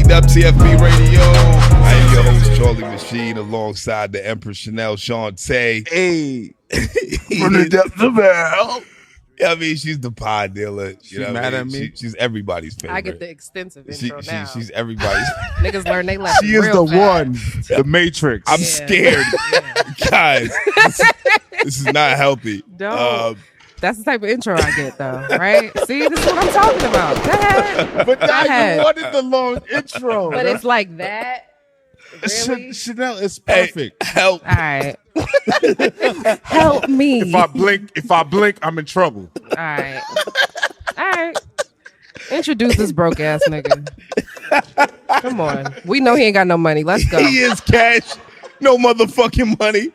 CWTFB Radio. I am your host, Charlie MaSheen, alongside the Empress Shanelle Shanté. Hey, from the depths of hell. Yeah, I mean, she's the pod dealer. She's mad at me. She's everybody's favorite. I get the extensive intro now. She's everybody's. Niggas learn they lesson She is real the fast. one, the Matrix. I'm scared. Guys, this is not healthy. Don't. That's the type of intro I get, though, right? See, this is what I'm talking about. Go ahead. But now you wanted the long intro. But it's like that. Really? Chanel is perfect. Hey, help. All right. Help me. If I blink, I'm in trouble. All right. All right. Introduce this broke ass nigga. Come on. We know he ain't got no money. Let's go. He is cash. No motherfucking money.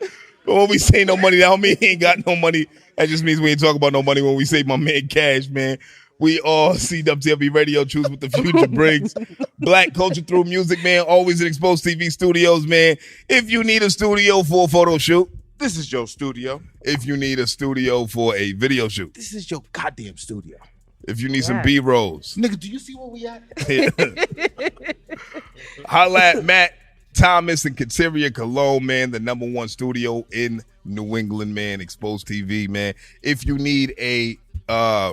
But when we say no money, that don't mean he ain't got no money. That just means we ain't talking about no money when we say my man Cash, man. We all CWTFB Radio, choose what the future brings. Black culture through music, man. Always in eXpozedTV studios, man. If you need a studio for a photo shoot, This is your studio. if you need a studio for a video shoot, This is your goddamn studio. if you need some B-rolls, Nigga, do you see where we at? holla at Matt Thomas and Kateria Cologne, man, the #1 studio in New England, man. eXpozedTV, man. If you need a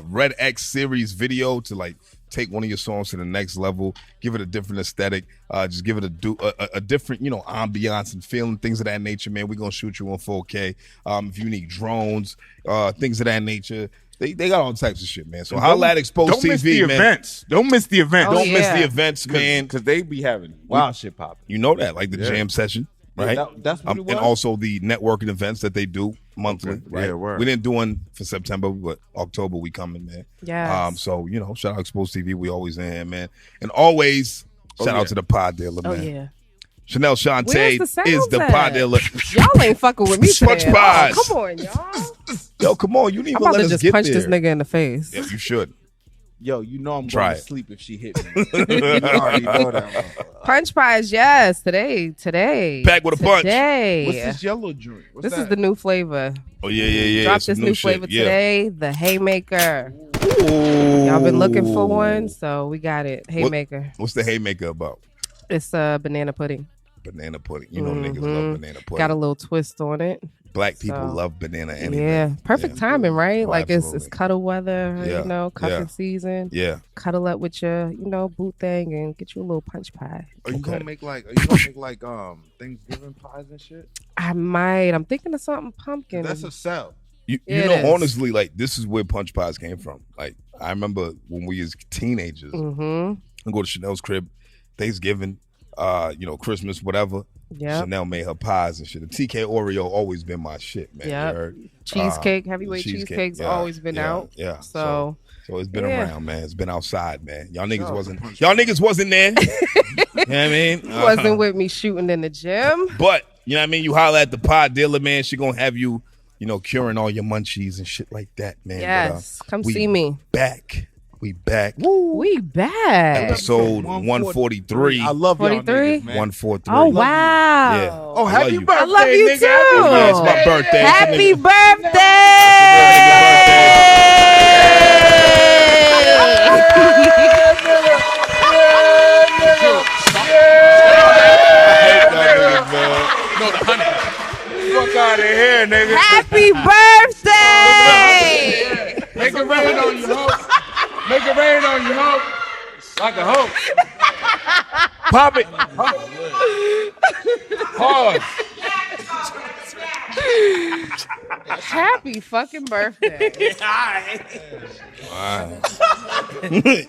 Red X series video to like take one of your songs to the next level, give it a different aesthetic, just give it a different, ambiance and feeling, things of that nature, man. We're gonna shoot you on 4K. If you need drones, things of that nature. They got all types of shit, man. So holla at eXpozedTV, Don't miss the man. events. Don't miss the events. Don't miss the events, man. Because they be having wild shit popping. You know that, like the jam session, right? Yeah, that's what it was. And also the networking events that they do monthly, right? Yeah, word. We didn't do one for September, but October we coming, man. Yes. So, shout out eXpozedTV. We always in here, man. And always shout out to the pod dealer, Oh, man. yeah. Shanelle Shanté Where's the is the sounds pod at? dealer. Y'all ain't fucking with me Punch today. pies. Oh, come on, y'all. Yo, come on. You need I'm to about let to us just get punch there. this nigga in the face. Yeah, you should. Yo, you know I'm Try going it. to sleep if she hit me. You already know that. Punch pies, yes. Today. Back with a punch. Today. What's this yellow drink? What's This that? is the new flavor. Oh, yeah. Dropped Some this new shit. flavor today, the Haymaker. Ooh. Y'all been looking for one, so we got it. Haymaker. What's the Haymaker about? It's banana pudding. Banana pudding. You know niggas love banana pudding. Got a little twist on it. Black people So, love banana anyway. Yeah, perfect timing, right? Oh, like it's absolutely. cuddle weather, Yeah, cuffing season. Yeah. Cuddle up with your, boot thing and get you a little punch pie. Are you Okay. gonna make like Thanksgiving pies and shit? I might. I'm thinking of something pumpkin. That's a sell. You It know, is. honestly, like this is where punch pies came from. Like I remember when we was teenagers, I go to Chanel's crib, Thanksgiving, Christmas, whatever. Yeah. Chanel made her pies and shit. And TK Oreo always been my shit, man. Yep. You heard? Cheesecake, heavoweight cheesecake, cheesecake's yeah, always been yeah, out. yeah. So So it's been Yeah. around, man. It's been outside, man. Y'all niggas wasn't there. You know what I mean? you wasn't with me shooting in the gym. But, you know what I mean? You holler at the pod dealer, man. She gonna have you, curing all your munchies and shit like that, man. Yes. Come we see me. Back. We back. We back. Episode 143. I love y'all 43? niggas, man. 143. Oh, wow. Yeah. Oh, happy you. birthday, I love you nigga. too. Yeah, it's my birthday. Happy It's a Fuck out of here, nigga. Happy birthday! Make it rain on you, ho. Make it rain on you, ho. Like a hoe. Pop it. Pause. Happy fucking birthday. All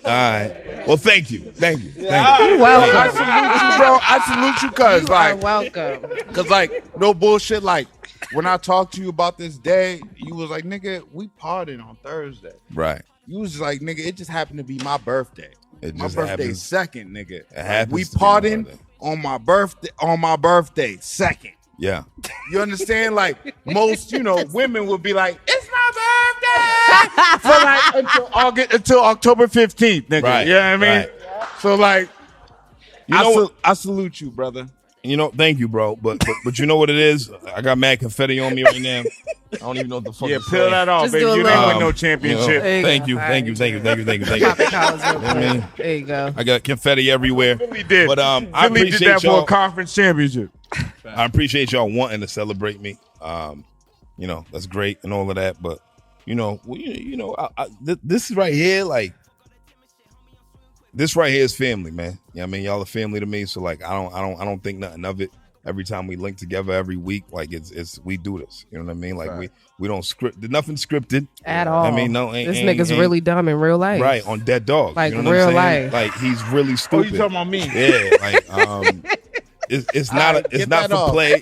right. Well, thank you. Thank you. You're I welcome. salute you, bro. I salute you, cuz, You are like, welcome. cause, like, no bullshit. Like, when I talked to you about this day, you was like, nigga, we partied on Thursday. Right. You was like, nigga, it just happened to be my birthday. It My just birthday happens- second, nigga. happens We to be my partying birthday. on my birthday second. Yeah. You understand? Like most, women would be like, "It's my birthday," for like until October 15th, nigga. Right, You know what I mean? right. So like, You know what? I salute you, brother. You know, thank you, bro. But you know what it is? I got mad confetti on me right now. I don't even know what the fuck. Yeah, peel that off, Just baby. do a You little- didn't win no championship. Thank you. Pop the collars real quick. I mean, There you go. I got confetti everywhere. Philly did. But I Philly did appreciate that for y'all. a conference championship. I appreciate y'all wanting to celebrate me. You know, that's great and all of that. But you know, this right here, like, this right here is family, man. You know what I mean? Y'all are family to me. So like, I don't think nothing of it. Every time we link together every week, like it's we do this. You know what I mean? Like we don't script, nothing scripted At all. I mean, no. This nigga's really dumb in real life. right on dead dogs. Like, you know real what I'm saying? life. Like he's really Oh, stupid. you talking about me? Yeah, like it's not right, it's get not that for off. play.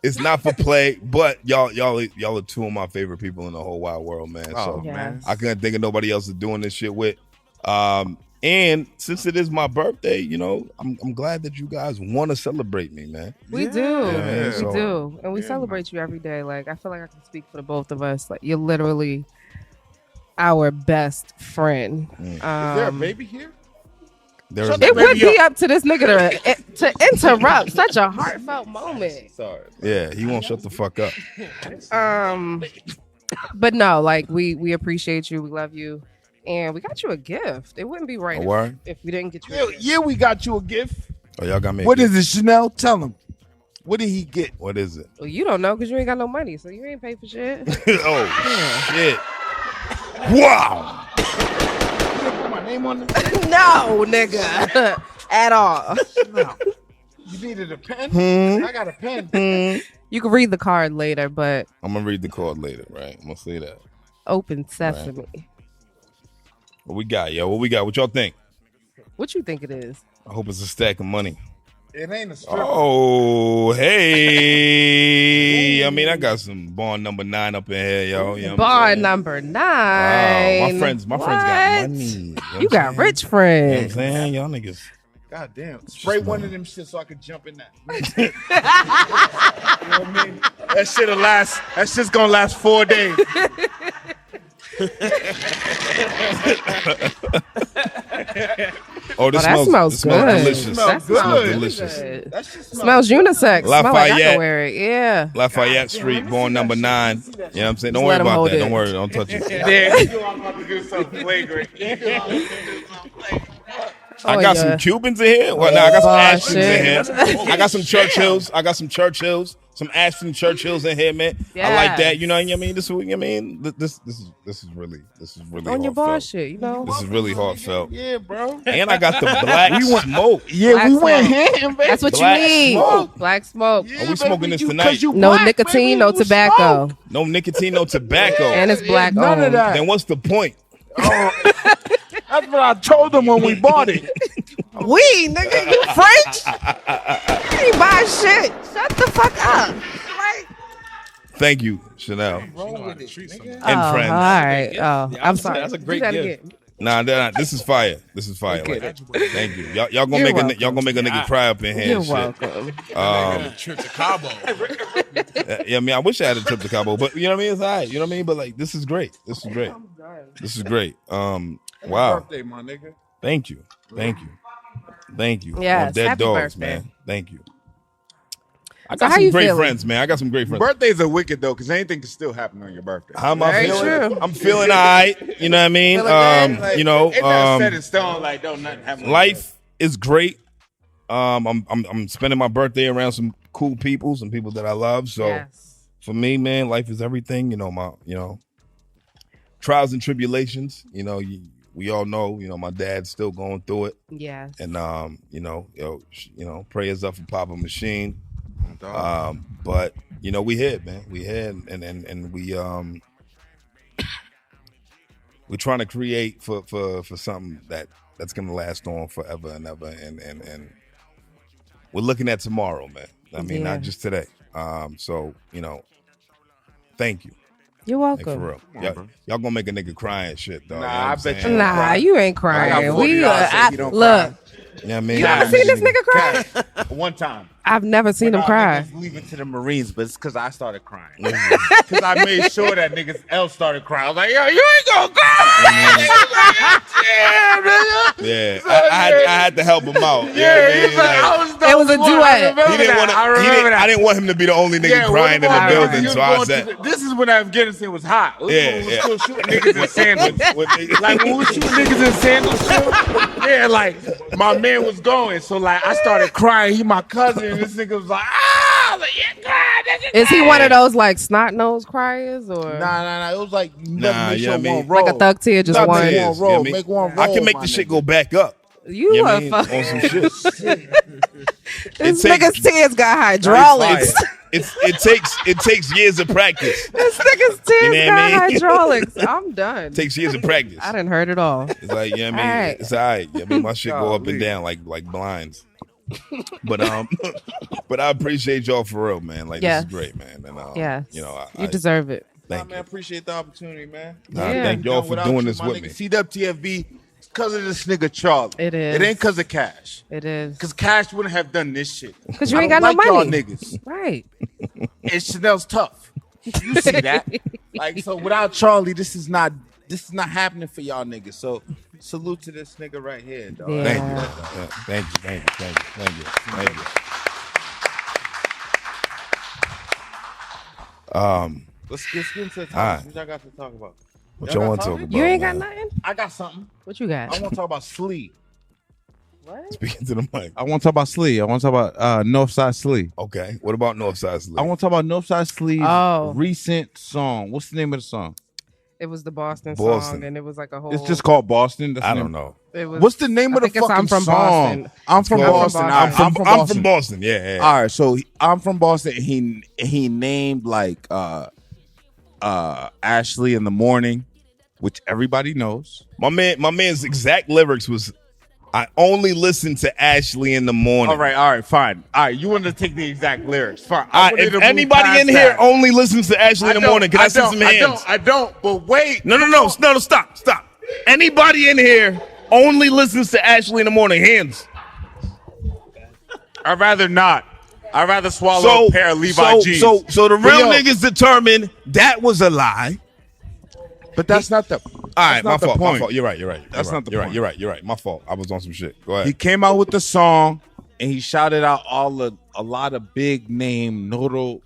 It's not for play, but y'all are two of my favorite people in the whole wide world, man. Oh, So man. I couldn't think of nobody else is doing this shit with. And since it is my birthday, you know, I'm glad that you guys want to celebrate me, man. We do. Yeah, We so- do. And we celebrate you every day. Like, I feel like I can speak for the both of us. Like, you're literally our best friend. Is there a baby here? There is It would be up to this nigga to interrupt such a heartfelt moment. Sorry. yeah, he won't shut the fuck up. But no, like, we appreciate you. We love you. And we got you a gift. It wouldn't be right A word? if we didn't get you a gift. Yeah, we got you a gift. Oh, y'all got me. What is it, Chanel? Tell him. What did he get? What is it? Well, you don't know because you ain't got no money, so you ain't paid for shit. Oh shit! Wow. Put my name on it. No, nigga. At all. No. You needed a pen? I got a pen. You can read the card later, but I'm gonna read the card later, right? I'm gonna say that. open sesame. What we got, yo? What we got? What y'all think? What you think it is? I hope it's a stack of money. It ain't a stripper. Oh, hey. I mean, I got some bond number 9 up in here, yo. You know what I'm Bar saying? number 9. Oh, my friends got What? money. You know what You I'm got saying? rich You know what I'm friends. saying? Y'all niggas. God damn. Spray one of them shit so I could jump in that. You know what I mean? That shit's gonna last 4 days. Oh, this that smells it smells good. delicious. That It smells smells delicious. Good. That shit Smells unisex. Smell like I Lafayette. can wear it. Yeah. Lafayette Street, born number 9. You know what I'm saying? Don't worry let 'em about hold that. it. Don't worry. Don't touch it. Yeah, you know I'm about to do something flagrant. I Oh, got yeah. some Cubans in here. Well, no, I got some Ashtons in here. shit. I got some Churchills. Some Ashton Churchills in here, man. I like that. You know what I mean? This is what I mean. This is really On your bar heartfelt. shit, you know? This is really heartfelt. Yeah, bro. And I got the black smoke. Yeah, Black we went smoke. ham, baby. That's what Black you need. smoke. Black smoke. Yeah, Are we smoking this you- tonight? 'cause you No black, nicotine, baby, no you tobacco. smoke. No nicotine, no tobacco. And it's black None of owned. that. Then what's the point? That's what I told them when we bought it. We, nigga, you French? You ain't buy shit. Shut the fuck up. Right? Thank you, Chanel. And friends. All right. Oh, I'm sorry. That's a great Do that gift. again. Nah, this is fire. This is fire. Like, thank you. Y'all gonna You're make y'all gonna make a nigga cry up in here. You're and shit. welcome. Trip to Cabo. Yeah, I mean, I wish I had a trip to Cabo, but you know what I mean. It's all right. You know what I mean. But like, this is great. This is great. This is great. Wow. Birthday, my nigga. Thank you. Yes, On Dead happy Dogs, birthday. man. Thank you. I So got how some you great feeling? friends, man. I got some great friends. Birthdays are wicked though, because anything can still happen on your birthday. How am I Very feeling? true. I'm feeling all right. You know what I mean? Feeling good? You know, it's not set in stone. Like don't nothing happen. life is great. I'm spending my birthday around some cool people, some people that I love. So Yes. for me, man, life is everything. You know, trials and tribulations. You know, we all know. You know, my dad's still going through it, Yes. and prayers up for Papa Machine. But you know, we here, man. We here, and we're trying to create for something that's gonna last on forever and ever, and we're looking at tomorrow, man. I mean, Yeah. not just today. So you know, thank you. You're Like, welcome. for real. Y'all gonna make a nigga cry and shit, though. Nah, you know what I I'm bet saying? you- Nah, you ain't crying. I got We $40 if you don't look. cry. You know what I mean? You ever seen this nigga cry? One time. I've never seen him Nah, cry. niggas leave it to the Marines, but it's because I started crying. Because I made sure that niggas else started crying. I was like, yo, you ain't gonna cry. Yeah, I had to help him out. It was a duet. I didn't want him to be the only nigga crying in the building, so I said, this is when Afghanistan was hot. Yeah, We were still shooting niggas in sandals. Like when we were shooting niggas in sandals, yeah, like my man was going. So like I started crying. He my cousin, and this nigga was like, ah, like, yeah, God, is he one of those like snot nose criers or? Nah. It was like one roll. Like a thug tear, just one. Tears, roll. You know Make one roll. I can make the shit go back up. You know a what I mean? On some shit. This nigga's tears got hydraulics. It takes years of practice. This nigga's tears got hydraulics. I'm done. It takes years of practice. I didn't heard it all. It's like, yeah, I mean, it's all right. Yeah, I mean, my shit go up and down like blinds. But I appreciate y'all for real, man. Like this is great, man. And yes, you know, you deserve it. Thank you. Man, appreciate the opportunity, man. Thank y'all for doing this with me. CWTFB, it's because of this nigga Charlie. It is. It ain't because of KASH. It is. Because KASH wouldn't have done this shit. Because you ain't got no money. Y'all niggas. Right. And Shanelle's tough. You see that? Like, so without Charlie, this is not happening for y'all niggas. So salute to this nigga right here, dog. Yeah. Thank you. Let's get into the topic. Right. What y'all got to talk about? What y'all want to talk about? You ain't man? got nothing? I got something. What you got? I want to talk about slew. What? Speaking to the mic. I want to talk about slew. I want to talk about Northside slew. Okay. What about Northside Slew? I want to talk about Northside Slew's recent song. What's the name of the song? It was the Boston song, and it was like a whole. It's just called Boston. I don't know. It was, what's the name of the fucking I'm from song? Boston. I'm from Boston. I'm from Boston. Yeah. All right, so I'm from Boston. He named like Ashley in the Morning, which everybody knows. My man's exact lyrics was, I only listen to Ashley in the morning. All right, fine. All right, you want to take the exact lyrics. Fine. If anybody in here only listens to Ashley in the morning, can I see some hands? I don't, but wait. No, stop. Anybody in here only listens to Ashley in the morning, hands. I'd rather not. I'd rather swallow a pair of Levi jeans. So the real niggas determined that was a lie. But that's not the. All right, my fault. You're right. That's not the point. You're right. My fault. I was on some shit. Go ahead. He came out with the song and he shouted out a lot of big name notoriety.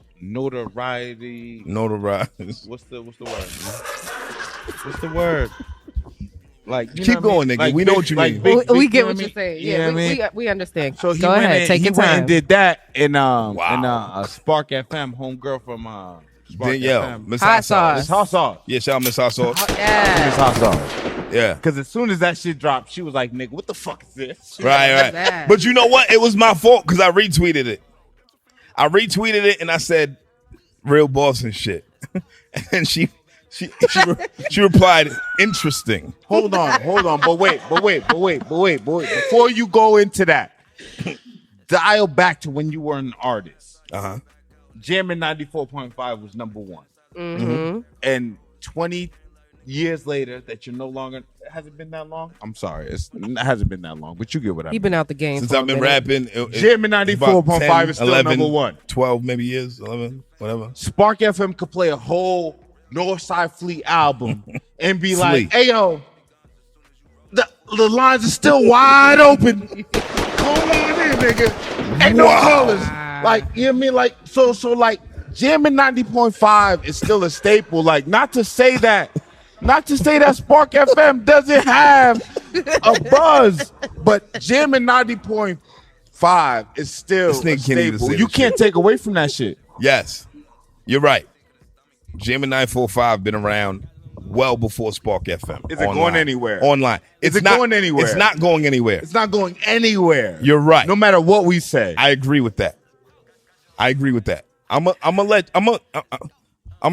Notarized. What's the word? What's the word? Like, keep going, nigga. We know what you mean. We get what you're saying. Yeah, we understand. So go ahead, take your time. He went and did that in Spark FM, homegirl from Danielle, FM. Miss Hot Sauce. Miss Hot Sauce. Yeah, shout out Miss Hot Sauce. Yeah. Miss Hot Sauce. Yeah. Because as soon as that shit dropped, she was like, nigga, what the fuck is this? Right. But you know what? It was my fault because I retweeted it. And I said, real Boston shit. And she replied, interesting. Hold on. But wait. Before you go into that, dial back to when you were an artist. Uh-huh. Jammin' 94.5 was number one. Mm-hmm. And 20 years later, that you're no longer. Has it been that long? I'm sorry. It hasn't been that long, but you get what I mean. You've been out the game since I've been rapping. Jammin' 94.5 is still 11, number one. 12 maybe years, 11, whatever. Spark FM could play a whole Northside Fleet album and be like, hey, yo, the lines are still wide open. Come on in, nigga. Ain't no callers. Like, you know what I mean? Like, so like, Jammin' 90.5 is still a staple. Like, not to say that Spark FM doesn't have a buzz, but Jammin' 90.5 is still a staple. You can't take away from that shit. Yes, you're right. Jammin' 945 been around well before Spark FM. Is it going anywhere? Online. Is it going anywhere? It's not going anywhere. It's not going anywhere. You're right. No matter what we say. I agree with that. I'm gonna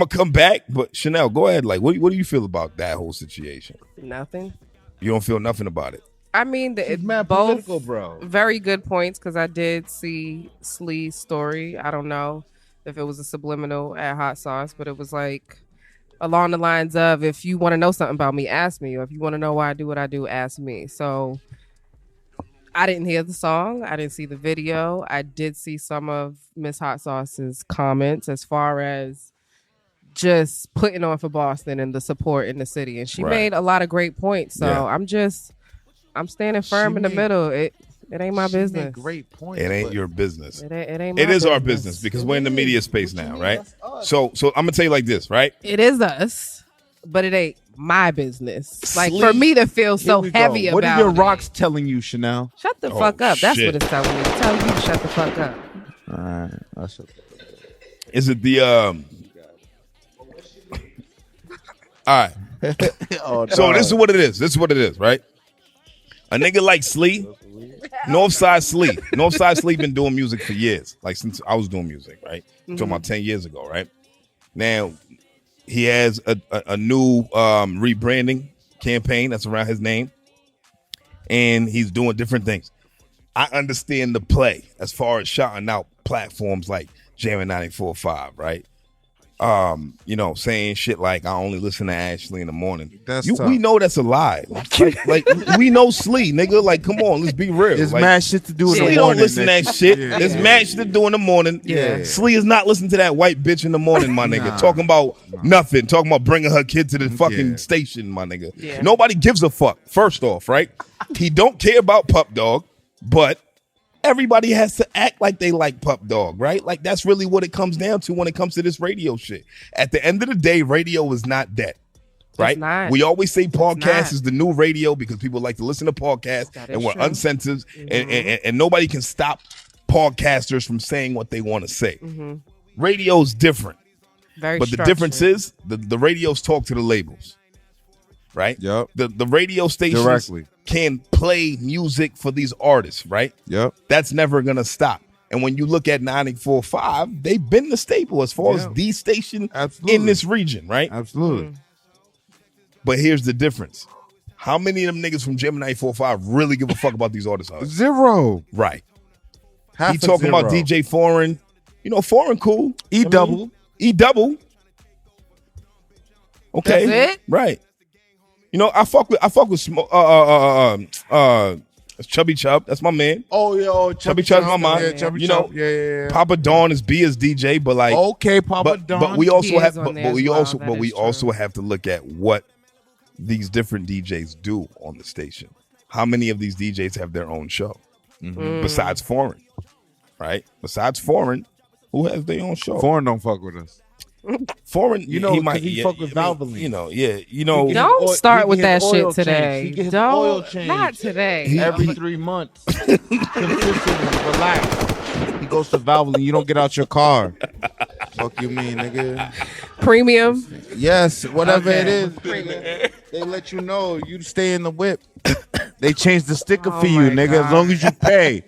come back, but Shanelle, go ahead. Like, what do you feel about that whole situation? Nothing. You don't feel nothing about it. I mean, it's both political, bro. Very good points because I did see Slee's story. I don't know if it was a subliminal at Hot Sauce, but it was like along the lines of, if you want to know something about me, ask me. Or if you want to know why I do what I do, ask me. So I didn't hear the song. I didn't see the video. I did see some of Miss Hot Sauce's comments as far as just putting on for Boston and the support in the city. And she made a lot of great points. So I'm standing firm in the middle. It ain't my business. Great point. It ain't your business. It ain't my It is business. our business because we're in the media space now, right? So I'm gonna tell you like this, right? It is us, but it ain't my business. Like Sleep. for me to feel so heavy about What are your it. rocks telling you, Shanelle? Shut the fuck up. That's shit. what it's telling me. It's telling you to shut the fuck up. All right. Is it the All right. So this is what it is. This is what it is, right? A nigga like Slee, Northside Slee been doing music for years, like since I was doing music, right? Talking about 10 years ago, right? Now he has a new rebranding campaign that's around his name, and he's doing different things. I understand the play as far as shouting out platforms like Jamming 94.5, right? Saying shit like I only listen to Ashley in the morning. We know that's a lie. Like we know Slee, nigga. Like, come on, let's be real. There's like, mad shit to do in the Slee morning. don't listen to that shit. There's mad shit to do in the morning. Yeah. Slee is not listening to that white bitch in the morning, my nigga. Talking about nothing. Talking about bringing her kid to the fucking station, my nigga. Yeah. Nobody gives a fuck. First off, right? He don't care about Pup Dog, but everybody has to act like they like Pup Dog, right? Like that's really what it comes down to when it comes to this radio shit. At the end of the day, radio is not dead. Right? Not. We always say podcast is the new radio because people like to listen to podcasts and we're uncensored and nobody can stop podcasters from saying what they want to say. Radio's different. But the difference is the radios talk to the labels. Right? Yep. The radio stations Directly can play music for these artists, right? Yep. That's never gonna stop. And when you look at 94.5, they've been the staple as far as the station in this region, right? Absolutely. But here's the difference. How many of them niggas from Gemini 94.5 really give a fuck about these artists? Zero. Right. Half He talking about DJ Foreign. Foreign cool. E-double. E-double. Okay. That's it? Right. I fuck with Chubby Chub. That's my man. Oh yeah, Chubby Chub's my man. Yeah, Chubby Chub. Yeah. Papa Dawn is B as DJ, but like Papa Dawn. But we also have we well. also have to look at what these different DJs do on the station. How many of these DJs have their own show besides Foreign? Right? Besides Foreign, who has their own show? Foreign don't fuck with us. Foreign, he might fuck with Valvoline. Don't start with that shit He today. get his oil Don't, change not today. every 3 months. Consistent, relax. He goes to Valvoline. You don't get out your car. Fuck you mean, nigga? Premium. Yes, whatever it is. They let you know you stay in the whip. They change the sticker for you, nigga. God. As long as you pay.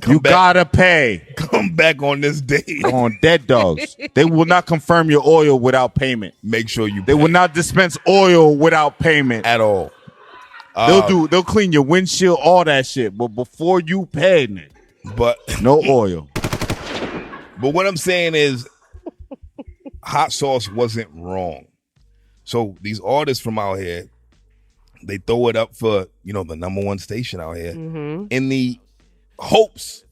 You gotta pay. Come back on this day. On Dead Dogs. They will not confirm your oil without payment. Make sure you They will not dispense oil without payment. at all. They'll clean your windshield, all that shit. But before you pay, nigga, But no oil. what I'm saying is Hot Sauce wasn't wrong. So these artists from out here, they throw it up for, the number one station out here in the hopes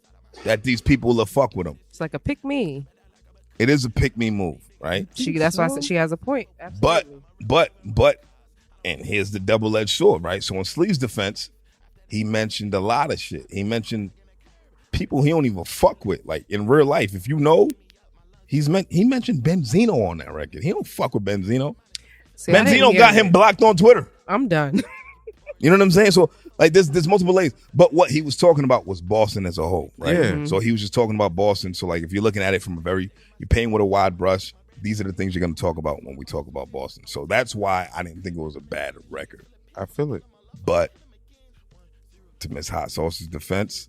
that these will will fuck with them. It's like a pick me. It is a pick me move, right? That's why I said she has a point. Absolutely. But and here's the double-edged sword, right? So in Slee's defense, he mentioned a lot of shit. He mentioned people he don't even fuck with, like in real life. If you know, he mentioned Benzino on that record. He don't fuck with Benzino. See, Benzino got him blocked on Twitter. I'm done. You know what I'm saying? So like there's multiple layers. But what he was talking about was Boston as a whole, right? Yeah. So he was just talking about Boston. So like if you're looking at it from you're painting with a wide brush, these are the things you're gonna talk about when we talk about Boston. So that's why I didn't think it was a bad record. I feel it. But to Miss Hot Sauce's defense,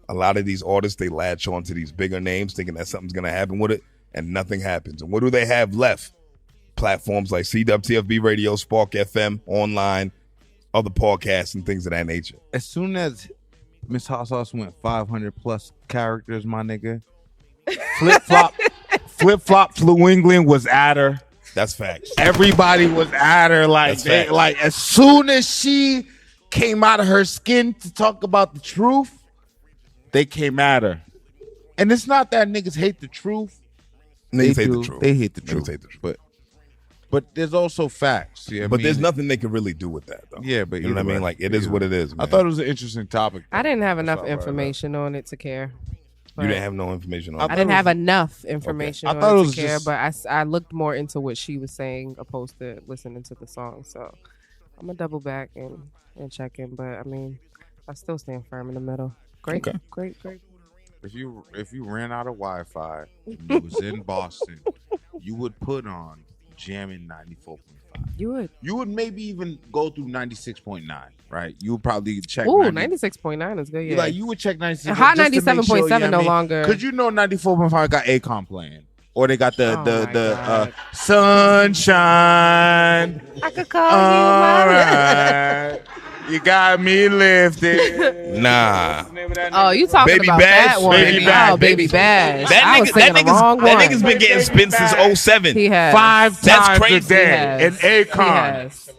a lot of these artists, they latch on to these bigger names thinking that something's gonna happen with it, and nothing happens. And what do they have left? Platforms like CWTFB Radio, Spark FM, online, other podcasts and things of that nature. As soon as Miss Hot Sauce went 500 plus characters, my nigga, Flip Flop Flew England was at her. That's facts. Everybody was at her. Like, That's facts. as soon as she came out of her skin to talk about the truth, they came at her. And it's not that niggas hate the truth. Niggas hate the truth. They hate the truth. Niggas hate the truth. But there's also facts. You know but there's nothing they can really do with that, though. Yeah, but you know what I mean? Like, it is what it is, man. I thought it was an interesting topic. I didn't have enough information on it to care. You didn't have no information on it? I didn't have enough information on it to care, but I looked more into what she was saying opposed to listening to the song. So I'm going to double back and check in. But, I mean, I still stand firm in the middle. Great. If you ran out of Wi-Fi and you was in Boston, you would put on Jammin' 94.5. You would maybe even go through 96.9, right? You would probably check. 96.9 is good. Yeah, like you would check 96. And hot 97.7 no longer. Because 94.5 got Akon playing, or they got the sunshine. I could call you right. You got me lifted. Nah. Oh, you talking Baby about Bash? that one? Baby Bash. Oh, Baby Bash. That nigga's been getting spin since 07. He has 5 That's times crazy. a day. And Akon.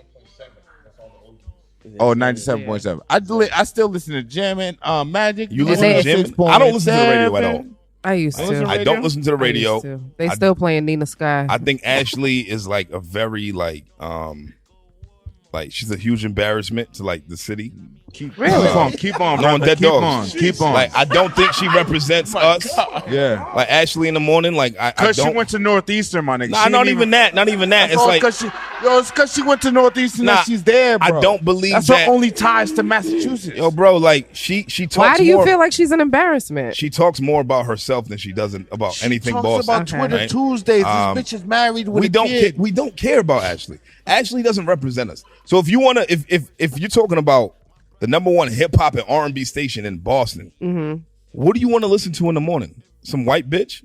Oh, 97.7. I still listen to Jammin', Magic. You listen to Jammin'? I don't listen to the radio at all. I used to. I don't listen to the radio. They still playing Nina Sky. I think Ashley is like a very like she's a huge embarrassment to like the city. Keep on, no, dead dogs. Keep on. Like I don't think she represents us. Yeah, like Ashley in the morning. Like because she went to Northeastern, my nigga. Nah, not even that. It's like it's because she went to Northeastern. That she's there, bro. I don't believe that's that. her only ties to Massachusetts. Yo, bro, like she talks. Why do you feel like she's an embarrassment? She talks more about herself than she does about anything. Boston. About Twitter Tuesdays. This bitch is married with a kid. We don't care about Ashley. Ashley doesn't represent us. So if you wanna, if you're talking about the #1 hip hop and R&B station in Boston, what do you want to listen to in the morning? Some white bitch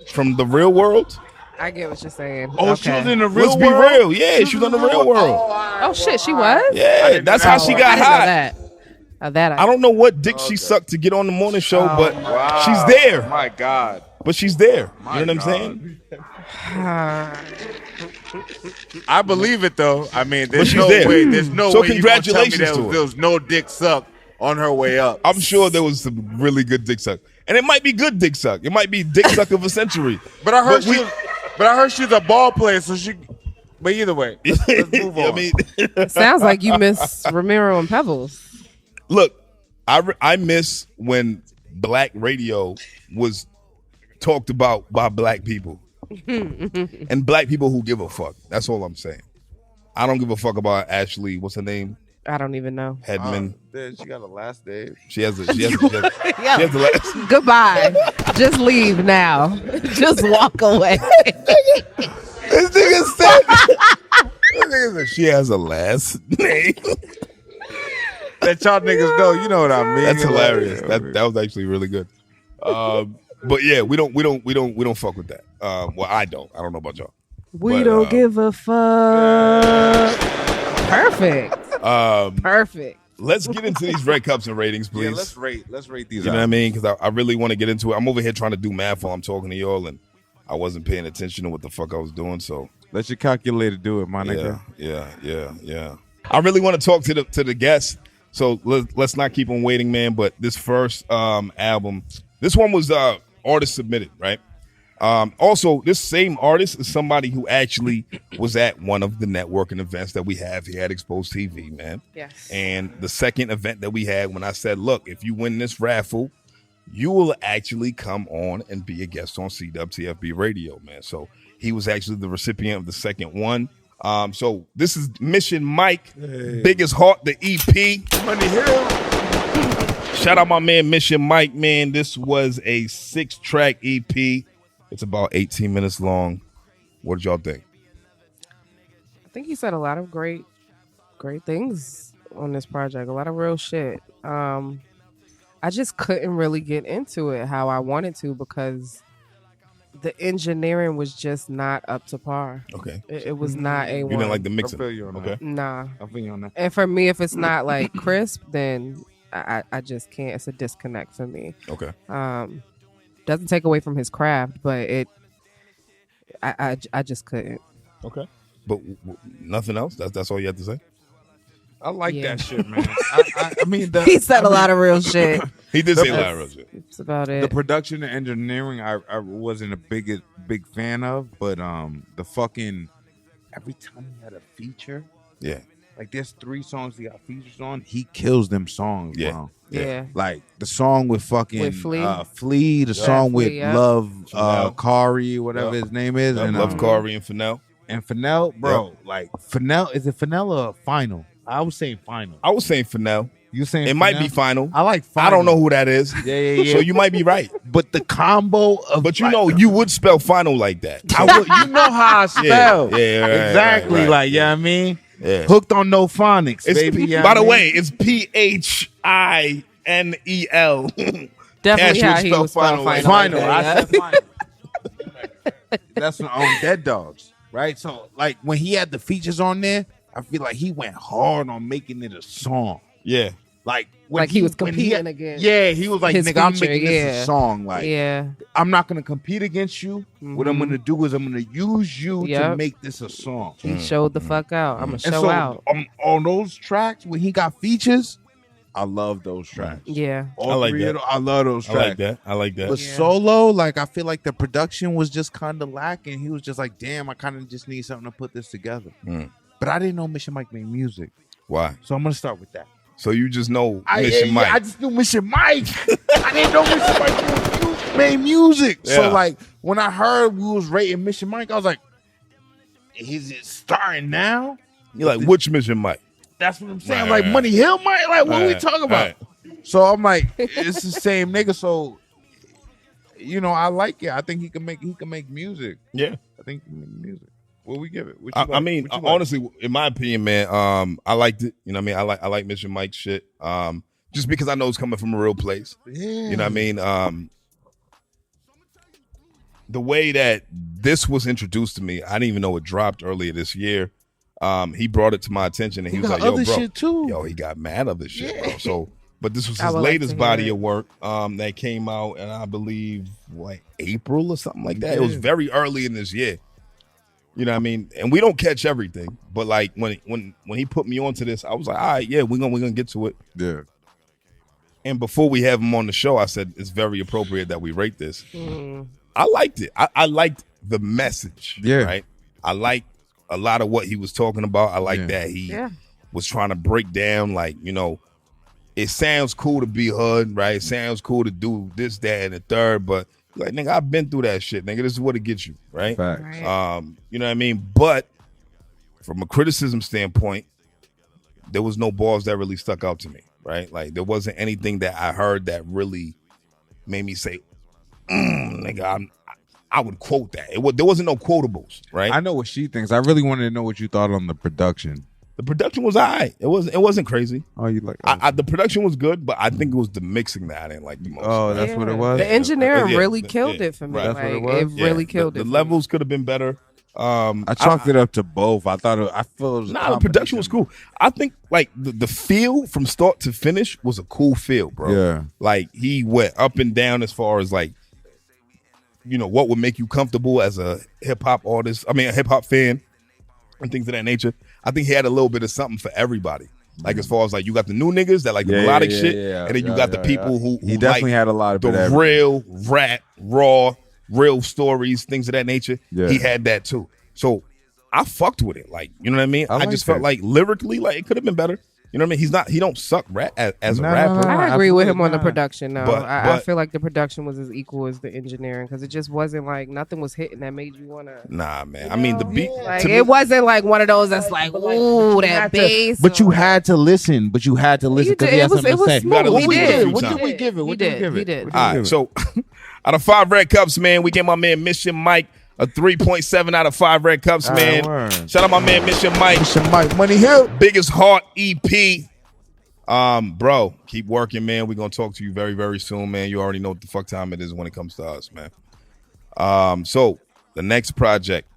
from the real world? I get what you're saying. Oh, okay. she was in the real world? Let's be real. Yeah, she was on the real world. Oh, shit, she was? Yeah, that's how she got hot. I don't know what dick she sucked to get on the morning show, but she's there. My God. But she's there. You know what I'm saying? I believe it, though. I mean, there's she's no there. way. There's no So way congratulations you gonna tell me to her. there was no dick suck on her way up. I'm sure there was some really good dick suck. And it might be good dick suck. It might be dick suck of a century. But I heard she's a ball player, so she. But either way, let's move on. I mean, sounds like you miss Ramiro and Pebbles. Look, I miss when black radio was talked about by black people. And black people who give a fuck. That's all I'm saying. I don't give a fuck about Ashley. What's her name? I don't even know. Hedman. She got a last name. She has the last. Goodbye. Just leave now. Just walk away. This nigga said she has a last name. That y'all niggas know, you know what I mean. That's hilarious. That was actually really good. But yeah, we don't fuck with that. Well, I don't know about y'all. We don't give a fuck. Perfect. Perfect. Let's get into these red cups and ratings, please. Yeah, let's rate these. You know what I mean? Because I really want to get into it. I'm over here trying to do math while I'm talking to y'all, and I wasn't paying attention to what the fuck I was doing. So let your calculator do it, my nigga. Yeah. I really want to talk to the guests. So let's not keep on waiting, man. But this first album, this one was artist submitted, right? Also, this same artist is somebody who actually was at one of the networking events that we have here at eXpozedTV, man. Yes. And the second event that we had, when I said, look, if you win this raffle, you will actually come on and be a guest on CWTFB radio, man. So he was actually the recipient of the second one. So this is Mission Mike, Biggest Heart, the EP. Money Hill. Shout out my man Mission Mike, man. This was a 6-track EP. It's about 18 minutes long. What did y'all think? I think he said a lot of great things on this project. A lot of real shit. I just couldn't really get into it how I wanted to because the engineering was just not up to par. Okay. It was not A1. You didn't like the mixing? I feel you on that. Okay. Nah. I feel you on that. And for me, if it's not like crisp, then I just can't. It's a disconnect for me. Okay. Doesn't take away from his craft, but I just couldn't. Okay. But nothing else? That's all you have to say? I like Yeah. that shit, man. I mean, He said a lot of real shit. He did say a lot of real shit. That's about it. The production and engineering, I wasn't a big fan of, but the fucking every time he had a feature, Yeah. like there's 3 songs he got features on, he kills them songs, Yeah. bro. Yeah. Like the song with fucking With Flea? Flea, the song with Flea, yeah. Love Fennell. Kari, whatever Yeah. his name is, and Love Kari and Fennell. Fennell, like Fennell, is it Fennell or Final? I was saying Final. I was saying Fennell. You saying It might be Final. I like Final. I don't know who that is. Yeah. So you might be right. But the combo of But you know, you would spell Final like that. you know how I spell. Yeah, right, exactly. right. Like, you know what I mean? Yeah. Hooked on no phonics, It's, baby. You know by what the I mean? way, it's PHINEL. Definitely how would he spell was spelled like Final. that, I yeah. said final. That's on Dead Dogs, right? So, like, when he had the features on there, I feel like he went hard on making it a song. Yeah. Like, when Like he was when competing against Yeah, he was like, his nigga, I'm feature, making this yeah. a song. Like, Yeah. I'm not gonna compete against you. What I'm gonna do is I'm gonna use you to Yep. make this a song. He showed the fuck out. I'm gonna And show so out. on those tracks when he got features, I love those tracks. Yeah. All I like 3 of that. them, I love those I tracks. like that. I like that. But Yeah. solo, like I feel like the production was just kind of lacking. He was just like, damn, I kind of just need something to put this together. Mm. But I didn't know Mission Mike made music, Why? so I'm gonna start with that. So you just know Mission Mike. I just knew Mission Mike. I didn't know Mission Mike made music. Yeah. So like when I heard we was rating Mission Mike, I was like, is it starting now? You're like, which Mission Mike? That's what I'm saying. Right, Like right. Money Hill Mike. Like what are we Right, talking about? right. So I'm like, it's the same nigga. So you know, I like it. I think he can make music. Yeah. I think he can make music. What we give it? What you I like? mean, What you like? honestly, in my opinion, man, I liked it. You know what I mean? I like Mission Mike's shit. Just because I know it's coming from a real place. Yeah. You know what I mean? The way that this was introduced to me, I didn't even know it dropped earlier this year. He brought it to my attention and he was got like, yo, other bro. shit too. Yo, he got mad other shit, Yeah. bro. So, but this was I his would like latest to hear body it. of work that came out, and I believe like April or something like that. It was Yeah. very early in this year. You know what I mean? And we don't catch everything, but like when he put me onto this, I was like, all right, yeah, we're gonna get to it. Yeah. And before we have him on the show, I said it's very appropriate that we rate this. Mm. I liked it. I liked the message. Yeah. Right. I like a lot of what he was talking about. I like Yeah. that he Yeah. was trying to break down, like, you know, it sounds cool to be hood, right? It sounds cool to do this, that, and the third, but like, nigga, I've been through that shit, nigga. This is what it gets you, right? Facts. Right. You know what I mean? But from a criticism standpoint, there was no balls that really stuck out to me, right? Like, there wasn't anything that I heard that really made me say, nigga, I would quote that. There wasn't no quotables, right? I know what she thinks. I really wanted to know what you thought on the production. The production was all right. It wasn't crazy. Oh, you like? The production was good, but I think it was the mixing that I didn't like the most. Oh, that's Yeah. what it was. The engineering Yeah. really Yeah. killed Yeah. it for me. Right. That's what it Like, was? it really killed the it. for me. levels could have been better. I chalked it up to both. I thought I feel it was a Nah, the production was cool. I think like the feel from start to finish was a cool feel, bro. Yeah. Like he went up and down as far as like, you know, what would make you comfortable as a hip hop artist. I mean, a hip hop fan and things of that nature. I think he had a little bit of something for everybody. Like as far as like you got the new niggas that like the melodic shit, and then you got the people who he definitely like had a lot of the real rap, raw, real stories, things of that nature. Yeah. He had that too. So I fucked with it. Like, you know what I mean? I like just felt that. like lyrically, like it could have been better. You know what I mean? He don't suck as a No, rapper. I agree with him on the absolutely not. production. though. But- I but- feel like the production was as equal as the engineering because it just wasn't like nothing was hitting that made you want to. Nah, man. I mean, the beat. Like to me- it wasn't like one of those that's like, ooh, that had to- bass. But you or- had to listen. But you had to listen You because did. he It had was something to say. smooth. gotta He listen to it a did. few What times. did we give it? What He did we did. give He it? did. What did All we right, give it? so out of 5 red cups, man, we gave my man Mission Mike a 3.7 out of 5 red cups, man. word. Shout out my man Mission Mike, Mission Mike, Money Hill. biggest heart EP. Bro, keep working, man. We're gonna talk to you very, very soon, man. You already know what the fuck time it is when it comes to us, man. So the next project,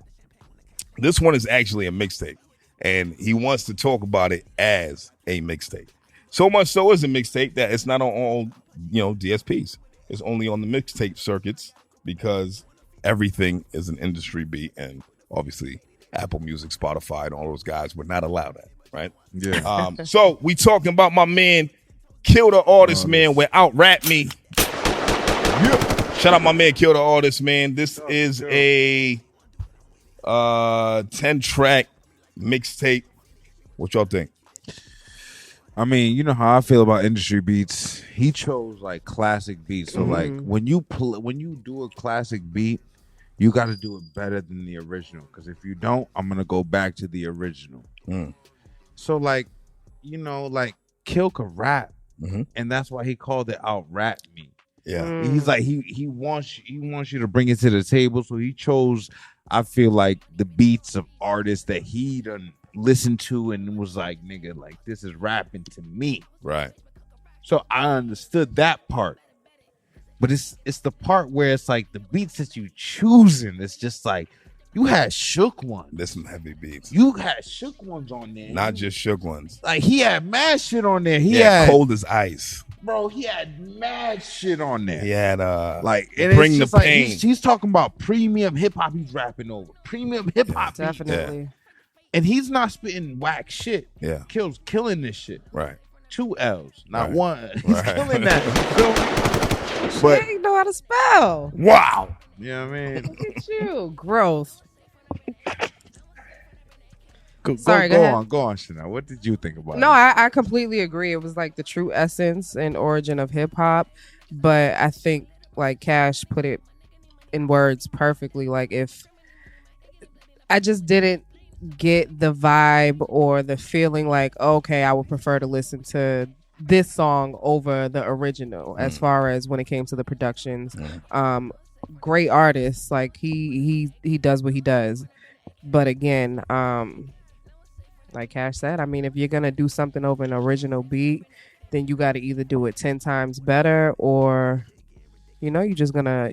this one is actually a mixtape, and he wants to talk about it as a mixtape. So much so is a mixtape that it's not on all, DSPs. It's only on the mixtape circuits because everything is an industry beat, and obviously Apple Music, Spotify, and all those guys would not allow that. right? Yeah. So we talking about my man, Kill the Artist, man, with Out Rap Me. Yeah. Shout out my man, Kill the Artist, man. This is a 10-track mixtape. What y'all think? I mean, you know how I feel about industry beats. He chose like classic beats. So like when you do a classic beat, you got to do it better than the original. Because if you don't, I'm gonna go back to the original. So like, you know, like Kill could rap, and that's why he called it Out Rap Me. Yeah, he's like he wants you to bring it to the table. So he chose, I feel like, the beats of artists that he done listened to and was like, nigga, like this is rapping to me. Right. So I understood that part. But it's the part where it's like the beats that you choosing, it's just like you had shook ones. There's some heavy beats. You had shook ones on there. Not just shook ones. Like he had mad shit on there. He had had Cold as Ice. Bro, he had mad shit on there. He had like Bring the like Pain. He's talking about premium hip hop. He's rapping over premium hip hop. Definitely. Yeah. And he's not spitting whack shit. Yeah. Killing this shit. Right. 2 L's, not Right. one. He's killing that. You feel me? She But ain't know how to spell. Wow. you know what I mean? Look at you. Growth. Go ahead. on, Shanelle. What did you think about it? No, I completely agree. It was like the true essence and origin of hip hop. But I think like KASH put it in words perfectly. Like if I just didn't get the vibe or the feeling like, okay, I would prefer to listen to this song over the original as far as when it came to the productions. Great artist. Like he does what he does. But again, like KASH said, I mean, if you're gonna do something over an original beat, then you got to either do it 10 times better, or you know, you're just gonna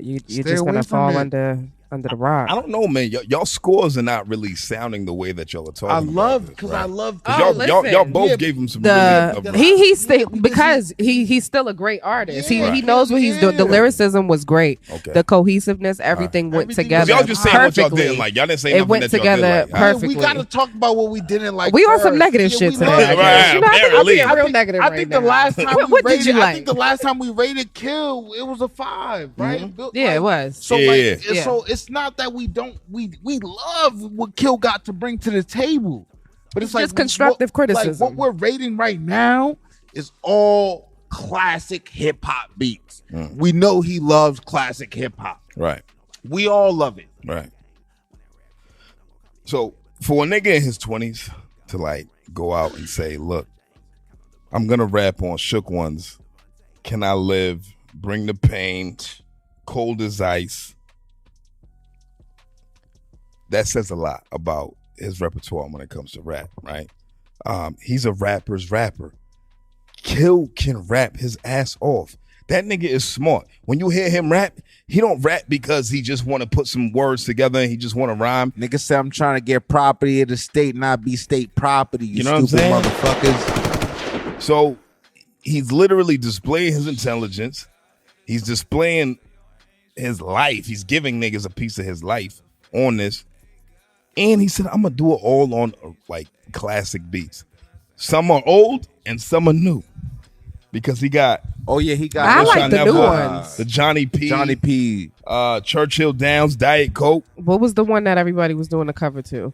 fall under the rock. I don't know, man. Y'all scores are not really sounding the way that y'all are talking. I love about this, because right? I love y'all both gave him some really he's still because he's still a great artist. He knows what he's doing. The lyricism was great. Okay. The cohesiveness, everything went together. Y'all just saying what y'all perfectly. didn't like. Y'all didn't say It nothing went that y'all together didn't like. perfectly. We gotta talk about what we didn't like. We on first. some negative shit we today. love I it. guess. You know, I think I'm being Apparently. real negative I right think now. the last time What we did you rated, I like? think the last time we rated Kill, it was a 5, right? Yeah, it was. So Yeah. so it's not that we don't we love what Kill got to bring to the table, but it's like just constructive criticism. Like what we're rating right now is all classic hip hop beats. We know he loves classic hip hop. Right. We all love it. Right. So for a nigga in his 20s to like go out and say, look, I'm gonna rap on Shook Ones, Can I Live, Bring the Pain, Cold as Ice. That says a lot about his repertoire when it comes to rap, right? He's a rapper's rapper. Kill can rap his ass off. That nigga is smart. When you hear him rap, he don't rap because he just want to put some words together and he just want to rhyme. Nigga say I'm trying to get property of the state, not be state property. You know what stupid I'm saying? motherfuckers. So he's literally displaying his intelligence. He's displaying his life. He's giving niggas a piece of his life on this. And he said, I'm going to do it all on like classic beats. Some are old and some are new. Because he got... Oh, yeah, he got... I like the Shanelle, new ones. The Johnny P. Churchill Downs, Diet Coke. What was the one that everybody was doing the cover to?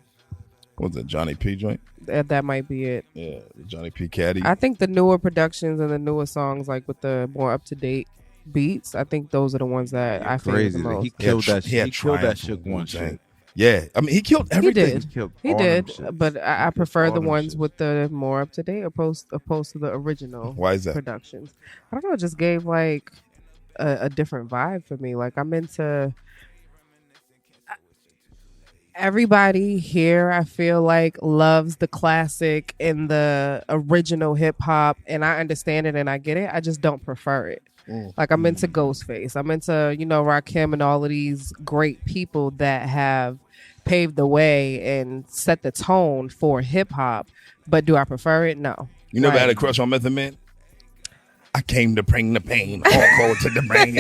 What's the Johnny P joint? That might be it. Yeah, the Johnny P Caddy. I think the newer productions and the newer songs, like with the more up-to-date beats, I think those are the ones that I feel the most. He killed that shit. He killed that Triumph shit one shit. Yeah, I mean, he killed everything. He did, but I prefer the ones with the more up to date opposed to the original. Why is that? Productions? I don't know. It just gave like a different vibe for me. Like I'm into everybody here. I feel like loves the classic and the original hip hop, and I understand it and I get it. I just don't prefer it. Like I'm into Ghostface. I'm into, Rakim and all of these great people that have paved the way and set the tone for hip hop. But do I prefer it? No. You never had a crush on Method Man? I came to bring the pain, all cold to the brain.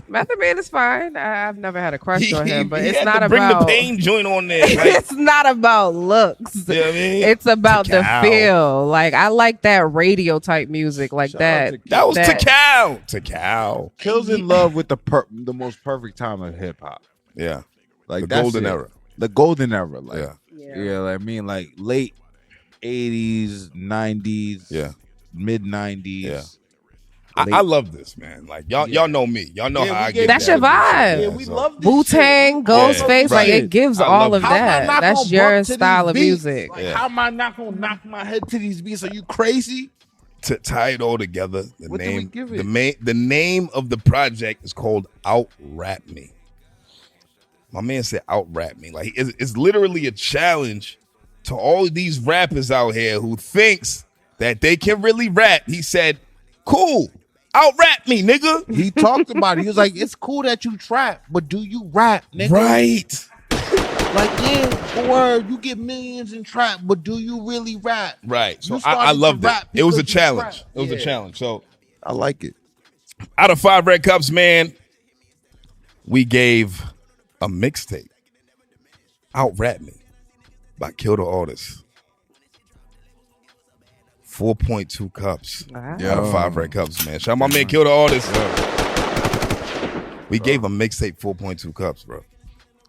Method Man is fine. I've never had a crush on him, but it's had not to about. Bring the pain joint on there. Like, it's not about looks. You know what I mean? It's about the Takal. feel. Like I like that radio type music, like that. That was Takal. Takal. Kills in love with the most perfect time of hip hop. Yeah, like the that's golden it. era. The golden era. Like, yeah. Like, I mean, like late 80s, 90s, mid 90s. Yeah. I love this, man. Like y'all know me. Y'all know how I get. That's your vibe. Yeah, we love this Wu-Tang, Ghostface, like it gives all of How am I that. not That's gonna your bump to style of these beats? music. Like, how am I not gonna knock my head to these beats? Are you crazy? To tie it all together, What do we give it? the name of the project is called Out Rap Me. My man said Out Rap Me. Like it's literally a challenge to all of these rappers out here who thinks that they can really rap. He said, cool, out rap me, nigga. He talked about it. He was like, it's cool that you trap, but do you rap, nigga? Right. Like, yeah, word, you get millions in trap, but do you really rap? Right. So You I started loved to it. rap It was a because you challenge. rap. It was a Yeah. challenge. So I like it. out of 5 red cups, man, we gave a mixtape, Out Rap Me, by Kill the Artist. 4.2 cups out of 5 red cups, man. Shout out my man Kill the Artist. We gave a mixtape 4.2 cups, bro.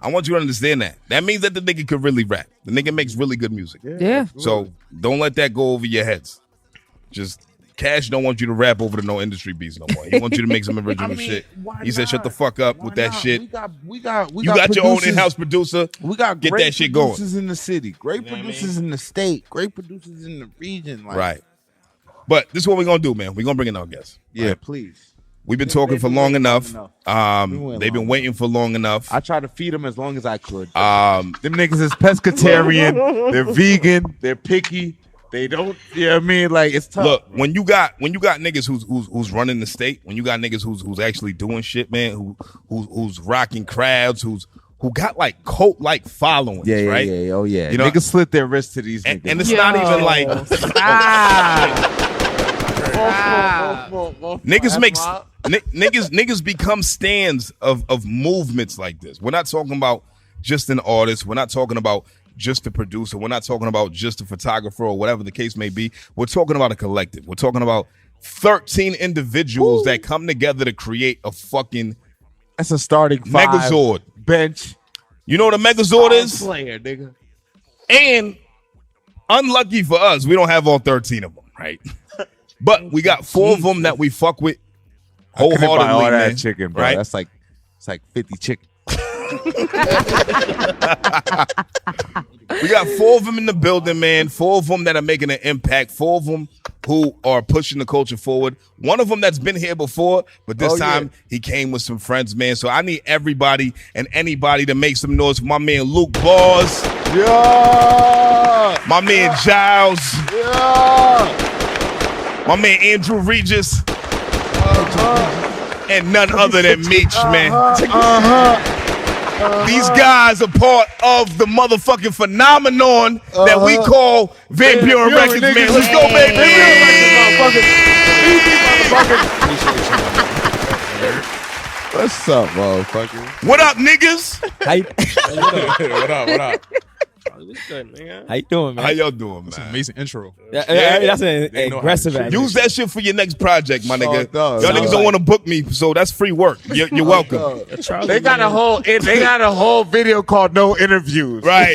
I want you to understand that. That means that the nigga could really rap. The nigga makes really good music. Yeah. So don't let that go over your heads. Just Cash don't want you to rap over the no industry beats no more. He wants you to make some original shit. He said, "Shut the fuck up with that shit." We got You got your own in-house producer. We got Get great that shit going. producers in the city, great producers in the state, great producers in the region. Like, Right. But this is what we're gonna do, man. We're gonna bring in our guests. Yeah, Right? please. We've been talking for long enough. went They've been long waiting for long enough. I try to feed them as long as I could. Um, Them niggas is pescatarian. They're vegan. They're picky. They don't. You know what I mean? Like, it's tough. Look, when you got niggas who's running the state, when you got niggas who's actually doing shit, man, who's rocking crowds, who got like cult like followings, right? Yeah. Oh yeah. You know, niggas slit their wrists to these niggas. and it's not even like niggas become stands of movements like this. We're not talking about just an artist. We're not talking about just a producer. We're not talking about just a photographer or whatever the case may be. We're talking about a collective. We're talking about 13 individuals that come together to create a fucking That's a starting five. Megazord. Bench. You know what a Megazord is? Player, nigga. And unlucky for us, we don't have all 13 of them, right? But we got 4 of them that we fuck with wholeheartedly, Buy all that man. chicken, bro. Right? It's like 50 chicken. We got 4 of them in the building, man. 4 of them that are making an impact. 4 of them who are pushing the culture forward. One of them that's been here before, but this time he came with some friends, man. So I need everybody and anybody to make some noise for my man Luke Bars. Yeah. My man Jiles. Yeah. My man Andrew Regis. And none other than Meech, man. These guys are part of the motherfucking phenomenon that we call Van Buren Records, man. Let's go, baby. What's up, motherfucker? What up, niggas? What up? What's good, man? How you doing, man? How y'all doing, man? Amazing intro. That's an They know aggressive how to action. Use that shit for your next project, my nigga. dog. Y'all niggas don't want to book me, so that's free work. You're welcome. They got a whole video called No Interviews. Right.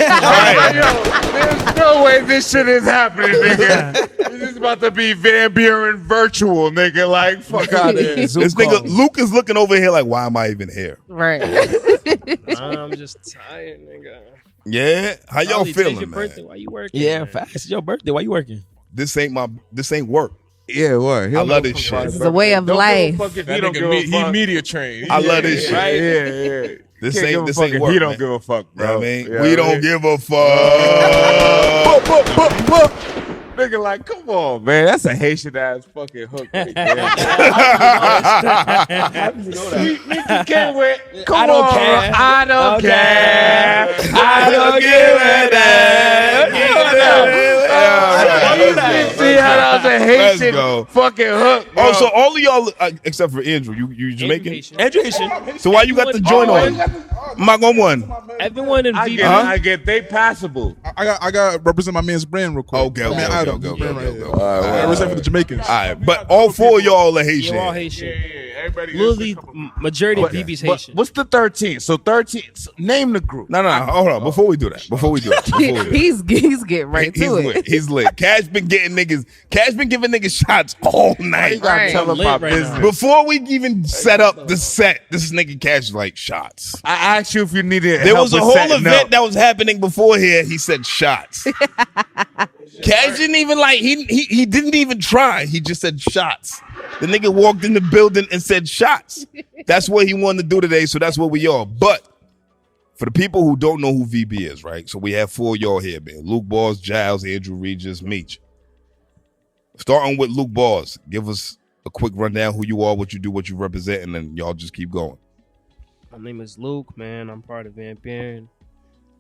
There's no way this shit is happening, nigga. This is about to be Van Buren virtual, nigga. Like, fuck out of here. This nigga Luke is looking over here like, why am I even here? Right. I'm just tired, nigga. Yeah? How y'all Ollie, today's feeling, your man? birthday. Why you working? Yeah, man? fast. It's your birthday. Why you working? This ain't work. Yeah, what? I love this shit. It's a way of life. That nigga, he media trained. I love this shit. Right? Yeah. This Can't ain't give a fuck if work. he don't man. give a fuck, You know bro. what I mean? Yeah, We don't give a fuck. Nigga, like, come on, man. That's a Haitian ass fucking hook right there. Nigga can't wait. Come I don't on. care. I don't care. I don't give a damn. See how That's a Haitian fucking hook. Bro. Oh, so all of y'all, except for Andrew, you Jamaican? Andrew Haitian. So why you got the joint on? I'm not going one. Everyone in VB. I get they passable. I got represent my man's brand real quick. Okay. I represent for the Jamaicans. All right, but all four of y'all are Haitian. You're all Haitian. Everybody. Literally, majority of VB's Haitian. What's the 13? So 13. Name the group. No, hold on. Before we do that. He's getting right to it. He's lit. Cash been giving niggas shots all night. You gotta tell them about business. Before we even set up the set, this nigga Cash is like shots. I asked you if you needed There help was a with whole setting event up. that was happening before here. He said shots. Cash didn't even he didn't even try. He just said shots. The nigga walked in the building and said shots. That's what he wanted to do today, so that's what we are. But for the people who don't know who VB is, right? So we have four of y'all here, man. Luke Balls, Jiles, Andrew, Regis, Meech. Starting with Luke Balls, give us a quick rundown who you are, what you do, what you represent, and then y'all just keep going. My name is Luke, man. I'm part of Van Buren.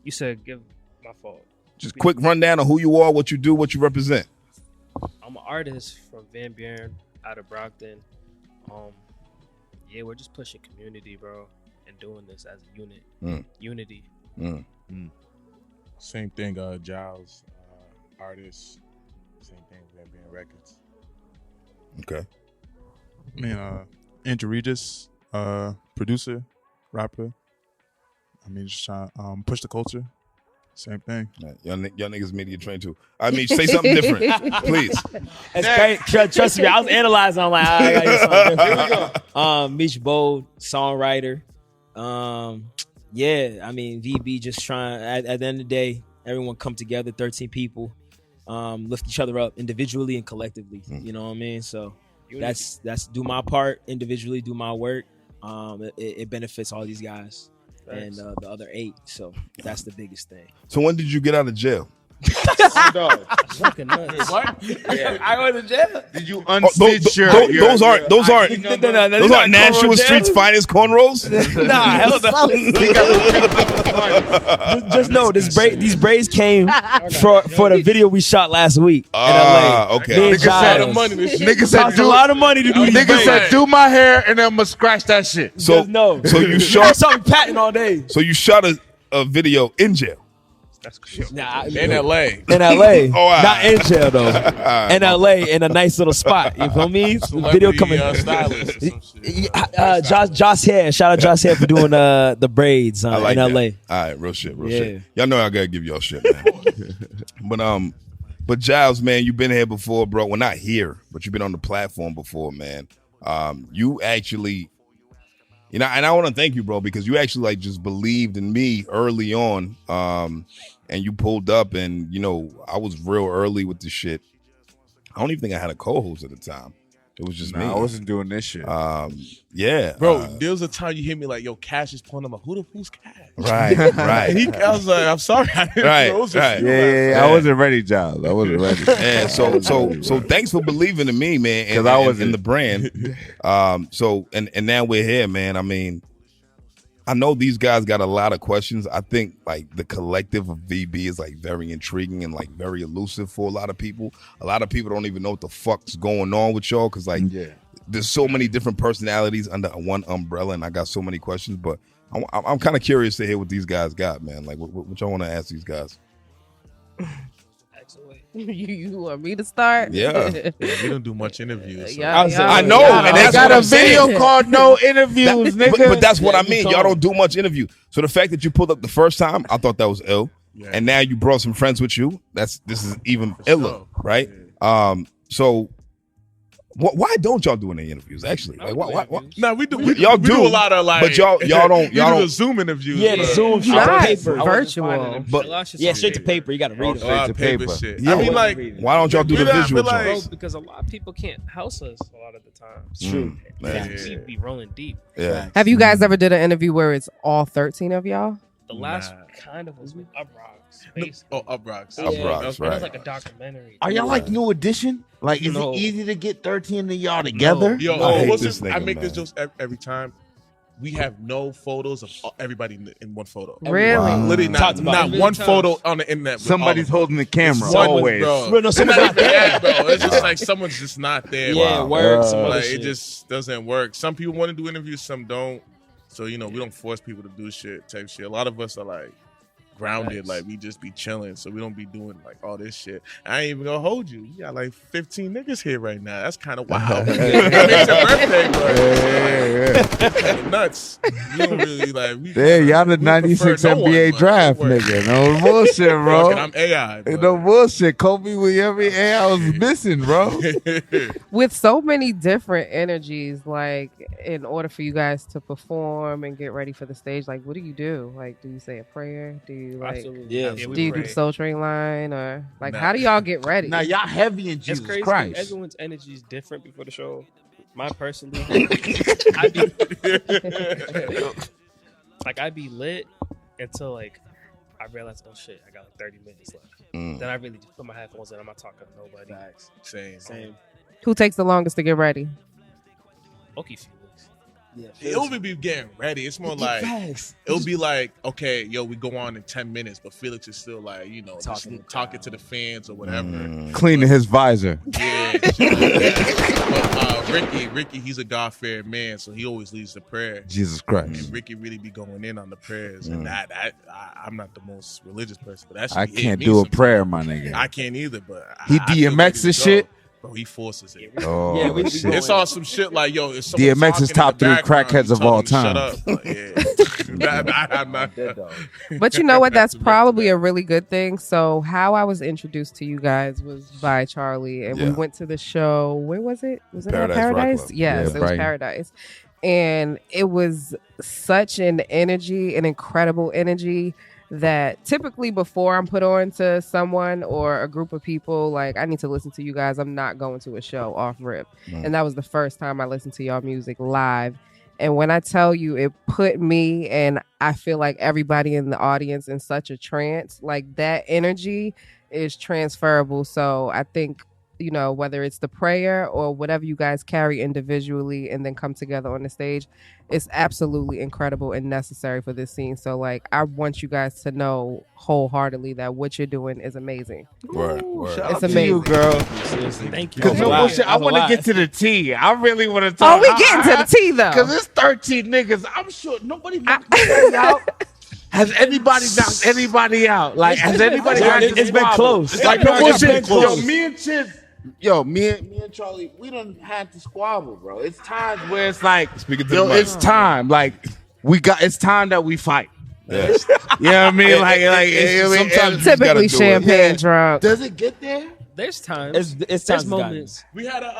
You said give my fault. Just quick rundown of who you are, what you do, what you represent. I'm an artist from Van Buren out of Brockton. Yeah, we're just pushing community, bro, and doing this as a unit. Unity. Same thing, Jiles, artist. Same thing, Van Buren Records. Okay. Man, Andrew Regis, producer, rapper. I mean, just trying to push the culture. Same thing. Right. Y'all niggas media trained too. I mean, say something different, please. That's great. Trust me, I was analyzing. I'm like, I gotta get something different. Meech Bold, songwriter. Yeah, I mean, VB just trying. At the end of the day, everyone come together. 13 people, lift each other up individually and collectively. You know what I mean? So that's do my part individually, do my work. It benefits all these guys. And the other 8, so that's the biggest thing. So when did you get out of jail? Fucking nuts. What? Yeah. I went to jail. Did you unstitch those aren't Nashua Street's finest cornrows. Nah, hell no. Just know these braids came for the video we shot last week in LA. Okay. Nigga said a lot of money to do these Nigga braids. said do my hair and then I'm gonna scratch that shit. So you I shot. saw me patting all day. So you shot a video in jail. That's cool. Nah, In LA. In LA. Oh, all right. Not in jail though. In LA in a nice little spot. You feel me? Video coming. Josh Hair. Shout out Josh Hair for doing the braids in LA. All right, real shit. Y'all know I gotta give y'all shit, man. But Jiles, man, you've been here before, bro. Well, not here, but you've been on the platform before, man. You actually, and I want to thank you, bro, because you actually just believed in me early on, and you pulled up, and I was real early with this shit. I don't even think I had a co-host at the time. It was just me. I wasn't doing this shit. Yeah, bro. There was a time you hit me like, "Yo, Cash is pulling." I'm like, "Who's Cash?" Right. I was like, "I'm sorry." I didn't know. It was just I wasn't ready, Giles. I wasn't ready. Yeah. So thanks for believing in me, man. Because I was in the brand. So now we're here, man. I mean, I know these guys got a lot of questions. I think the collective of VB is very intriguing and very elusive for a lot of people. A lot of people don't even know what the fuck's going on with y'all because there's so many different personalities under one umbrella, and I got so many questions. But I'm kind of curious to hear what these guys got, man. What y'all want to ask these guys? You want me to start? Yeah. We don't do much interviews. So. I know, and that's got what a I'm video saying. called No Interviews, nigga. But that's what I mean. Y'all don't do much interview. So the fact that you pulled up the first time, I thought that was ill. Yeah. And now you brought some friends with you. This is even iller, right? Yeah. So why don't y'all do any interviews? Actually, why? No, we do. Y'all we do a lot of but y'all don't. Y'all do Zoom interviews. Yeah, the Zoom paper, virtual. But straight to paper. You got to read it. Straight to paper shit. Yeah. I mean, why don't y'all do the visual? Bro, because a lot of people can't house us a lot of the time. It's true. We be rolling deep. Yeah. Have you guys ever did an interview where it's all 13 of y'all? The last kind of was with Uprocks. Uprocks. Uprocks, right. It was like a documentary. Are y'all like New Edition? Is it easy to get 13 of y'all together? Yo, I hate this nigga, I make man. this jokes every time. we have no photos of everybody in one photo. Really? Wow. Literally Talked not about it one many photo times. on the internet. with Somebody's all of holding the camera Someone's- always. Bro. Bro, no, It's someone's not not even there. that, bro. It's just like someone's just not there. Yeah, bro. word. Some other Like shit. it just doesn't work. Some people want to do interviews, some don't. So we don't force people to do shit type shit. A lot of us are like grounded, like we just be chilling, so we don't be doing like all this shit. I ain't even gonna hold you. You got like 15 niggas here right now. That's kind of wild. It's your birthday, bro. Kinda nuts. You don't really like. Yeah, y'all the 96 NBA draft, nigga. No bullshit, bro. I'm AI. Bro. No bullshit. Kobe with every AI was missing, bro. With so many different energies, like in order for you guys to perform and get ready for the stage, like what do you do? Like, do you say a prayer? Do you like? Absolutely. Yeah. Do you do the Soul Train line or like Nah. how do y'all get ready? Now y'all heavy in It's Jesus crazy. Christ. Everyone's energy is different before the show. Mine personally, I'd be lit until like I realized, oh shit, I got like 30 minutes left. Then I really just put my headphones in. I'm not talking to nobody. Same. Who takes the longest to get ready? Okay, Felix. Yeah, It'll be getting ready. It's more like it'll be like, okay, yo, we go on in 10 minutes, but Felix is still like, talking to the fans or whatever. Cleaning his visor. Yeah. Shit like that. But Ricky, he's a God-fearing man, so he always leads the prayer. Jesus Christ. And Ricky really be going in on the prayers, and I'm not the most religious person, but that I shit be can't hitting me do a sometimes. prayer, my nigga. I can't either, but He I feel ready DMX to this go. shit? Bro, he forces it. Oh, Yeah, we shit. It's all some shit like, yo, if someone DMX is talking top in the 3 background, crackheads you of tell all them to shut time. up. Like, yeah. I'm not. But you know what? That's probably a really good thing. So how I was introduced to you guys was by Charlie, and we Yeah. went to the show. Where was it? Was it Paradise at Rock Paradise? Club. Yes, Yeah, it was Brighton. Paradise. And it was such an energy, an incredible energy that typically before I'm put on to someone or a group of people, like I need to listen to you guys. I'm not going to a show off rip. And that was the first time I listened to y'all music live. And when I tell you, it put me and I feel like everybody in the audience in such a trance, like that energy is transferable. So I think, whether it's the prayer or whatever you guys carry individually and then come together on the stage, it's absolutely incredible and necessary for this scene. So like, I want you guys to know wholeheartedly that what you're doing is amazing. Word. It's amazing. girl. Seriously. Thank you. Because no That's a lot. bullshit, I That's a want to lot. get to the T. I really want to Oh, talk. we getting to the T though. Because it's 13 niggas. I'm sure nobody knocked anybody out. Has anybody knocked anybody out? Like, has anybody got It's been close. Like, It's no been bullshit. close. Yo, me and Chiz, me and Charlie, we done had to squabble, bro. It's times where it's like, Speaking to yo, the mic. it's time. Like, it's time that we fight. Yeah. You know what I mean? Sometimes you just gotta Typically do it. champagne drunk. Does it get there? There's times. It's There's times moments. We had a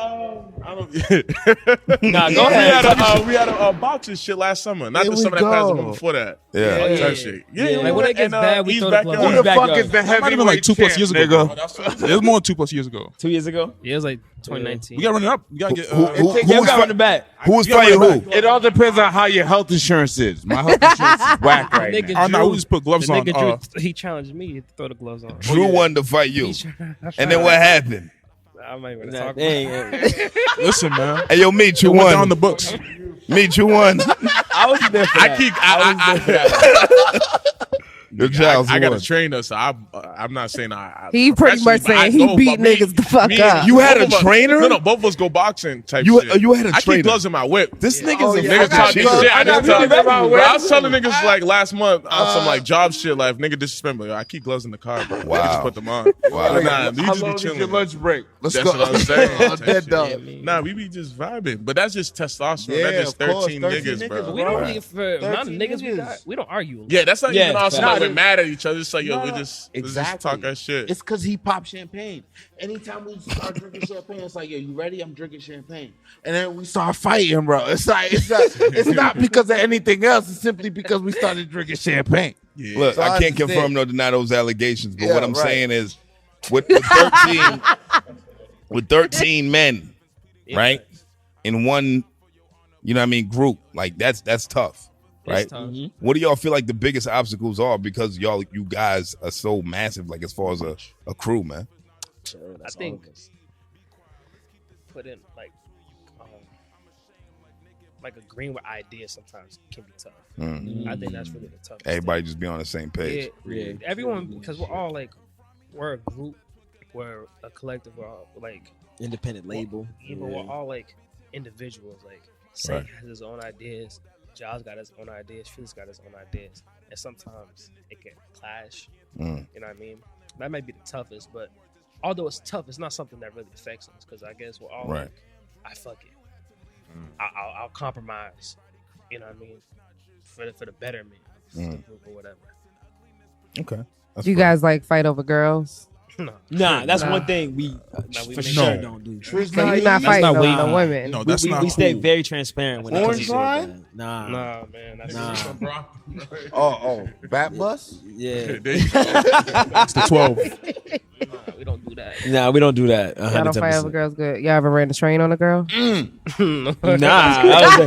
Nah, go ahead. we had a boxing shit last summer. Not Here the we summer that passed, the go. one before that. Yeah. Type shit. Yeah. Like, when it gets bad, we he's throw the back gloves on. Who the back fuck up. is the That might have been like heavyweight 2+ champ, years ago, nigga? bro. It was more than 2+ years ago. 2 years ago. Yeah, it was like 2019. We gotta run it up. We gotta get. Who Yeah, we was got on the back. Who's You gotta fighting run it who? back. It all depends on how your health insurance is. My health insurance is whack right Nigga now. Oh no, we just put gloves the on. nigga Drew, he challenged me to throw the gloves on. Drew wanted to fight you. And then what happened? I'm not even gonna Nah, talk they about ain't- Listen, man. Hey, yo, Meech, you It went down won. the books. Meech, you won. I was there for that. Your Jiles I got won. a trainer, so I'm not saying I. He pretty much professionally, but I saying he know, beat but me- niggas the fuck me- up. You had both a of us- trainer? No, both of us go boxing type You shit. had a I trainer. keep gloves in my whip. This nigga's Oh, a yeah, I Niggas got talking gloves. shit. I got tell- gloves in my whip. I was telling niggas like last month on some like job shit, like if nigga disrespect me. I keep gloves in the car, bro. Wow. I just put them on. Wow. Nah, you How just be long is your chilling. lunch break? Let's That's go. what I'm saying. Oh, Type dead shit. dog. Nah, we be just vibing, but that's just testosterone. Yeah, That's just of course, 13 13 niggas, bro. niggas, We don't Right. really, for the amount of 13 niggas we niggas. got, we don't argue. Yeah, that's not Yeah, even also facts. like we're mad at each other. It's like, yo, No, we no. just Exactly. talk our shit. It's because he popped champagne. Anytime we start drinking champagne, it's like, yo, you ready? I'm drinking champagne. And then we start fighting, bro. It's like, it's not because of anything else. It's simply because we started drinking champagne. Yeah. Look, So I I can't understand. confirm nor deny those allegations, but Yeah, what I'm right. saying is with 13 with 13 men, right? In one, group, like that's tough. Right? tough. What do y'all feel like the biggest obstacles are because you guys are so massive, like as far as a crew, man? I think put in like like agreeing with ideas sometimes can be tough. Mm. I think that's really the toughest. Everybody just be on the same page. Yeah. Everyone, because we're a group, we're a collective, we're all like Independent label. We're all like individuals. Like Say has his own ideas, Jiles got his own ideas, Felix got his own ideas, and sometimes it can clash. You know what I mean? That might be the toughest, but although it's tough, it's not something that really affects us because I guess we're all like, I fuck it. I'll compromise. You know what I mean? For the betterment of the group or whatever. Okay. Do you guys like fight over girls? Nah, that's one thing we for sure don't do. So you're not fighting over the women. No, that's not we stay cool. very transparent when it comes Orange to line? Nah, man. That's Oh, Bat Bus? yeah. It's the 12. We don't do that. Nah, we don't do that. Y'all don't fight over 110%. girls good. Y'all ever ran the train on a girl? Nah,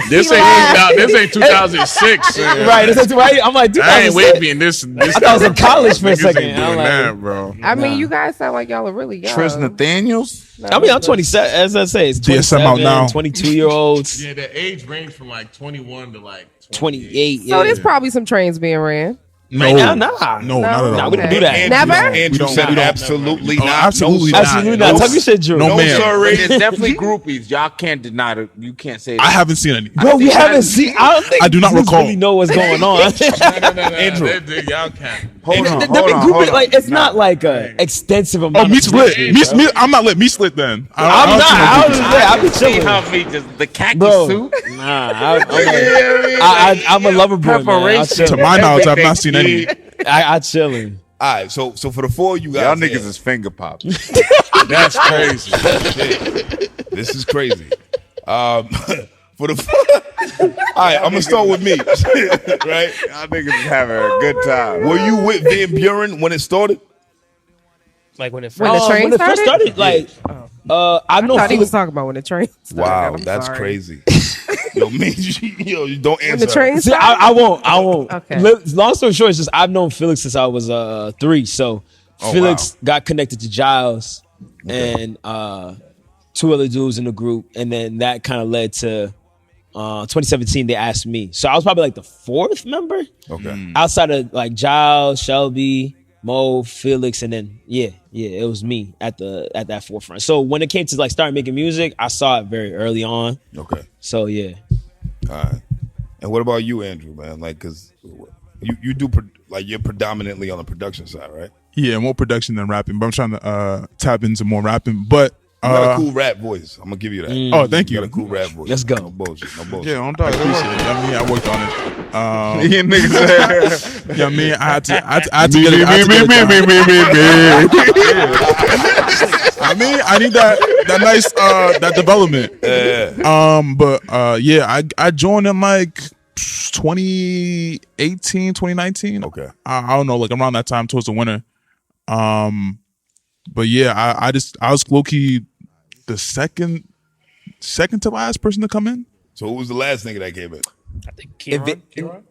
This ain't 2006. right. Right. I'm like, dude, I ain't waiting this. I thought I was in college for a Niggas second. ain't I'm doing like, that, bro. I mean, you guys sound like y'all are really young. Tris Nathaniels? I mean, I'm 27. As I say, it's DSM out 27, now. 22-year-olds, Yeah, the age range from like 21 to like 28. So there's probably some trains being ran. Right now, nah. No, not at all. Nah, we don't do that. Never? Andrew said We don't. absolutely Oh, not. absolutely No, not. Absolutely not. Talk your shit, Drew. No, ma'am. But there's definitely groupies. Y'all can't deny it. You can't say that. I haven't seen any. Bro, we haven't seen. I don't think I do not dudes recall. really know what's going on. Andrew, y'all can't. Hold on, The hold big on, group, hold on. like it's not like a extensive Oh, amount. Meech of lit. people. Meech, I'm not lit. Meech lit then. I'm not. I was there. I be See chilling, how me just the khaki bro. suit? Nah, I'm a lover boy, man. I Preparation. To chill. my knowledge, I've not seen any. I chilling. All right, so for the four of you guys, Y'all here, niggas is finger pops. That's crazy. this is crazy. For the all right, I'm gonna start with me. Right? Y'all niggas is having a good time. Were you with Van Buren when it started? Like when it first. When the train when it first started? started, like, I've I known thought he was Felix. talking about when the train started. Wow, I'm that's sorry. crazy. Yo, me, you don't answer. When the train See, started? I won't. Okay. Long story short, it's just I've known Felix since I was 3. So Felix got connected to Jiles and 2 other dudes in the group, and then that kind of led to 2017. They asked me, so I was probably like the 4th member. Okay. Outside of like Jiles, Shelby, Mo, Felix, and then it was me at that forefront. So when it came to like start making music, I saw it very early on. Okay. So yeah. All right. And what about you, Andrew, man? Like, cause you do like you're predominantly on the production side, right? Yeah, more production than rapping, but I'm trying to tap into more rapping. But You got a cool rap voice. I'm gonna give you that. oh, thank You you. got a cool rap voice. Let's go. No bullshit. No bullshit. Yeah, don't I talk. appreciate it. I mean, I worked on it. Yeah, niggas. Yeah, I mean, I had to get it. I mean, I need that nice that development. But yeah, I joined in like 2018, 2019. Okay. I don't know, like around that time towards the winter. But yeah, I was low key the second to last person to come in. So who was the last nigga that came in? I think Kieran.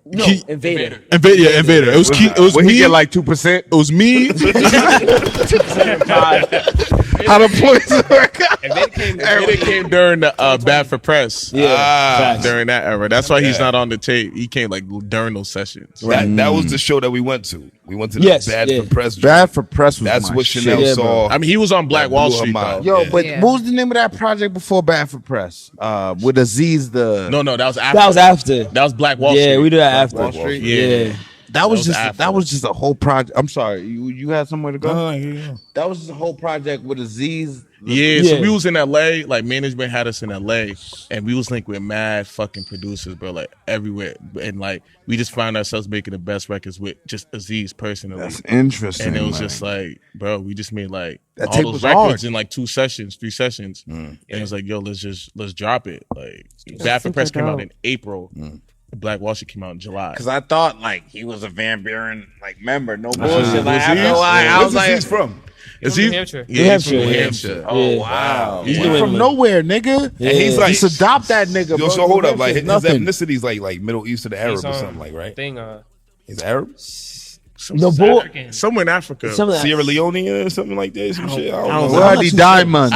No, Invader. Invader. It was When he me. get like 2%, It was me. how the points work? It came during the Bad for Press. Yeah. During that era. That's why he's not on the tape. He came like during those sessions. That was the show that we went to. We went to the Yes, Bad yeah. for Press. Bad for Press was That's my what shit. Shanelle Yeah, saw. I mean, he was on Black Wall blew her Street, mind. though. Yo, Yeah. but Yeah. what was the name of that project before Bad for Press? With Aziz the No, that was after. That was after. That was Black Wall Street. Yeah, we did that after. Wall Street? Yeah. That was was after. just a whole project. I'm sorry, you had somewhere to go. Yeah. That was just a whole project with Aziz. Yeah, so Yeah. we was in LA, like management had us in LA, and we was linked with mad fucking producers, bro, like everywhere. And like we just found ourselves making the best records with just Aziz personally. That's interesting. And it was man. just like, bro, we just made like That all tape those was records hard. in like 3 sessions. And it was like, yo, let's drop it. Like Bad for super Press came out dope. in April. Black Wall Street came out in July. Because I thought like he was a Van Buren like member. No Aziz. bullshit. Like after a while, I Where's was like, Aziz from? Is New he? Hampshire. Yeah, he's from New New Hampshire. Hampshire. oh Yeah. wow, He's he's New from England. nowhere, nigga. Yeah. And he's like, Just adopt that nigga. yo, bro. so hold up, like his Nothing. ethnicity is like Middle Eastern Arab He's, or something, like right? Thing, He's Arab. Somewhere in Africa. Sierra Leone or something like that. Some shit. I don't know. Where are the diamonds?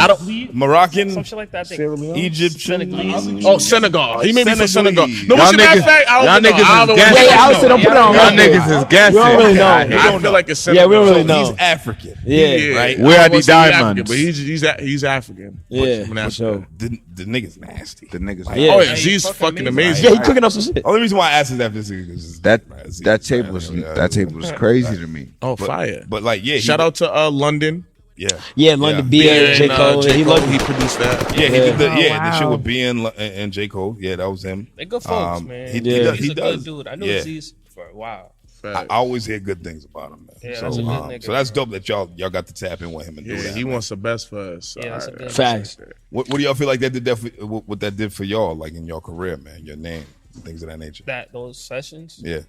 Moroccan, Some shit like that. I think. Sierra Leone, Egypt, Senegalese. Oh, Senegal. He made me from Senegal. Senegalese. No, what's Y'all your matter of niggas- fact? I y'all don't know. niggas I don't know. is what- guessing. I was saying, put it on Y'all record. niggas is guessing. We don't really know. I feel like it's Yeah, Senegal. we don't really So know. he's African. Yeah. Right. Where I are the won't say he's diamonds? African, but he's African. Yeah, From for Africa. sure. The nigga's nasty. The niggas. Yeah. Oh yeah, she's fucking amazing. Yeah, he cooking up some shit. Only reason why I asked is after this is That tape was crazy to me. Oh, fire. But like, yeah. Shout out to London. Yeah. Yeah, London Yeah. B.A. J. Cole. J. He Cole, loved he produced that. Yeah, he did the Oh, the wow. shit with B and J. Cole. Yeah, that was him. They good folks, man. He Yeah. does. He's He a does. good dude. I knew Yeah. Aziz for a while. I always hear good things about him, man. Yeah, that's a good nigga, so that's bro. dope that y'all got to tap in with him and do Yeah, that. he man. wants the best for us. Yeah, that's a good Facts. What do y'all feel like that did that for, what that did for y'all, like in your career, man? Your name, things of that nature. Those sessions. Yeah.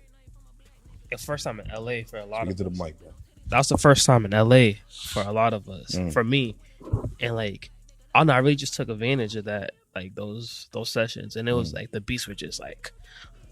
The first time in LA for a lot Get of to the us. mic, bro. That was the first time in LA for a lot of us. For me, and like, I don't know. I really just took advantage of that, like those sessions, and it was like the beats were just like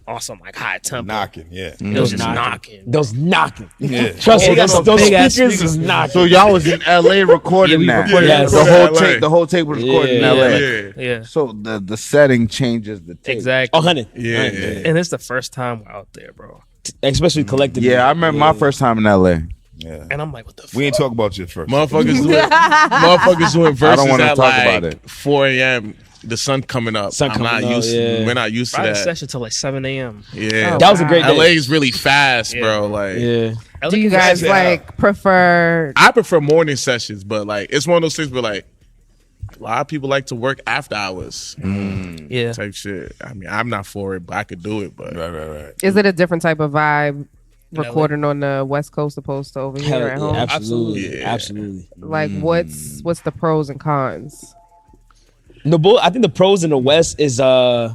awesome, like high tempo. Knocking, yeah. It was just knocking. Those knocking. Yeah. Trust me, got some those big ass speakers is knocking. So y'all was in LA recording that. recorded that. The whole tape was recorded in Yeah. LA. Yeah. Yeah, So the setting changes the tape. exactly. 100. Yeah. And it's the first time we're out there, bro. Especially collectively. Yeah, I remember my first time in LA. Yeah. And I'm like, what the fuck? We ain't talk about shit first. Motherfuckers doing verses wanna at talk like about it. 4 a.m. The sun coming up. Sun I'm coming not up, used yeah. We're not used to I had a that. session till like 7 a.m. Yeah. That was a great LA day. is really fast, Yeah. bro. Like Yeah. Do you guys like prefer? I prefer morning sessions, but like it's one of those things where like a lot of people like to work after hours Yeah. type shit. I mean, I'm not for it, but I could do it. But Right. Is it a different type of vibe LA? recording on the West Coast opposed to over Hell, here at yeah, home? absolutely. Yeah. Absolutely. Like, what's the pros and cons? I think the pros in the West is so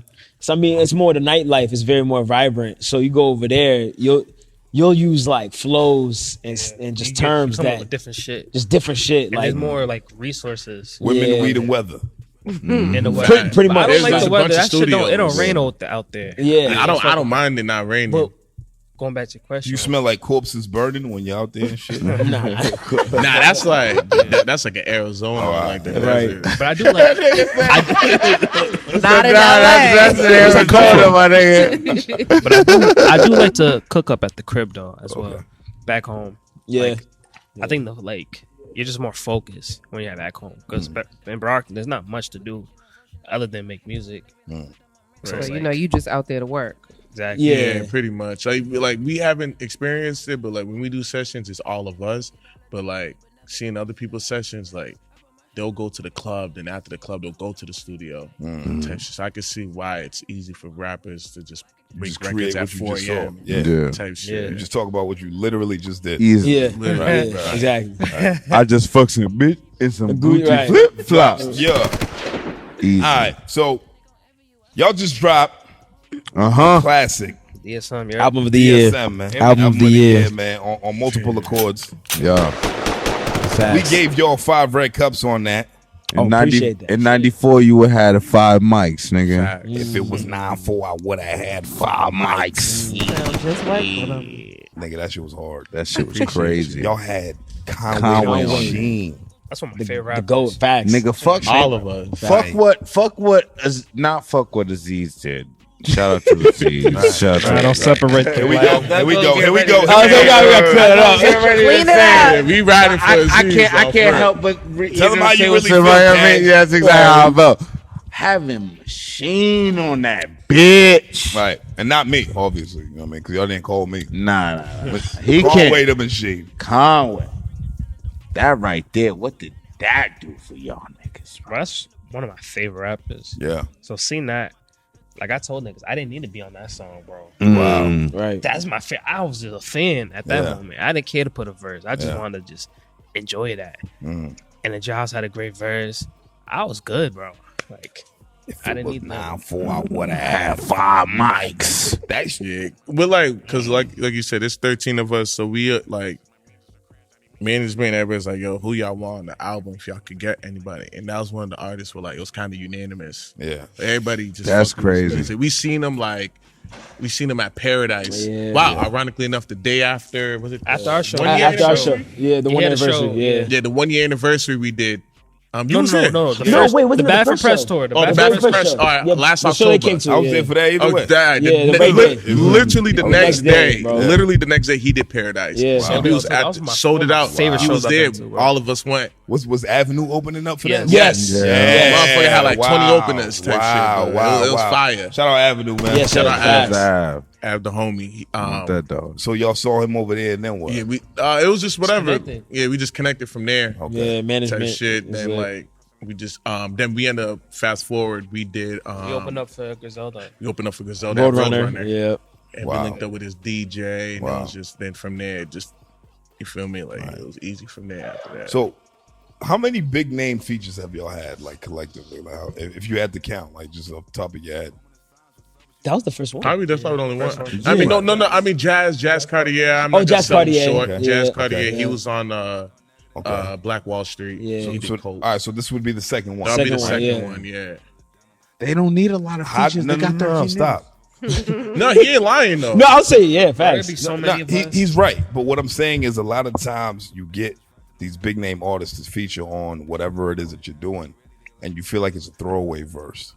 I mean it's more the nightlife is very more vibrant. So you go over there, you'll use like flows and just terms come up that with different shit. just different shit. And Like there's more like resources Women, Yeah. weed, and weather. in the West. pretty But much. I don't There's like a the weather. bunch of That shit don't. It don't studios. rain out there. Yeah. I don't mind it not raining. But going back to your question, You smell like corpses burning when you're out there and shit. Nah. Nah, that's like that's like an Arizona, like that. Right. That's it. but I do like. Not in That's LA. an Arizona, my nigga. But I do like to cook up at the crib though as well. Back home, Yeah. Like, I think you're just more focused when you're back home because in Brockton there's not much to do other than make music. So it's you like- know, you just out there to work. Exactly. Yeah. Yeah, pretty much. Like we haven't experienced it, but like when we do sessions, it's all of us. But like seeing other people's sessions, like they'll go to the club, then after the club, they'll go to the studio. So I can see why it's easy for rappers to just make Just records create at what you 4 just saw. a.m. Yeah. type shit. You just talk about what you literally just did. Easy. Yeah. Right, Yeah, right. exactly. I just fucked some bitch in some Gucci Right. flip flops. Yeah. Easy. All right. So y'all just dropped classic Yeah, son. Yeah. Album of the year. DSM, man. Album of the year. man. On multiple accords. Yeah. We gave y'all 5 red cups on that. Oh, appreciate that. In 94, you would have had 5 mics, nigga. If it was 9-4, I would have had 5 mics. Sound just like them. Nigga, that shit was hard. That shit was crazy. Y'all had Conway Conway on Machine. That's one of my favorite The rappers. goat facts. Nigga, fuck All of us. fuck what Aziz did. Shout out to Aziz. Shout out to don't separate. Here we go. Here we go. Here we go. Oh, so we got clear it up. Clean it up. Yeah, we riding for Aziz. I can't off help but Tell them how you really feel, I Dad. mean, that's exactly how I felt. Having Machine on that bitch. Right. And not me, obviously. You know what I mean? Because y'all didn't call me. Nah. He Conway can't. the Machine. Conway. That right there. What did that do for y'all niggas? Bro, that's one of my favorite rappers. Yeah. So seeing that, like I told niggas, I didn't need to be on that song, bro. Wow. Right. That's my favorite. I was just a fan at that Yeah. moment. I didn't care to put a verse. I just Yeah. wanted to just enjoy that. And then Jiles had a great verse. I was good, bro. Like I didn't need nothing. 9-4, I would have had 5 mics. That shit. But like, cause like you said, there's 13 of us, so we like management. Everybody's like, yo, who y'all want on the album if y'all could get anybody? And that was one of the artists where like it was kind of unanimous. Yeah. Everybody just That's fucked with crazy. music. We seen them like We seen him at Paradise. Yeah. Wow, ironically enough, the day after, was it? After our show. 1 year After our show. anniversary? Yeah, the He one had a show, anniversary. Yeah. Yeah, the 1 year anniversary we did. You No, was there. no. The No, first, wait, wasn't the it Bad the for first Press show? tour. The Oh, the Bad Bad for for Press Press. All right, last the show they October. came to, I was yeah. there for that either way. Yeah, the next day. Literally the next day. bro. Literally the next day he did Paradise. Yeah. So Wow. he was That was at my- sold it out. favorite He was shows I've there. been to, bro. All of us went. Was Avenue opening up for that? Yes. Yeah. Motherfucker had like 20 Wow. openers type Wow, shit. Bro. wow, It was wow. fire. Shout out Avenue, man. Yeah, Shout out facts. Ab. Ab the homie. That dog. So y'all saw him over there, and then what? Yeah, we it was just whatever. connected. Yeah, we just connected from there. Okay. Yeah, management. Type shit. is Then it. like we just then we ended up fast forward. We did We opened up for Griselda. We opened up for Griselda. Roadrunner. Yeah. And Wow. we linked up with his DJ, and Wow. it was just then from there, it just you feel me? Like it was easy from there after that. So, how many big name features have y'all had, like collectively? Like, if you had to count, like just off the top of your head. That was the first one. Probably that's probably the only one. Yeah. I mean, no. I mean, Jazz Cartier. I'm not gonna Jazz sell him Cartier. short. Okay. Jazz Yeah. Cartier. Okay. He was on Okay. Black Wall Street. Yeah. So he So, did Cold. all right, so this would be the second one. That'll be the Second second one, one. Yeah. They don't need a lot of How- features. no, They no, got no, 13 stop. No, he ain't lying though. No, I'll say yeah, There'd facts. be so No, many of us. he's right, but what I'm saying is a lot of times you get these big name artists to feature on whatever it is that you're doing, and you feel like it's a throwaway verse.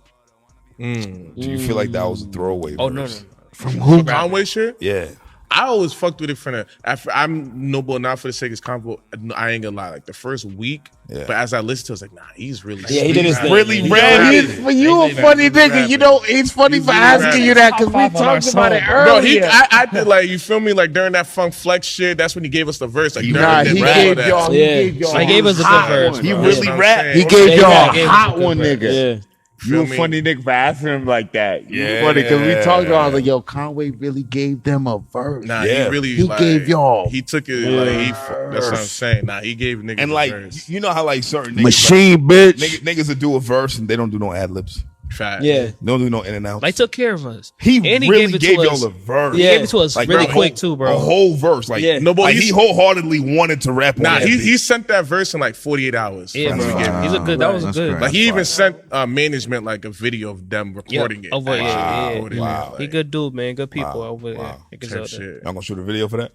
Do you feel like that was a throwaway Oh verse? no. From who? Conway shit. Yeah. I always fucked with it from the. I'm no bull, not for the sake of combo. I ain't gonna lie. Like the first week, Yeah. but as I listened to it, I was like, nah, he's really. Yeah, he did his thing. Really Yeah. rapping. For you a funny nigga. You know, it's funny for asking you that because we Top five on our talked about it song, Bro, earlier. I did like you feel me like during that Funk Flex shit. That's when he gave us the verse. Like Nah, during he the gave rap. y'all. Yeah. He gave y'all. He gave us a good hot verse, one. He bro. really That's what I'm rapped. saying. He gave Yeah, y'all he a gave hot us a one, good nigga. Yeah. You Feel a me? funny nigga for asking him like that. You Yeah. funny because we talked about. I was like, yo, Conway really gave them a verse. Nah, Yeah. he really He like, gave y'all He took it. Like, that's what I'm saying. Nah, he gave niggas And a like, verse. you know how like certain niggas, machine, like, bitch. niggas that do a verse and they don't do no ad libs. Fact. Yeah. They don't do no in and outs. Like took care of us. He And he really gave it gave to y'all us. a verse. He Yeah. gave it to us Like, really a quick whole- too, bro. A whole verse. Like, Yeah. No, but like he's- he wholeheartedly wanted to rap on Nah, that he beat. sent that verse in like 48 hours. Yeah, from bro. the beginning. He's a good. That was That's good. great. Like he That's even fire. sent management like a video of them recording it. Over, yeah. Put it in Wow. there, He like, good dude, man. Good people Wow. over there. Wow. He type Griselda. shit. Y'all gonna shoot a video for that?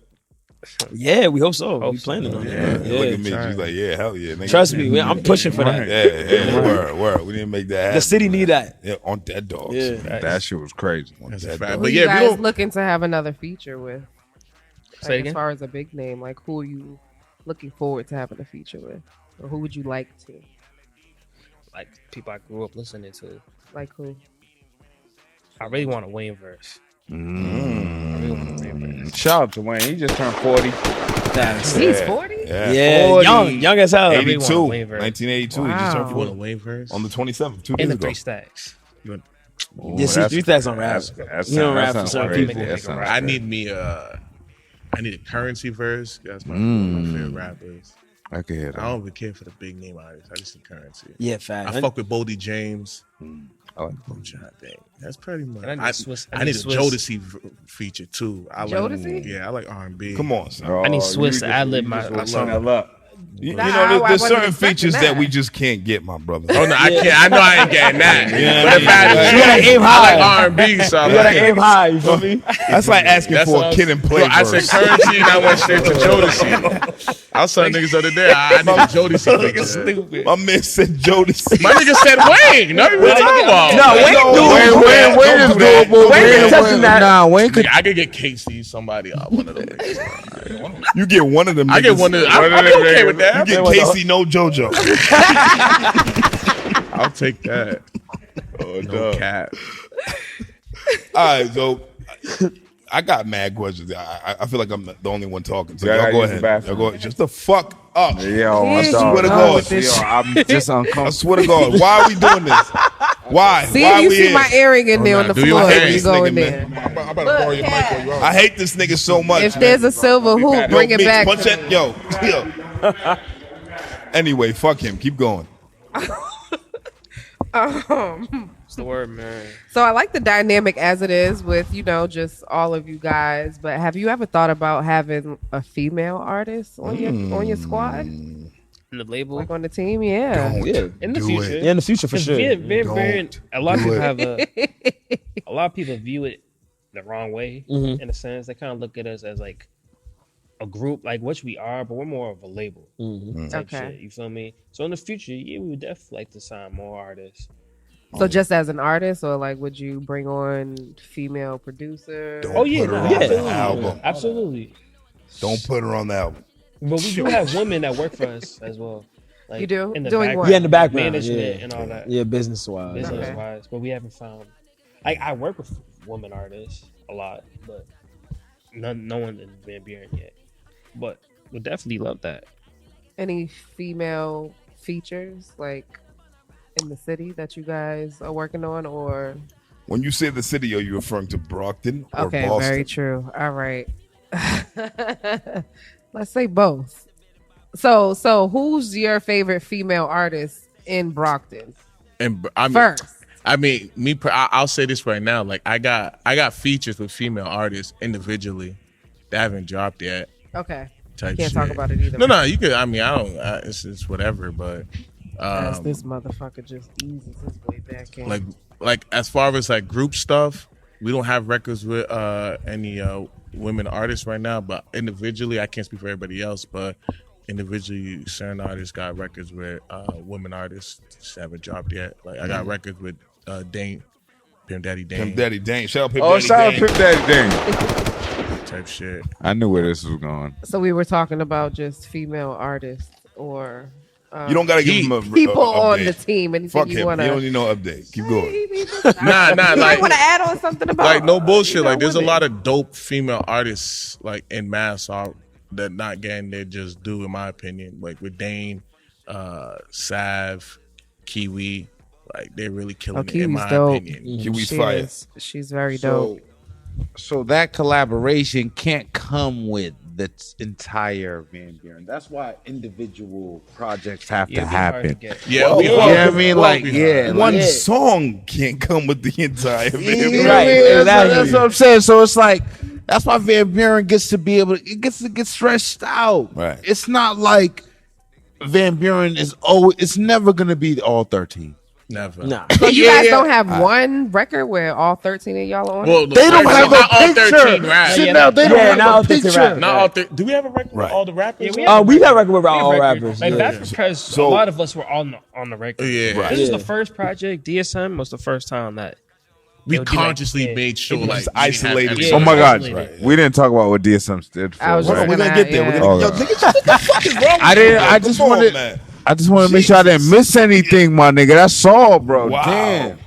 Yeah, we hope so. We Hope so. planning on Yeah. it. Look at me. trying. She's like, yeah, hell yeah. Nigga. Trust me, I'm pushing for that. Yeah, word. We didn't make that happen. The city need that. Yeah, on Dead Dogs. Yeah. That shit was crazy. On That's a Dead fact. Dogs. Who But you yeah, we guys don't. looking to have another feature with? Say Like, again? as far as a big name, like who are you looking forward to having a feature with, or who would you like to? Like people I grew up listening to. Like who? I really want a Wayne verse. I really want a Wayne verse. Shout out to Wayne. He just turned 40. He's 40. Yeah. Yeah, 40. young as hell. I really 82. want a Wayne verse. 1982. He just Wow. turned You want a 40 Wayne verse? on the 27th, 2 In days the ago. 3 stacks. Yeah, see, 3 stacks on rap. You don't rap for certain crazy. people. That sounds I crazy. need me I need a Currency verse. That's one of my favorite rappers. I can hear I that. don't even care for the big name artists. I just need Currency. Yeah, fact. I fuck with Boldy James. I like I'm trying to think. That's pretty much. And I need Swiss- I I need need a Swiss. Jodeci feature too. I like. Jodeci? Yeah, I like R&B. Come on, son. Oh, I need you Swiss just- to ad-lib you my just song. level up. You Nah, know, I there's wasn't certain expecting features that that. we just can't get, my brother. Oh no, I can't. I know I ain't getting that. Yeah, but if I had to You gotta choose, aim I high. like R&B. So I'm You gotta like, aim high, you feel me? That's like asking That's for what a I Kid was- and Play Bro, I said verse. Currency and I went straight to Jodeci. I was telling niggas the other day, I need a Jodeci feature. Stupid. My man said Jodeci. My nigga said Wayne. No, what you talking about? No, Wayne Wayne is Don't do that. doable. Wayne ain't touching that. Nah, Wayne could. Nigga, I could get Casey, somebody, one of them niggas. You get one of them. I get niggas. one of them. I'll be okay with that. You get Casey, no JoJo. I'll take that. Oh, No cap. All right, so I got mad questions. I feel like I'm the only one talking. So Yeah, y'all I go use the ahead. bathroom. Y'all go ahead. Just the fuck up. Yo, I my swear dog. to God. this Yo, I'm just I uncomfortable. swear to God. Why are we doing this? Why? See Why if you we see here? my earring in there on the do your floor thing. when you This go nigga, in there. man. I'm about to borrow your mic while you I hate this nigga so much. If there's a silver hoop, Yo, bring it Meech, back. punch that, yo. Anyway, fuck him. Keep going. What's the word, man? So I like the dynamic as it is with, just all of you guys. But have you ever thought about having a female artist on your squad, In the label. like on the team? Yeah. Yeah. In the Do future. it. Yeah, in the future for Because sure. a lot of Do people it. have a lot of people view it the wrong way Mhm. in a sense. They kind of look at us as like a group, like which we are, but we're more of a label type Okay. shit. You feel me? So in the future, yeah, we would definitely like to sign more artists. So just as an artist, or like, would you bring on female producer? Don't Oh yeah, put her no, on the absolutely, album. absolutely. Don't put her on the album. But we do have women that work for us as well. Like You do? in the Doing background, what? Yeah, in the background, management yeah. and all that. Yeah, business wise. Business wise, but we haven't found. Like I work with women artists a lot, but no one in Van Buren yet. But would definitely love that. Any female features like in the city that you guys are working on, or When you say the city, are you referring to Brockton or okay, Boston? very true. All right, let's say both. So who's your favorite female artist in Brockton? And I mean, First, I mean, I'll say this right now. Like I got features with female artists individually that haven't dropped yet. okay, Type can't shit. talk about it either. No, you could. I mean, I don't. It's whatever. But As this motherfucker just eases his way back in. like as far as like group stuff, we don't have records with any women artists right now. But individually, I can't speak for everybody else. But individually, certain artists got records with women artists just haven't dropped yet. Like I got records with Dane, Pimp Daddy Dane, Pimp Daddy Dane. Shout out Pimp Oh, Daddy shout out Dane. Pimp Daddy Dane. type shit. I knew where this was going. So we were talking about just female artists or You don't gotta give him a people on update. the team. Anything Fuck you him. want He don't to? need no update. Keep going. Nah, I like want to add on something about like no bullshit. Like there's a women. lot of dope female artists like in mass that not getting their just due, in my opinion. Like with Dane, Sav, Kiwi, like they're really killing it in Kiwi's my dope. opinion. Kiwi's She fire. is. She's very dope. So that collaboration can't come with the entire Van Buren. That's why individual projects have to happen. Yeah, Well, we yeah, all- You know what I mean? well, Like, we- yeah. One like, song can't come with the entire You know video. what I mean? Right, That's what I'm saying. So it's like that's why Van Buren gets to be able to get stretched out. Right. It's not like Van Buren is it's never gonna be all 13. Never. Nah. So you Yeah, guys yeah. don't have one record where all 13 of y'all are on? Well, it? They don't have not a all picture. 13 rap. Chanel, they don't Yeah, have not a all 13 picture. rap. Not all do we have a record Right. with all the rappers? Yeah, we on? have We got record with We have all records. rappers. Like yeah. that's because So- a lot of us were on the record. Yeah. Right. This is Yeah. the first project. DSM was the first time that we it would be like, consciously yeah, made sure it was like just we didn't have isolated. everything. Oh my God, Isolated. we didn't talk about what DSM did for I was us, just right? We're gonna gonna- get there. We're yeah. gonna, Oh, yo, God. nigga, what the fuck is wrong with I didn't. you, I bro? just Come on, wanted. man. I just want to make sure I didn't miss anything, my nigga. That's all, bro. Wow. Damn.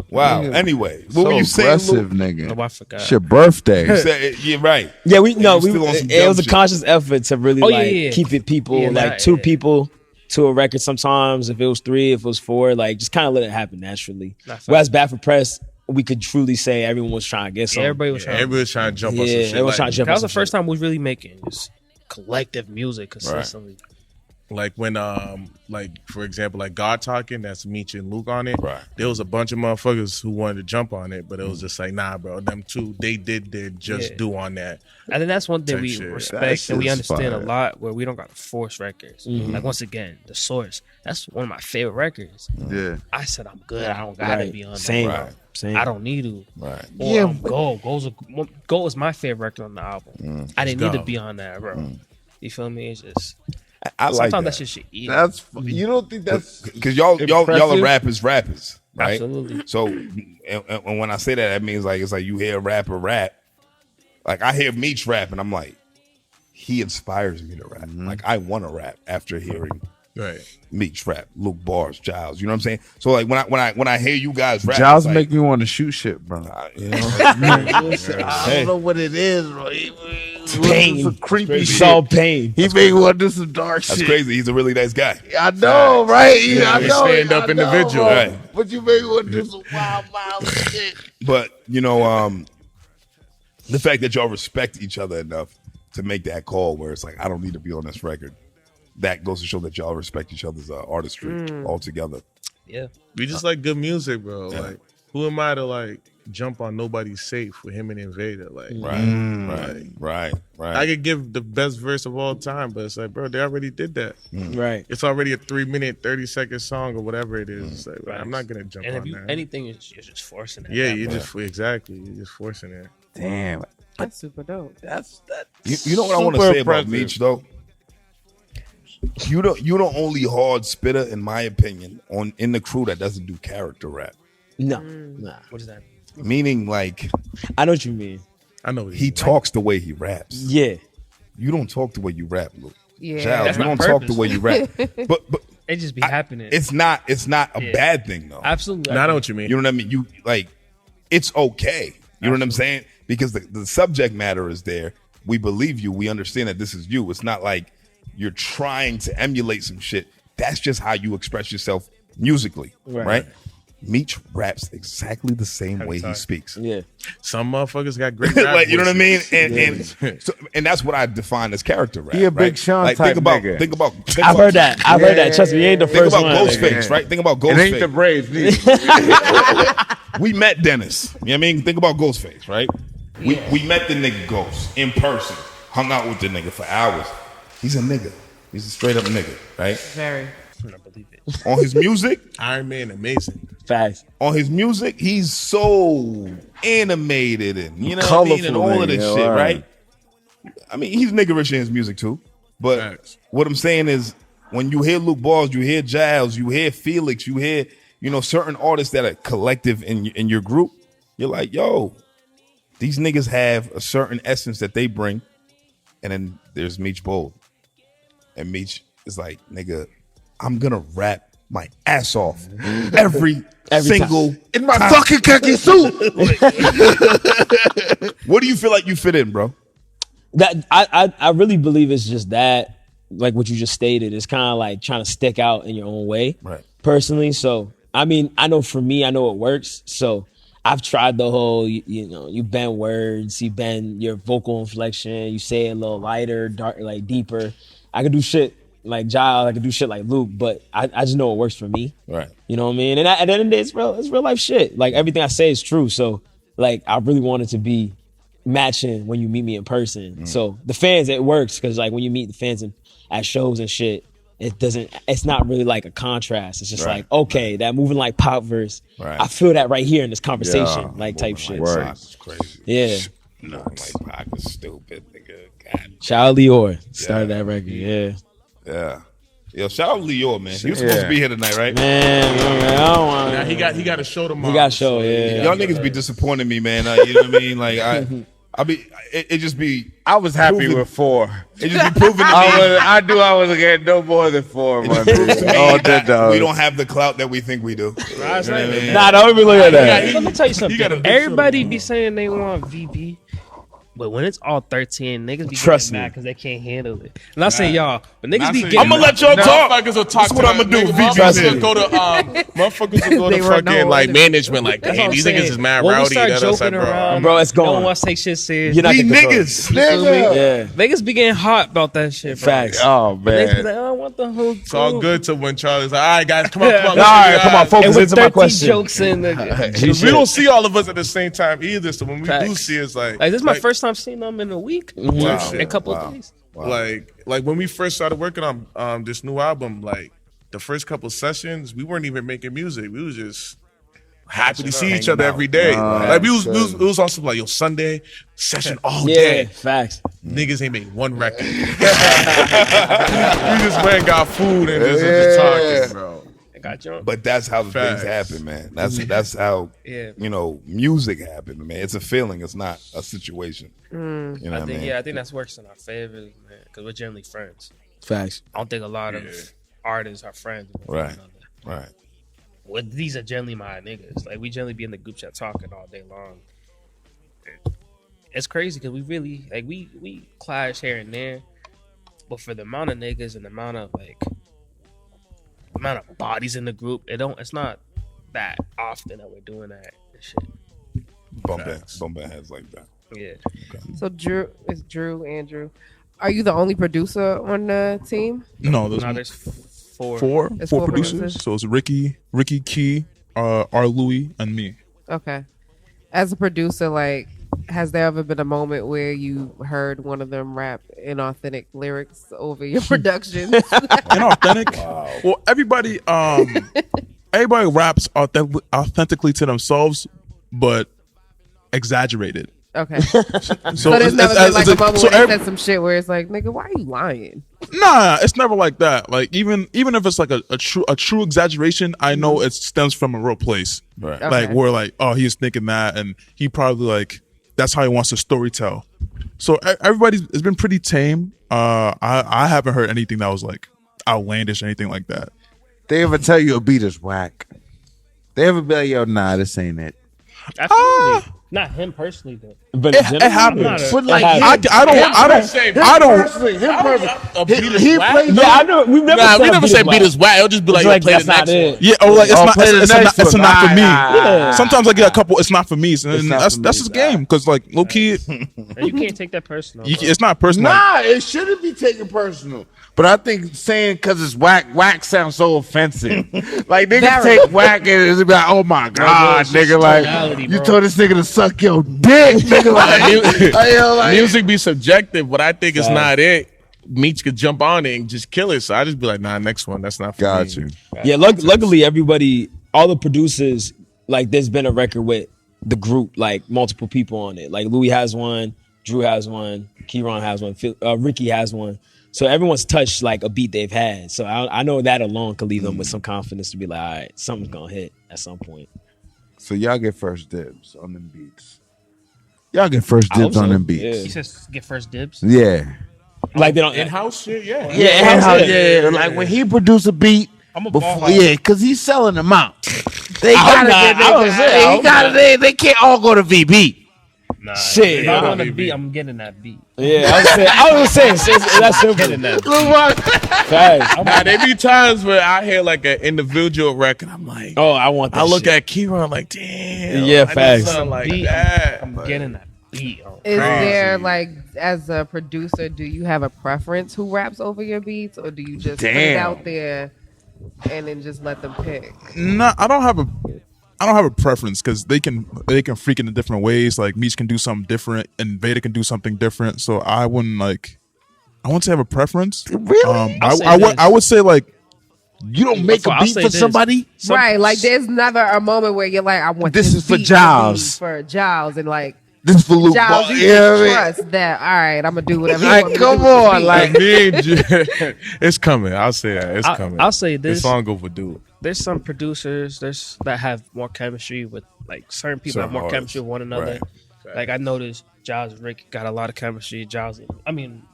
Wow. Nigga, Anyway, what So were you saying, Lou? aggressive, nigga. Oh, I forgot. It's your birthday. You said, yeah, right. Yeah, You still on some it was a dumb shit. conscious effort to really Oh, yeah, like yeah. keep it people Yeah, like nah, two yeah. people to a record sometimes. If it was 3, if it was 4, like just kind of let it happen naturally. Nah, fact. Whereas Bad for Press, we could truly say everyone was trying to get Yeah, something. everybody was trying. Everybody's trying to jump on some Yeah, shit. everyone's Like, trying to jump That was on the some first time we was really making just collective music consistently. like when like for example like God Talking, that's Meech and Luke on it. Right. There was a bunch of motherfuckers who wanted to jump on it, but it was just like, nah, bro, them two, they did their just Yeah. do on that. I think that's one thing Type we shit. That respect and we shit's understand fire. a lot, where we don't got to force records. Like once again, the source. That's one of my favorite records. Yeah. I said I'm good. I don't gotta Right. be on Same. that. Right. Same. I don't need to. Right. Or, Yeah, Go was my favorite record on the album. I didn't need Go. to be on that, bro. You feel me? It's just I like sometimes that that. shit should eat. That's you don't think that's Because y'all are Impressive. rappers, right? Absolutely. So, and when I say that means like it's like you hear a rapper rap. Like I hear Meech rap, and I'm like, he inspires me to rap. Like I want to rap after hearing Right. Meech rap, Luke Bars, Jiles. You know what I'm saying? So like when I hear you guys rap, Giles it's like, make me want to shoot shit, bro. you know, I don't know what it is, bro. Pain. Some creepy It's shit. all pain. He make me want to do some dark that's shit. crazy. He's a really nice guy. I know, right? Yeah, I he's know. stand-up I know, individual. bro. Right. But you make me want to do some wild shit. But you know, the fact that y'all respect each other enough to make that call, where it's like I don't need to be on this record, that goes to show that y'all respect each other's artistry altogether. Yeah. We just like good music, bro. Yeah. Like, who am I to like jump on Nobody's Safe with him and Invader. Like, Right. I could give the best verse of all time, but it's like, bro, they already did that. Right. It's already a 3-minute, 30-second song or whatever it is. It's like, bro, I'm not gonna jump And on if you that. anything, you're just forcing it. Yeah, you're just forcing it. Damn. That's super dope. That's You know what I want to super say about impressive. Meech though? You the only hard spitter, in my opinion, in the crew that doesn't do character rap. No, nah. What is that? Meaning, like, I know what you mean. I know what he talks the way he raps. Yeah. You don't talk the way you rap, Luke. Yeah. Giles, That's you my don't talk the purpose. way you rap. But It just be happening. it's not a bad thing though. Absolutely. No, I know what you mean. You know what I mean? You like, it's okay. You know what I'm saying? Because the subject matter is there. We believe you. We understand that this is you. It's not like you're trying to emulate some shit. That's just how you express yourself musically, right? Meech raps exactly the same way he speaks. Yeah. Some motherfuckers got great rap Like, you know what I mean? voices. And that's what I define as character rap. He a Big right? Sean like, type think about nigga. I've heard that. I've heard that. Trust me, he ain't the Think first about one. Ghostface, right? Think about It ain't the Ghostface. Braves neither. We met Dennis. You know what I mean? Think about Ghostface, right? We met the nigga Ghost in person. Hung out with the nigga for hours. He's a nigga. He's a straight up nigga, right? Very. I don't believe it. On his music, Iron Man, amazing. Facts. on his music, he's so animated and you know what I mean, and Colorful all of this nigga, shit, right. right? I mean, he's niggerish in his music too. But Facts. what I'm saying is, when you hear Luke Balls, you hear Jiles, you hear Felix, you hear certain artists that are collective in your group. You're like, yo, these niggas have a certain essence that they bring. And then there's Meech Bold, and Meech is like, nigga, I'm gonna rap my ass off every single time. In my fucking khaki suit. What do you feel like you fit in, bro? That I really believe it's just that, like what you just stated, it's kind of like trying to stick out in your own way, Right. personally. So I mean, I know for me, I know it works. So I've tried the whole, you bend words, you bend your vocal inflection, you say it a little lighter, dark, like deeper. I could do shit like Jiles, I could do shit like Luke, but I just know it works for me. Right. You know what I mean? And at the end of the day, it's real life shit. Like everything I say is true. So like I really want it to be matching when you meet me in person. So the fans, it works because like when you meet the fans at shows and shit, it's not really like a contrast. It's just like, okay, that moving like pop verse. Right. I feel that right here in this conversation, Yeah. like type shit. Word. So, That's crazy. yeah. No, like Pac is stupid, nigga. God. Charlie Orr started that record. Yeah. Yeah. Yo, shout out Leo, man. He was supposed to be here tonight, right? Man, I don't want Now he got a show tomorrow. He got a show, yeah. Y'all niggas be disappointing me, man. You know what I mean? Like it just be I was happy Proving- with 4. it just be proving to me. I knew I was getting no more than 4. It just proves to me Oh, that we don't have the clout that we think we do. You know what I mean? Nah, don't even look at that. Let me tell you something. got a big Everybody be saying they want VP, but when it's all 13, niggas be Trust getting me. mad because they can't handle it. I'm not saying y'all, but niggas be saying getting. I'ma let y'all talk. Motherfuckers will talk. That's what I'ma do. Motherfuckers will go to motherfuckers will go They to were fucking no like one. management. Like, That's damn, what I'm these saying. niggas is mad When we rowdy. start That's like, joking bro. around, Bro, it's no gone. one wants to take shit serious. You're not We getting control. niggas. You feel me? Yeah. Niggas be getting hot about that shit, bro. Facts. Oh, Niggas be man. like, oh, I want the whole. It's all good to when Charlie's like, all right, guys, come on, come on. All right, come on, And focus with into my 13 question. jokes in, nigga. G We shit. don't see all of us at the same time either. So when we do Facts. see, it's like Like this is my first time seeing them in a week, Wow. in a couple of days. like when we first started working on this new album, like the first couple sessions, we weren't even making music. We was just happy to see each other every day. Like we was also like, yo, Sunday session all Yeah, day. facts. Niggas ain't made one record. We just went and got food and just talking, bro. I got you. But that's how the Facts. things happen, man. That's how Yeah. music happens, man. It's a feeling. It's not a situation. You know what I mean? I think that's works in our favor, man, because we're generally friends. Facts. I don't think a lot of artists are friends with one Right. another. Right. Well, these are generally my niggas. Like we generally be in the group chat talking all day long. It's crazy because we really like we clash here and there, but for the amount of niggas and the amount of bodies in the group, it's not that often that we're doing that and shit. Bumping heads like that. Yeah. So Andrew. Are you the only producer on the team? No, Now there's there's four. four It's four producers. producers. So it's Ricky Key, R. Louis, and me. Okay. As a producer, like, has there ever been a moment where you heard one of them rap inauthentic lyrics over your production? Inauthentic? Wow. Well, everybody raps authentically to themselves, but exaggerated. Okay. So there's never been like a moment where they said some shit where it's like, nigga, why are you lying? Nah, it's never like that. Like even if it's like a true exaggeration, I know it stems from a real place. Right. Okay. Like where like, oh, he's thinking that, and he probably like that's how he wants to story tell. So it's been pretty tame. I haven't heard anything that was like outlandish or anything like that. They ever tell you a beat is whack? They ever be like, yo, nah, this ain't it? Absolutely. Not him personally, though. But it happens. But like I don't. He played. Yeah, I know. We never say beat is whack. It'll just be like play the next one. Yeah, or like it's not for me. Yeah. Sometimes I get a couple. It's not for me, and that's his game. Because like low key, you can't take that personal. It's not personal. Nah, it shouldn't be taken personal. But I think saying because it's whack sounds so offensive. Like niggas take whack and it's be like, oh my god, nigga, like you told this nigga to suck your dick, nigga. Like, music be subjective, but I think it's not it. Meech could jump on it and just kill it. So I just be like, nah, next one, that's not for me. You. Yeah, luckily everybody, all the producers, like there's been a record with the group, like multiple people on it. Like Louis has one, Drew has one, Keyron has one, Ricky has one. So everyone's touched like a beat they've had. So I know that alone could leave them with some confidence to be like, all right, something's gonna hit at some point. So y'all get first dibs on them beats. Y'all get first dibs on them beats. Yeah. He says get first dibs. Yeah. Like they don't in-house shit, yeah. Yeah, in-house, yeah. Like when he produce a beat, I'm a before, because he's selling them out. They got it. They can't all go to VB. Nah, shit. If I'm on the beat, I'm getting that beat. Yeah, I was saying that's simple. Facts. Nah, there be times where I hear like an individual record, I'm like, oh, I want that. I look at Keyron like, damn. Yeah, facts. Like beat, that. I'm getting that beat. Is there like, as a producer, do you have a preference who raps over your beats, or do you just put it out there and then just let them pick? No, I don't have a preference because they can freak in different ways. Like Meech can do something different, and Veda can do something different. So I wouldn't say I have a preference. Really? I would say like you don't make a beat for somebody, right? Like there's never a moment where you're like, I want this is for Jiles, and like. This is for Luke. Jiles, you can trust that. All right, I'm gonna do whatever. You want me come to do on, like me and it's coming. I'll say that it's coming. I'll say this. This song overdue. There's some producers that have more chemistry with like certain people have more chemistry with one another. Right. Like I noticed Jiles and Ricky got a lot of chemistry.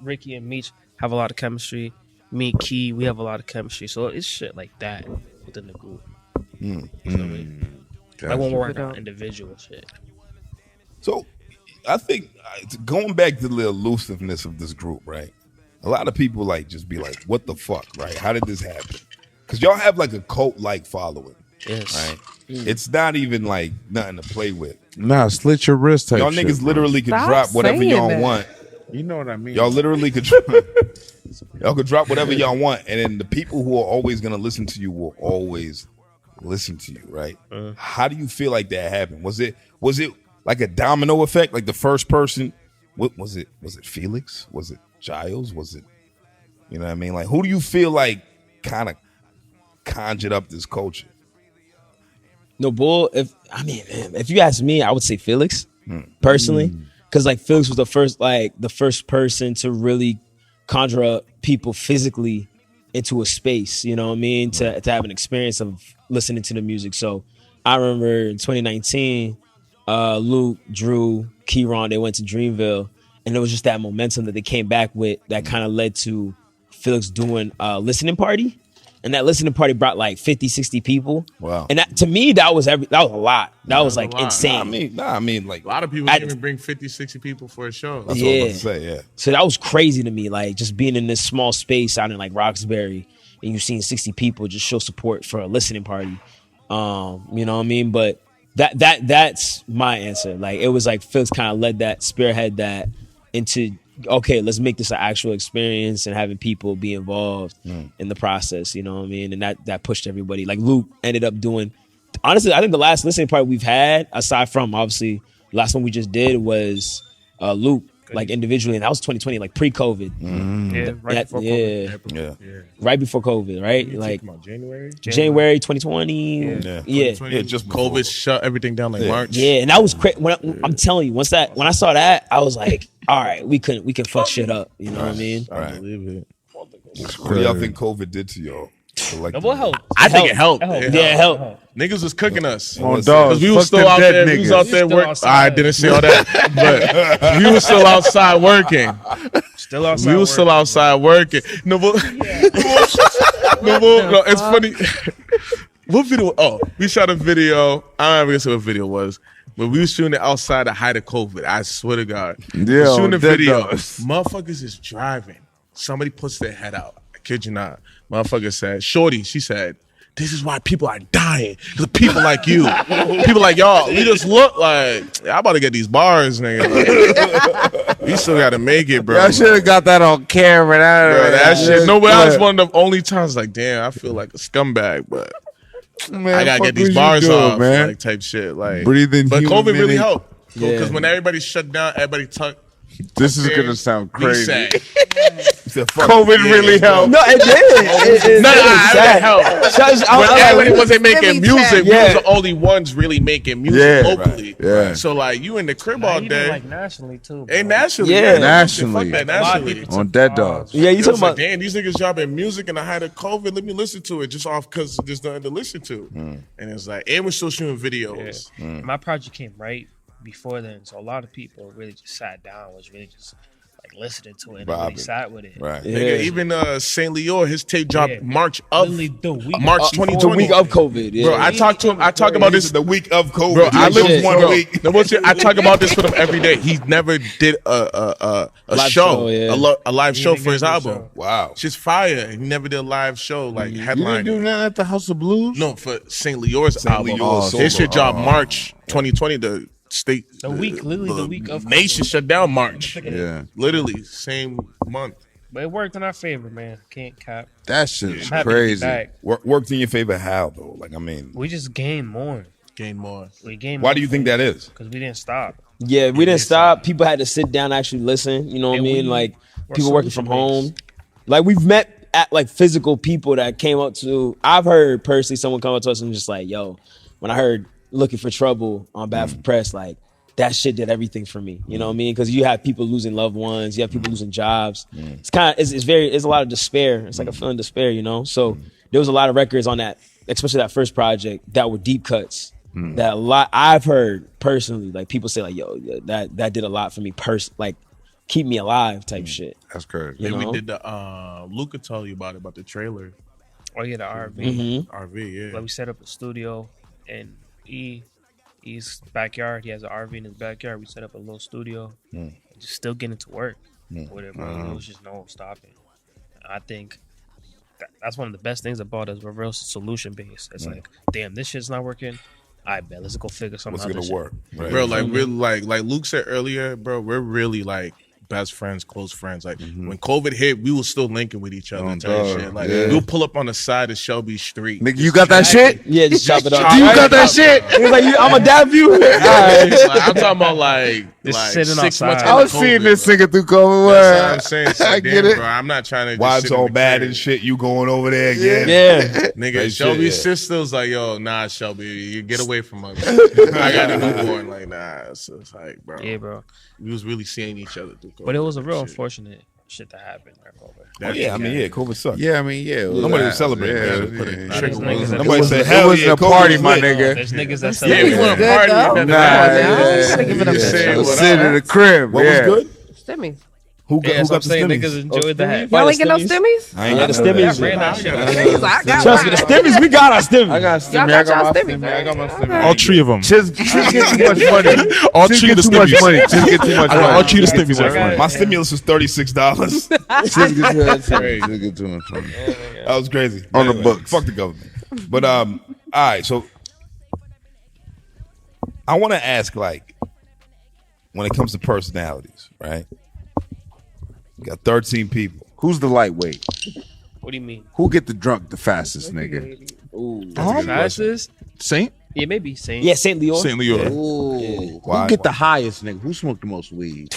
Ricky and Meech have a lot of chemistry. Me and Key, we have a lot of chemistry. So it's shit like that within the group. You know what I mean? Like when we're working on individual shit. So I think going back to the elusiveness of this group, right? A lot of people like just be like, what the fuck, right? How did this happen? Because y'all have like a cult-like following, right? It's not even like nothing to play with. Nah, slit your wrist type y'all shit, niggas literally could Stop drop whatever y'all want. You know what I mean? Y'all literally could y'all could drop whatever y'all want, and then the people who are always gonna listen to you will always listen to you, right? How do you feel like that happened? Was it like a domino effect? Like the first person, what was it? Was it Felix? Was it Jiles? Was it, you know what I mean? Like who do you feel like kind of conjured up this culture? No, Bull. If you ask me, I would say Felix personally, because like Felix was the first person to really conjure up people physically into a space. You know what I mean? To have an experience of listening to the music. So I remember in 2019, Luke, Drew, Keyron, they went to Dreamville, and it was just that momentum that they came back with that kind of led to Felix doing a listening party. And that listening party brought like 50, 60 people. Wow. And that, to me, that was a lot. That was like insane. I mean, like a lot of people didn't even bring 50, 60 people for a show. That's what I was about to say, yeah. So that was crazy to me. Like just being in this small space out in like Roxbury, and you've seen 60 people just show support for a listening party. You know what I mean? But that's my answer. Like it was like Phil's kind of led that, spearhead that into, okay, let's make this an actual experience and having people be involved in the process, you know what I mean? And that pushed everybody. Like Luke ended up doing honestly, I think the last listening party we've had, aside from obviously the last one we just did, was Luke, like individually, and that was 2020, like pre-COVID. Yeah, right before COVID. Yeah, right before COVID, right? Like January 2020. Yeah, just COVID shut everything down like March. Yeah, and that was crazy. I'm telling you, when I saw that, I was like, all right, we can fuck shit up. You know what I mean? I believe it. What do y'all think COVID did to y'all? What helped? I think it helped. It helped. Niggas was cooking us. Dogs. We was still out there. We was out there working. I didn't say all that, but we was still outside working. Still outside. We was still outside working. No, it's funny. What video? Oh, we shot a video. I don't even guess what video it was, but we was shooting it outside the height of COVID. I swear to God. Yeah, shooting a video. Dogs. Motherfuckers is driving. Somebody puts their head out. I kid you not. Motherfucker said, Shorty, she said, this is why people are dying. Because people like you. People like y'all. We just look like, I'm about to get these bars, nigga. We still got to make it, bro. I should have got that on camera. Bro, that shit. No, but that was one of the only times like, damn, I feel like a scumbag, but Man, I got to get these bars off, man. Like type shit. Like, breathing. But COVID really helped. Yeah. Because when everybody shut down, everybody tucked. This is gonna sound crazy. COVID really helped. No, it did. It helped. When everybody wasn't making really music, we Yeah. was the only ones really making music locally. right. Yeah. So like you in the crib all Even day. like nationally too. Bro. And nationally. Yeah. Nationally. Fuck that, A lot of nationally. people On Dead Dogs. Yeah, you It talking was like, about? damn, these niggas dropping music in the height of COVID. Let me listen to it just off because there's nothing to listen to. And it's like, and we're still shooting videos. My project came right before then, so a lot of people really just sat down, was really just like listening to it and really sat with it. Right. Nigga, even Saint Leo, his tape dropped Yeah. March of Literally the week March before. 2020. The week of COVID. Yeah. Bro, I talk to him. I talk about this. The week of COVID. Bro, I Just live one week. No bullshit. I talk about this with him every day. He never did a Live show, show, yeah. a live show for his album. Wow. She's fire. He never did a live show like You headline. didn't do nothing at the House of Blues? No, for Saint Leo's Saint album. Leo's His solo. shit dropped March 2020. The state, literally the week of nation shut down March. Yeah. Literally same month. But it worked in our favor, man. Can't cap. That shit is I'm happy to be crazy. back. Worked in your favor how though? Like I mean, We just gained more. Gain more. We gained. why do you think that is? Because we didn't stop. Yeah, we didn't stop. People had to sit down and actually listen. You know what I And mean? we Like were people working from home. solution-based. Like we've met at like physical people that came up to. I've heard personally someone come up to us and just like, "Yo, when I heard Looking for Trouble on Bad for Press, like that shit did everything for me." You know what I mean? Because you have people losing loved ones, you have people losing jobs. It's kind of it's a lot of despair. It's like a feeling of despair, you know. So there was a lot of records on that, especially that first project, that were deep cuts. That a lot I've heard personally, like people say like, "Yo, that did a lot for me." Like keep me alive type shit. That's crazy. You Then we know? did the Luca told you about the trailer. Oh yeah, the RV. Mm-hmm. RV, yeah. Like we set up a studio in E's backyard. He has an RV in his backyard. We set up a little studio. Just still getting to work with it, bro. It was just no stopping. I think that's one of the best things about us. We're real solution based. It's like, damn, this shit's not working. I bet let's go figure something What's out. gonna work? Right. Bro, like we're like Luke said earlier, bro, we're really like best friends, close friends. Like when COVID hit, we was still linking with each other. Type dog. shit. Like Yeah. we'll pull up on the side of Shelby Street. Nigga, you got that shit? Yeah, just chop it up. Do you got that shit? He was like, I'm a dab you. All right. Like, I'm talking about like Just sitting 6 outside. months. I was into seeing COVID, this bro. nigga through COVID. That's what I'm saying. So, I damn, get it. bro. I'm not trying to. Wives just sit in all the bad crib. and shit. You going over there again? Yeah. Nigga, Right, Shelby's shit, yeah. sister was like, yo, nah, Shelby, you get away from us. I got a newborn. Like, nah. So it's like, bro. Yeah, bro. We was really seeing each other through COVID. But it was a real Shit. unfortunate shit that happened. Oh, yeah, I mean, yeah, COVID sucked. Yeah, I mean, yeah. Nobody was celebrating, Yeah, man. Put a yeah. trigger on Niggas it. that- Nobody said, It hell wasn't yeah, a COVID party, was my lit. nigga. There's niggas that Yeah, celebrate. we want to Good, party. though. and Nah, Just yeah. give it a Yeah. bit. Just sit in the crib. What yeah. was good? Stimmies. Who Yeah, got so I'm the saying stimmies? niggas enjoyed the hat. Y'all ain't get no stimmies? stimmies? I ain't Yeah, got the none of that. stimmies. Ran that shit. Stimmies, I got Trust me, the mine. stimmies, we got our stimmies. I got Y'all stimmy. I got got y'all my stimmies, stimmy. I got my right? stimmy. All three of them. Just get too much money. All Just three get of the too much stimmies. money. Just get too much money. All three of the Just get too stimmies. much money. My stimulus was $36. Just get too much money. Just get too much money. That was crazy. On the Anyway, books. Fuck the government. But all right, so I want to ask, like, when it comes to personalities, right? You got 13 people. Who's the lightweight? What do you mean? Who get the drunk the fastest, nigga? Ooh. Fastest? Saint? Yeah, maybe Saint. Yeah, Saint Leon. St. Leo. Ooh. Why? Who get the highest, nigga? Who smoked the most weed?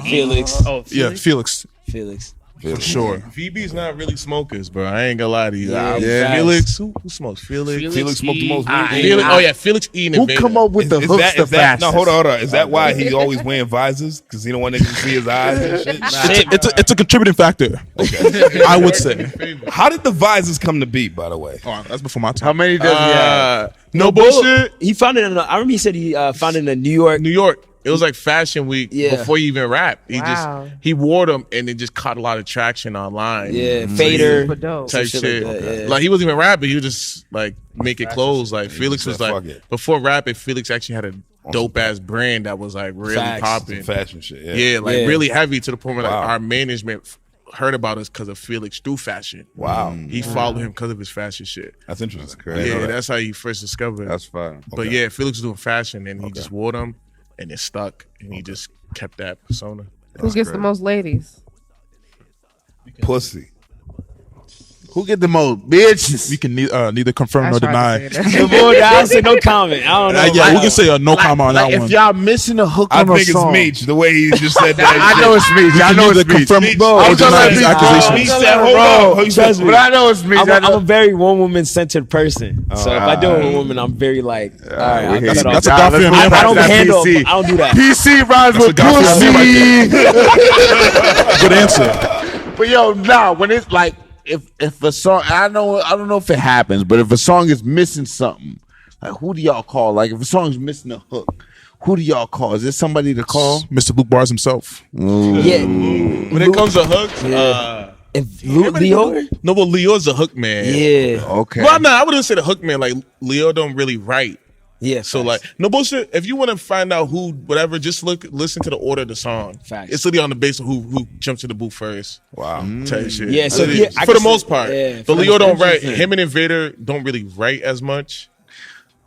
Felix. Oh, Yeah, Felix? Felix. Felix. For sure. VB's not really smokers, bro. I ain't gonna lie to you. Yeah, Felix, who smokes Felix? Felix smoked the most weed. Felix, oh yeah, Felix E. and Who Invader. come up with the hooks the fastest? No, hold on. Is that why he always wearing visors? Because he don't want niggas to see his eyes and shit? It's a contributing factor. Okay. I would say. How did the visors come to be, by the way? Oh, that's before my time. How many does he have? No bullshit. He found it. I remember he said he found it in New York. New York. It was like Fashion Week Yeah. before he even rapped. Wow. He wore them and it just caught a lot of traction online. Yeah, Fader. Super dope. Type Some shit. shit like that, yeah. Like he wasn't even rapping. He was just like making clothes. Like Felix said, was "Fuck like it." before rapping. Felix actually had a dope ass brand that was like really Facts. popping. Fashion shit. Yeah, like Yeah. really heavy to the point where like, Wow. our management heard about us because of Felix through fashion. Wow. He followed him because of his fashion shit. That's interesting. Yeah, that's how he first discovered. That's fine. But yeah, Felix was doing fashion and he just wore them and it stuck and he just kept that persona. Who gets the most ladies? Pussy. Who get the most bitches? We can neither confirm I nor tried deny. to say that. I'll say no comment. I don't know. Yeah, we can say a no comment on that Like, one. if y'all missing a hook I on a think it's song, Meech, the way he just said that. I know it's Meech. I know it's Meech. confirm Bro, I'm or deny just these like, accusations. Meech said, hold on. Trust me. But I know it's Meech. I'm a very one woman centered person. So if I do it with a woman, I'm very like, all right, I'll cut it off. That's a God-fearing man. I don't That's handle. PC. I don't do that. PC rhymes with God-fearing man right pussy. Good answer. But yo, nah, when it's like if a song, I don't know if it happens, but if a song is missing something, like who do y'all call? Like if a song is missing a hook, who do y'all call? Is there somebody to call? Mr. Luke Bars himself. Yeah. When it comes to hooks, If Leo. no, but Leo's a hook man. Yeah. Okay. Well, no, I wouldn't say the hook man. Like Leo don't really write. Yeah. So facts. like no bullshit. If you want to find out who, whatever, just listen to the order of the song. Facts. It's literally on the basis of who jumps to the booth first. Wow. Type shit. Yeah, so Literally, yeah, I for the can most see- part. yeah, But for Leo the don't write. interesting. Him and Invader don't really write as much.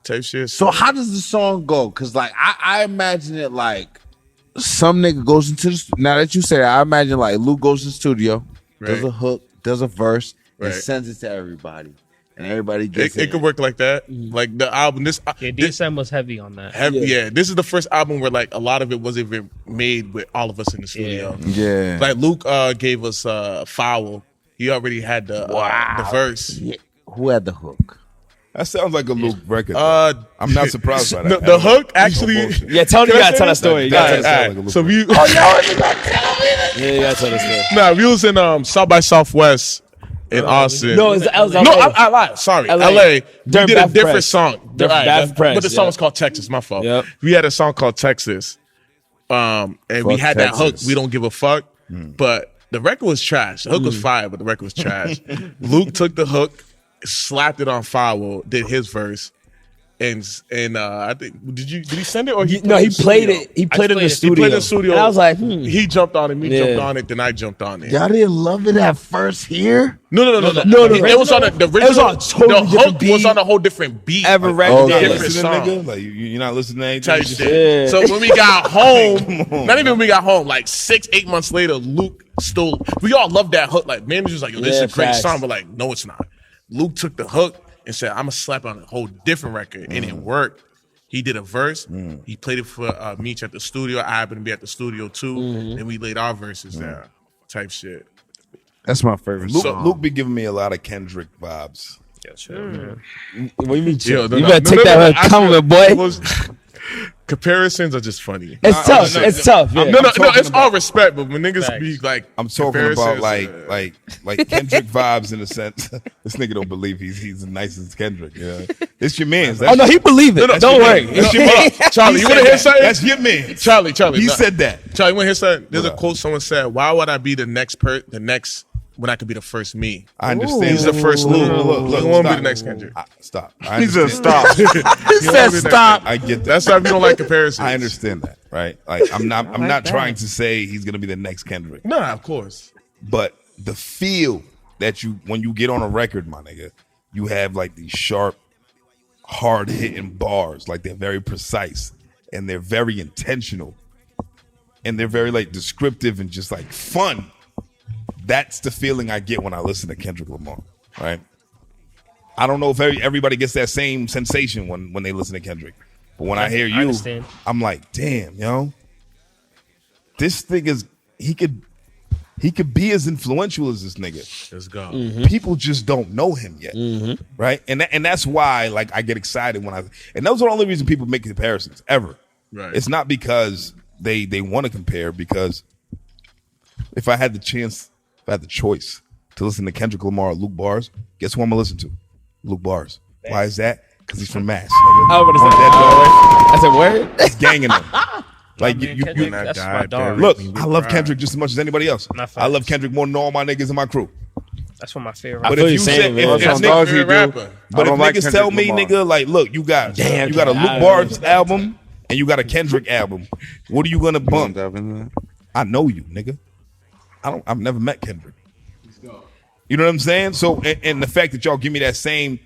Type shit. So how does the song go? Because like I imagine it like some nigga goes into the now that you say that, I imagine like Luke goes to the studio, does Right. a hook, does a verse, and Right. sends it to everybody, and everybody gets it could work like that. Like the album, Yeah, DSM was heavy on that. yeah, this is the first album where like a lot of it wasn't even made with all of us in the studio. Yeah. Like Luke gave us Foul. He already had the verse. Yeah. Who had the hook? That sounds like a Luke record. I'm not surprised by that. The hook actually. Yeah, you gotta tell that story. You gotta tell that story. Like a Luke So we. Yeah, you gotta tell that story. Nah, we was in South by Southwest in Austin. No, it was No, LA. I lied. Sorry, LA. LA. We During did a Bath different Press. song. During Bath Press, but the song yeah. was called Texas. My fault. Yep. We had a song called Texas. And we Fuck had that hook. Texas. We don't give a fuck. But the record was trash. The hook was fire, but the record was trash. Luke took the hook, slapped it on Firewall, did his verse. And I think did he send it or he No, he played studio? it. He played it in the He studio. played in the studio. And I was like, He jumped on it, me Yeah. jumped on it, then I jumped on it. Y'all didn't love it at first here? No. no. It was on the original. It was on a totally the different hook was beat. on a whole different beat. Ever record. Oh, You're okay. not Different listening, song. nigga? Like you're not listening to anything. Type You just- shit. Yeah. So when we got home, not even when we got home, like 6-8 months later, Luke still. We all loved that hook. Like managers like, yo, this is a great facts. song, but like, no, it's not. Luke took the hook and said, I'm gonna slap on a whole different record, and it worked. He did a verse. He played it for Meech at the studio. I happened to be at the studio too, and we laid our verses down. Type shit. That's my favorite Luke be giving me a lot of Kendrick vibes. Yeah, chill, man. What do you mean? Yo, You better take that with a compliment, boy. Comparisons are just funny. It's tough. It's tough. Yeah. No, it's all respect, but when niggas be like, I'm talking about comparisons, like Kendrick vibes in a sense. This nigga don't believe he's the nicest Kendrick. Yeah, it's your man's. Oh no, he believed it. Don't worry. Charlie, you want to hear something? That's your man. Charlie. He nah. said that. Charlie, you want to hear something? There's What a up? quote someone said, why would I be the next when I could be the first me? I understand. He's the first Luke. Look, He won't be stop. the next Kendrick. Stop. I He said understand. stop. He said stop. I get that. That's why we don't like comparisons. I understand that, right? Like I'm not that. trying to say he's gonna be the next Kendrick, Nah, of course. but the feel that when you get on a record, my nigga, you have like these sharp, hard hitting bars, like they're very precise and they're very intentional and they're very like descriptive and just like fun. That's the feeling I get when I listen to Kendrick Lamar, right? I don't know if everybody gets that same sensation when they listen to Kendrick. But when I hear you, I'm like, damn, yo, this thing is he could be as influential as this nigga. Let's go. Mm-hmm. People just don't know him yet, right? And that's why like I get excited and those are the only reason people make comparisons ever. Right. It's not because they want to compare, because if I had the choice to listen to Kendrick Lamar or Luke Bars, guess who I'm gonna listen to? Luke Bars. Why is that? Because he's from Mass. I said, word? He's ganging them. Like you that's my dog. look, I love Kendrick just as much as anybody else. I love Kendrick more than all my niggas in my crew. That's one of my favorite. But if you said, but if niggas tell me, nigga, like, look, you got a Luke Bars album and you got a Kendrick album, what are you gonna bump? I know you, nigga. I've never met Kendrick. You know what I'm saying? So, and the fact that y'all give me that same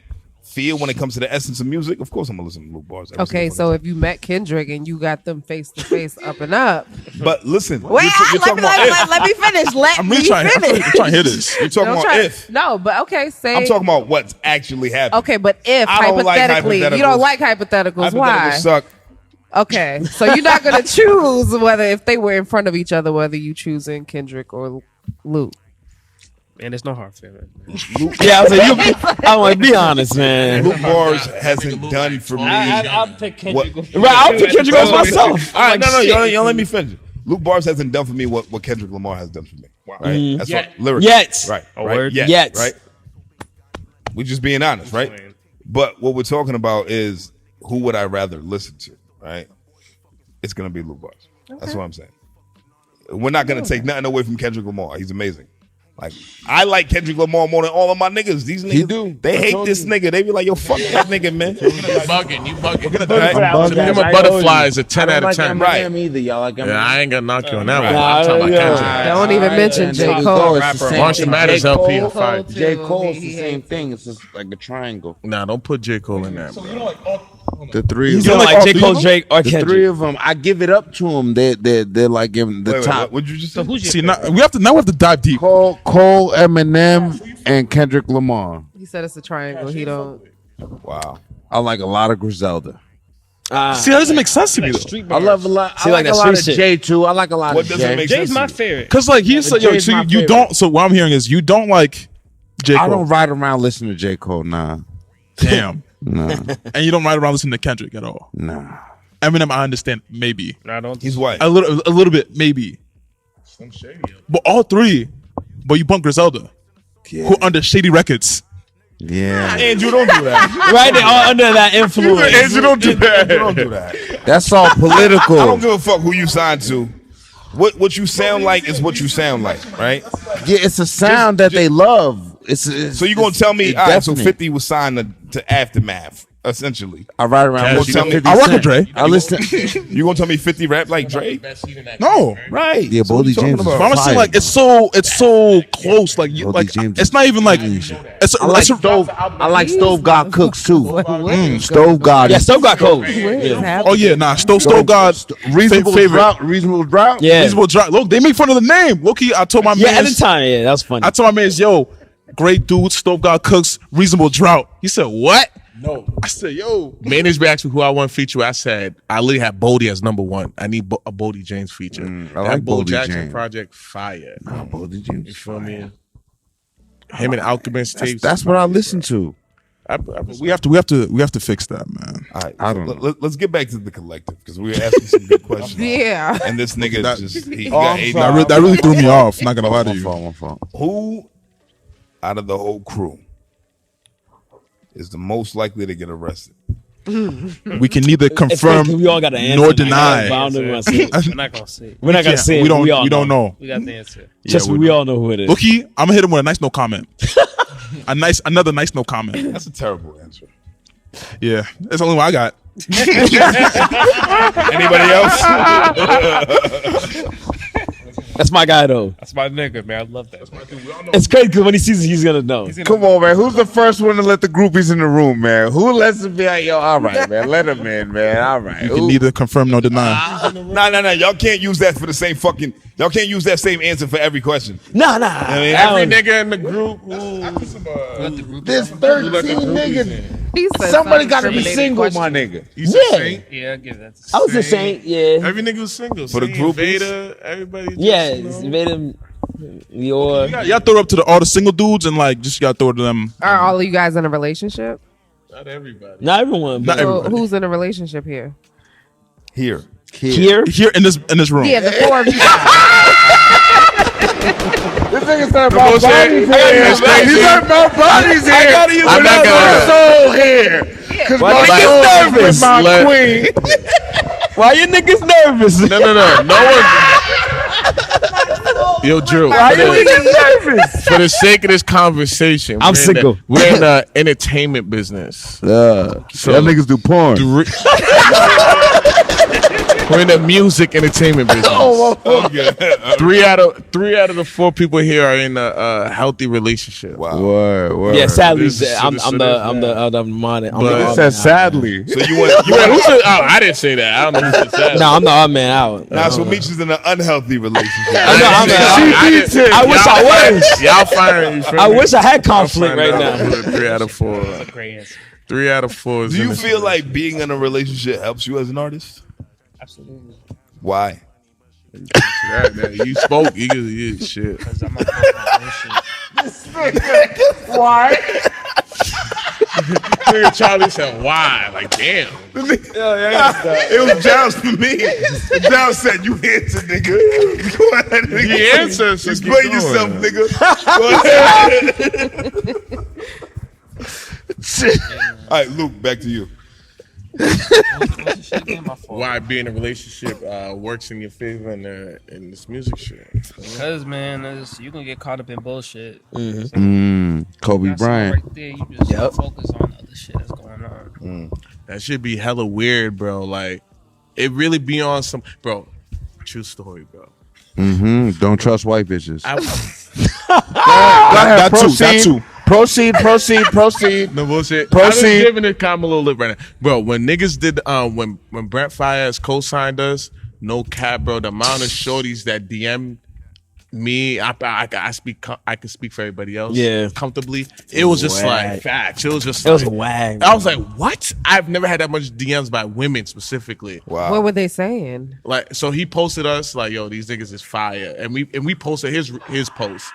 feel when it comes to the essence of music, of course I'm gonna listen to Luke Bars. Okay, so if you met Kendrick and you got them face to face, up and up. But listen, wait, let me finish. Let me finish. I'm trying to hear this. You're talking about if. No, but okay, say. I'm talking about what's actually happening. Okay, but if hypothetically, you don't like hypotheticals, why? Suck. Okay, so you're not gonna choose whether if they were in front of each other, whether you choosing Kendrick or Luke. Man, there's no hard feeling. Yeah, I want to be honest, man. Luke Bars hasn't done for me. I'll pick Kendrick. I'll pick Kendrick over myself. All right, no, y'all let me finish. Luke Bars hasn't done for me what Kendrick Lamar has done for me. Right? That's what lyrics. Yet. Right. Right. Yet. Right. We're just being honest, right? But what we're talking about is who would I rather listen to, right? It's gonna be Luke Bars. That's what I'm saying. We're not gonna take nothing away from Kendrick Lamar. He's amazing. Like, I like Kendrick Lamar more than all of my niggas. These niggas, they hate this nigga. They be like, yo, fuck that nigga, man. You bugging. Them butterflies a 10 out of 10. Right. Either. Y'all like yeah, I ain't gonna knock you on that one. I'm talking about Kendrick. Don't even mention J. Cole. Marshall Mathers LP in fight. J. Cole's the same thing. It's just like a triangle. Nah, don't put J. Cole in there, bro. The three. You like J. Cole, Drake, or Kendrick? The three of them, I give it up to them. They're like giving the top. What'd you just say? See, now we have to dive deep. Cole, Eminem, and Kendrick Lamar. He said it's a triangle. He don't. Wow. I like a lot of Griselda. See, that doesn't make sense to me though. I love a lot. I like a lot of J too. I like a lot of J. What doesn't make sense? Jay's my favorite. Because like he said, yo, so you don't. So what I'm hearing is you don't like J. Cole. I don't ride around listening to J. Cole. Nah. Damn. Nah. And you don't ride around listening to Kendrick at all. Nah. Eminem, I understand, maybe. No, I don't. He's white. A little bit, maybe. But all three. But you bump Griselda, who under Shady Records. Yeah. Andrew, don't do that. Right, they all under that influence. Andrew, don't do that. Don't do that. That's all political. I don't give a fuck who you signed to. What you sound like is what you sound like, right? Yeah, it's a sound that they love. It's so you're gonna tell me, all right, so 50 was signed to Aftermath, essentially. I ride around listening to 50 I rock Cent. with Dre. I listen. You gonna tell me 50 rap like Dre? No. Right. Yeah, Boldy James. But I'm saying like it's so close. Like you, like James it's not even like it's. I like Stove. I like Stove God Cooks too. Stove God. Yeah, Stove God Cold. Oh yeah, nah. Stove God. Reasonable favorite. drought. Reasonable drought. Yeah. Reasonable drought. Look, they make fun of the name. Loki, I told my Yeah, man. at the time, yeah, that was funny. I told my man, yo, great dude. Stove God Cooks. Reasonable drought. He said what? No. I said, yo. Managed asked me who I want feature. I said I literally had Boldy as number one. I need a Boldy James feature. I like Bo Boldy Jackson James. project fire. Boldy James. You feel me? Him and Alchemist tapes. That's what I listen to. We have to fix that, man. All right, I don't know. Let's get back to the collective because we were asking some good questions. Yeah. And this nigga That- he got eight. That really threw me off. Not gonna lie to you. My fault. Who out of the whole crew is the most likely to get arrested? We can neither confirm we all got an answer. nor deny. We're not gonna say it. We're not gonna say it. We don't. We all We don't know. We got the answer. Just Yeah, we all know who it is. Looky, I'm gonna hit him with a nice no comment. Another nice no comment. That's a terrible answer. Yeah, that's the only one I got. Anybody else? That's my guy though. That's my nigga, man. I love that. It's crazy because when he sees it, he's gonna know. Come on, man. Who's the first one to let the groupies in the room, man? Who lets them be like, yo, all right, man. Let them in, man. All right. You can neither confirm nor deny. Nah. Y'all can't use that for the same fucking. Y'all can't use that same answer for every question. Nah. I mean, Every nigga in the group. There's 13 niggas. He said Somebody got to be incriminating single, question. my nigga. You said Saint? Yeah, I give that. I was the Saint, yeah. Every nigga was single. For the Saint, groupies? Vader, everybody. Just, Yeah, you know. made him your. Y'all throw it up to all the single dudes and like just y'all throw it to them. Are all of you guys in a relationship? Not everybody. Not everyone. Not But So everybody. who's in a relationship here? here. here. Here in this room. Yeah, the four of you guys. This nigga said bullshit. about bodies I gotta here. use crazy. He said about bodies here. I gotta use I'm not my gonna. soul here. Cause Why my niggas soul is nervous? with my Let- queen. Why you niggas nervous? No one. Yo, Drew. Why you niggas nervous? For the sake of this conversation, I'm single. We're in the entertainment business. So y'all niggas do porn. We're in the music entertainment business. Three out of the 4 people here are in a healthy relationship. Wow. Word. Yeah, sadly, I'm This- the man. It says sadly. So you want? Who said? Oh, I didn't say that. I don't know who said that. No, I'm the odd man out. Nah, so Meech is in an unhealthy relationship. I wish I was. Y'all firing. You feel I me? wish I had Y'all conflict find right out now. who the 3 out of 4. That's a great answer. 3 out of 4. Is Do in you this feel like being in a relationship helps you as an artist? Absolutely. Why? relationship? You spoke. You shit. Because I'm not bullshit. Why? Nigga Charlie said, "Why?" Like, damn. It was Jiles for me. Jiles said, "You answer, nigga. Go ahead, nigga. He answered, so keep Explain going. yourself, nigga." Go ahead. All right, Luke, back to you. Why being in a relationship works in your favor in this music shit? Because, man, you can get caught up in bullshit. Kobe That's Bryant. right there. You just focus on other shit that's going on. That should be hella weird, bro. Like, it really be on some, bro. True story, bro. Don't trust white bitches. That too. Proceed. No bullshit. Proceed. I'm just giving it calm a little lip right now, bro. When niggas did, when Brent Fayez co-signed us, no cap, bro. The amount of shorties that DM me, I can speak for everybody else. Yeah, comfortably. It was just like facts. It was just. It was wag. I was like, what? I've never had that much DMs by women specifically. Wow. What were they saying? Like, so he posted us like, yo, these niggas is fire, and we posted his post.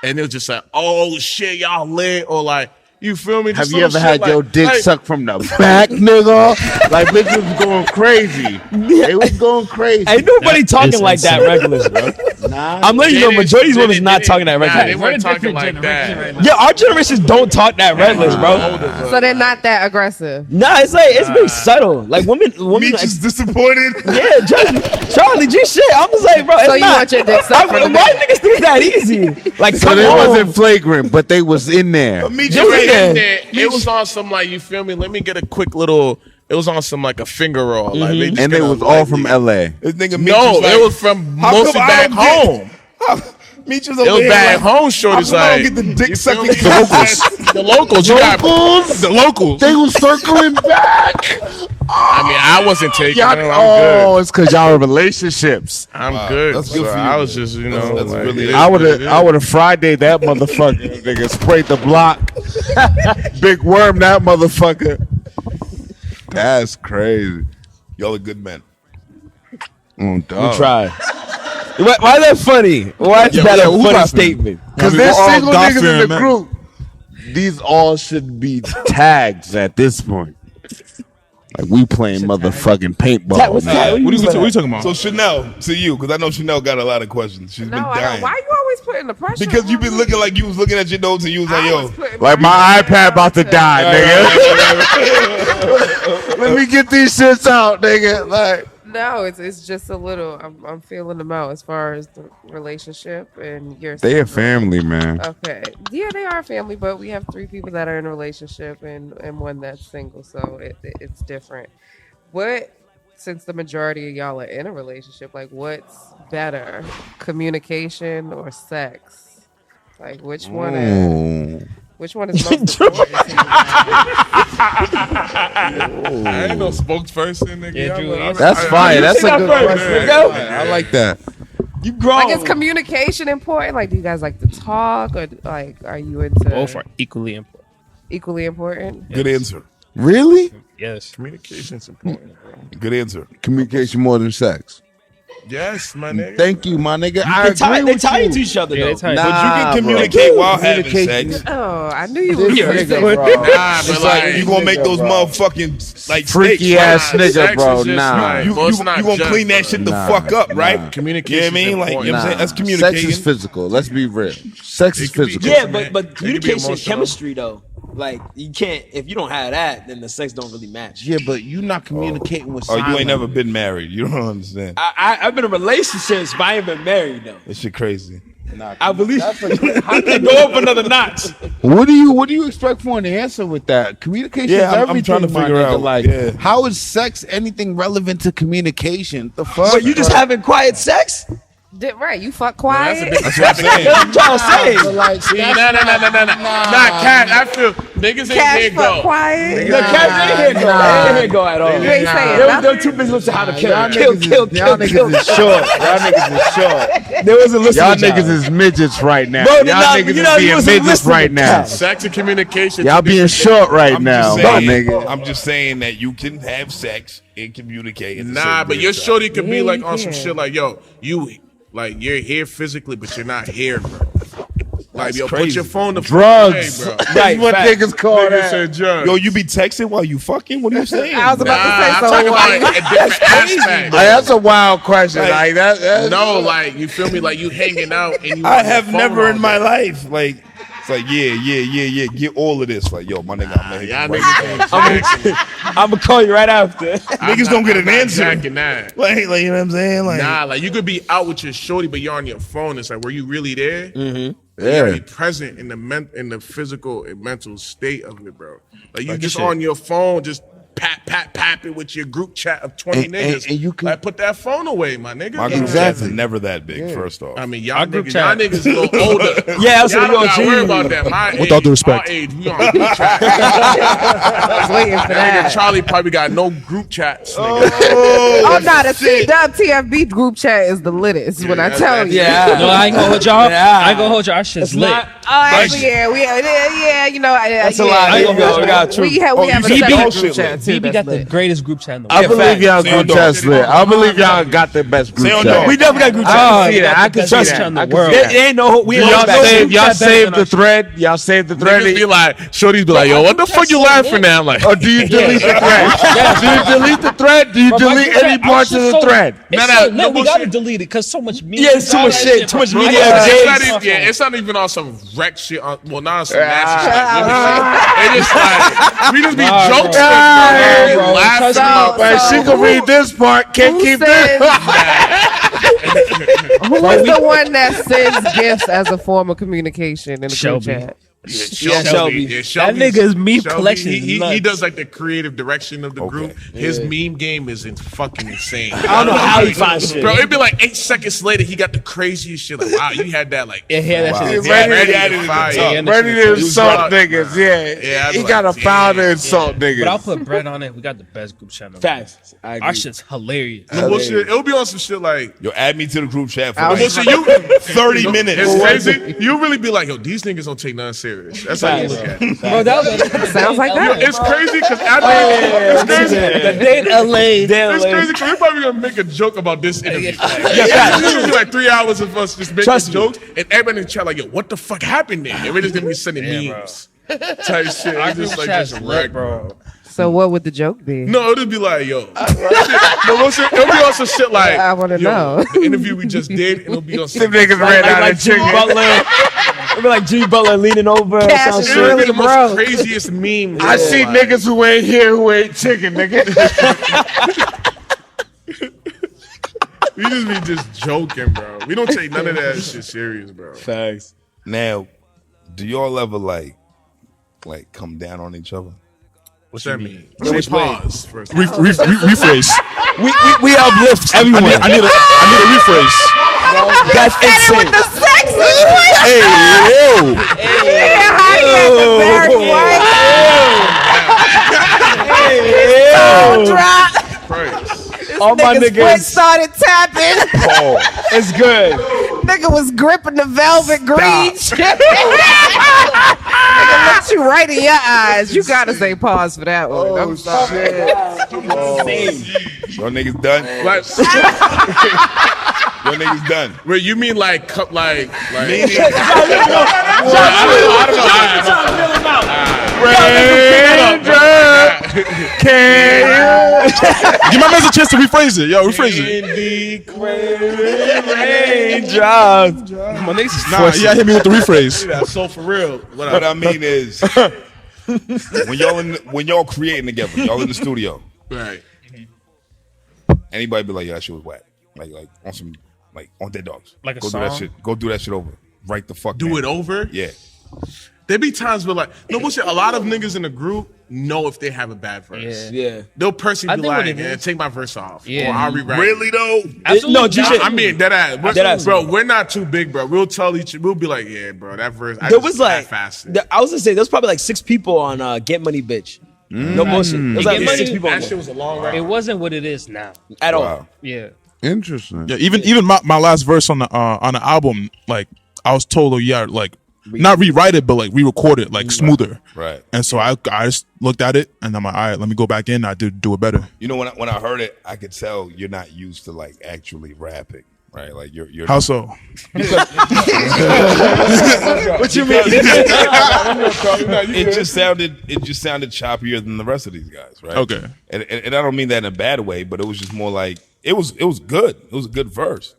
And it was just like, oh shit, y'all lit, or like, you feel me? Have Just you ever little had shit your like- dick like- sucked from the back, nigga? Like, bitches was going crazy. They was going crazy. Ain't nobody talking like that regular, bro. I'm letting you know, majority of these women's not talking that Nah, regular. they weren't talking like that. Yeah, our generations don't talk that regular, bro. So they're not that aggressive. Nah, it's like it's very subtle. Like women. Meech is disappointed. Yeah, Charlie G shit. I'm just like, bro. It's So you not, want your dick sucked from the why niggas think it's that easy? Like, So come they on. wasn't flagrant, but they was in there. Meech Just is in there. It was on some like, you feel me? Let me get a quick little. It was on some like a finger roll, like they just And they gonna, was like, all from LA. This nigga Meech No, is like, it was from how mostly come I back don't get- home. Meech is It over was here back like, home. Shorty's how come I like, don't get the dick you feel sucking me? contest? The locals, you got the locals. They was circling back. I mean, I wasn't taking Y'all, them. I'm it's because y'all in relationships. good. I'm good. That's good So for you, I was man. just, you know, That's like, really- it is I what it is. would have Friday that motherfucker. Nigga sprayed the block. Big worm that motherfucker. That's crazy. Y'all are good men. We try. Why is that funny? Why is that a who funny laughing? statement? Because I mean, there's we're all single niggas in God-fearing the men. group. These all should be tags at this point. Like we playing motherfucking paintball. What's man. that? What are you talking about? So Chanel, to you, because I know Chanel got a lot of questions. She's No, been I dying. don't. Why you always putting the pressure? Because you on been me? looking like you was looking at your notes and you was like, I yo. was putting Like my iPad about to die, nigga. Let me get these shits out, nigga. Like No, it's just a little. I'm feeling them out as far as the relationship and your. they a single. family, man. Okay, yeah, they are family, but we have 3 people that are in a relationship and one that's single, so it's different. What since the majority of y'all are in a relationship, like what's better, communication or sex? Like which one is most important to you guys? I ain't no spokesperson, nigga. Yeah, Drew, That's fine. That's a good first, question. nigga. I like that. You grown. Like is communication important? Like do you guys like to talk or like are you into Both are equally important. equally important? Good answer. Really? Yes. Communication's important, bro. Good answer. Communication more than sex. Yes, my nigga. Thank you, my nigga. I They agree tie with you you. to each other, Yeah, though. they tie- But you Nah, can bro. communicate while having Communication- sex. Oh, I knew you This were nigga, bro. Nah, It's but like you gonna make nigga, those bro. motherfucking like Freaky steaks, ass right? nigga, Sex bro. is just Nah. like- You Well, it's not gonna just, clean that bro. shit the Nah, fuck up, right? nah. You know Communication. what I mean? Like, you know what I'm saying? That's Sex communicating. is physical. Let's be real. Sex is It could be- physical. Yeah, man. but It could be communication and emotional. chemistry, though. Like, you can't, if you don't have that, then the sex don't really match. Yeah, but you not communicating with Oh, you silence. ain't never been married. You don't understand. I've been in relationships, but I ain't been married, though. That shit crazy. I believe I can go up another notch. What do you expect for an answer with that? Communication Yeah, is I'm everything. trying to my figure nigga. out, Like, yeah. how is sex anything relevant to communication? The fuck? But you just having quiet sex? Right, you fuck quiet. That's what I'm saying. That's what I'm trying to say. Like, See, nah. Nah, cat. I feel niggas ain't Cash here fuck go. quiet. The cats ain't here go. They ain't here go at all. You ain't saying They nothing. were too busy listening to how to kill. y'all Kill, niggas kill, is, y'all kill, kill. niggas is short. Y'all niggas is short. They wasn't listening Y'all to niggas is midgets right now. Bro, Y'all they're not- niggas you is know, you being wasn't midgets listening right to now. Cash. Sex and communication. Y'all being short right I'm now, just my saying, nigga. I'm just saying that you can have sex and communicate. at the Nah, same but damn your time. shorty could be Yeah, like you on some can. shit like, yo, you're here physically, but you're not here, bro. Like, That's yo, put crazy. your phone the Drugs. fuck away, bro. That's what niggas call Niggas that. said drugs. Yo, you be texting while you fucking? What are you saying? I was about Nah, to say I'm so. talking Why about a different aspect. Like, that's a wild question. Like that. No, like, you feel me? Like, you hanging out and you I on your have phone never all in my day. life like. It's like yeah. Get all of this. Like yo, my nigga, I'm like, Y'all right niggas now. I'm gonna call you right after. Niggas don't get an answer. Jacking that. Like you know what I'm saying? Like Nah, like you could be out with your shorty, but you're on your phone. It's like, were you really there? Yeah. You're really present in the physical and mental state of it, bro. Like you Like just shit. on your phone, just pat it with your group chat of 20 And- niggas. and you can- like put that phone away, my nigga. my group Exactly. chat's never that big. First off, I mean, Our group chat. y'all niggas a little older. Yeah, that's y'all what don't we gotta on worry G. about that. My With all age, due respect. our age, we on group chat. I was waiting for Nigga, that. Charlie probably got no group chats. Nigga. Oh no, the CWTFB group chat is the littest. When I that's- tell you. Yeah. No, I ain't gonna hold y'all. Yeah. I ain't gonna hold y'all. Our shit's It's lit. not. Oh, actually, yeah, you know, That's a yeah, lot. I ain't gonna hold We got We have Oh, a you said separate y'all group shit chat lit. too. BB that's got the lit. greatest group chat in the I world. believe y'all Say group on dog. chat's lit. I believe y'all got the best group Say on chat. dog. We definitely got group I chat. can see that. I got can the see best that. chat in the I can world. see They that. ain't no. We ain't Y'all no saved. group Y'all chat better saved than the our thread. Y'all saved the thread. Niggas be like, shorties be like, yo, what the fuck you laughing at? I'm like, Or do you delete the thread? Do you delete the thread? Do you delete any parts of the thread? It's Nah, so no lit. We gotta bullshit. delete it because so much media. Yeah, it's too much shit. Too much media. it's not even on some wreck shit. Well, not on some nasty shit. It's just like we just be Nah, jokes, bro. bro. Bro, Laughing trust me. about Like, So she can who- read this part, can't Who keep says, this. who is the one that sends gifts as a form of communication in the group Shelby. chat? Shelby. Yeah, That nigga's meme Shelby, collection is He nuts. does like the creative direction of the group. His meme game is fucking insane. I don't know how he finds shit. Bro, it'd be like 8 seconds later, he got the craziest shit. Like, wow, you had that like. Yeah, that shit is Yeah, Ready ready to- to fire. Yeah, Ready to insult niggas, Yeah, yeah. I'd He be got a like, file to damn. insult But I'll niggas. put bread on it. We got the best group chat. in the world. Facts. I agree. Our shit's hilarious. The bullshit, it'll be on some shit like. yo, add me to the group chat for I like was- Bullshit, you 30 minutes. It's crazy. You really be like, yo, these niggas don't take nothing serious. That's how you look at it. Bro, that was Sounds like that. It's crazy because it's crazy. the day in LA. It's crazy because we're probably gonna make a joke about this interview. It's gonna be like 3 hours of us just making Trust me. jokes, and everybody in the chat like, yo, what the fuck happened there? And we're just gonna be sending Yeah, memes type shit. Our It's just group like chat's just lit, wreck, bro. So what would the joke be? No, it'll be like, yo. It'll be on some shit like, I wanna yo, know. the interview we just did, and it'll be on some. Them niggas ran out Like of Jimmy chicken. Butler. It'd be like Jimmy Butler leaning over or Cash some is shit. It'll be really the most broke. craziest meme. I see niggas who ain't here who ain't chicken, nigga. We just be just joking, bro. We don't take none of that shit serious, bro. Facts. Now, do y'all ever like come down on each other? What's that mean? which way? Pause first. Rephrase. We uplift everyone. I need a rephrase. That's insane. With the sexy voice. Hey, yo. All my Nigga's foot niggas. started tapping. It's good. Nigga was gripping the velvet green shit. Nigga looked you right in your eyes. You gotta say pause for that one. I'm sorry. Your niggas done? Your niggas done. Wait, you mean like Meaning, Give my man a chance to rephrase it. Yo, rephrase it. My niggas is Nah, you gotta hit me with the rephrase. That's so for real. what I mean is, when y'all creating together, y'all in the studio, Right. anybody be like, "Yo, that shit was whack." Like on some, like on Dead Dogs. Like a Go do that song? shit. Go do that shit over. Right the fuck. Do now. it over? Yeah. There be times where like, no bullshit, a lot of niggas in the group know if they have a bad verse. Yeah. They'll personally I be think what like, it yeah, is- take my verse off. Yeah. Or I'll rewrite. Really though? No, G-Shit. I mean, dead ass. Dead ass. Bro, we're not too big, bro. We'll tell we'll be like, yeah, bro, that verse. There was like, faster. I was gonna say, there was probably like 6 people on Get Money Bitch. No bullshit. There was like Get 6 Money- people on That there. shit was a long ride. It wasn't what it is now. At all. Wow. Yeah. Interesting. Yeah, even my last verse on the album, like I was told, like not rewrite it, but like re-record it, like smoother. Right. And so I just looked at it and I'm like, all right, let me go back in. I did do it better. You know, when I heard it, I could tell you're not used to like actually rapping, right? Like you're. How so? What you mean? It just sounded choppier than the rest of these guys, right? Okay. And I don't mean that in a bad way, but it was just more like it was good. It was a good verse,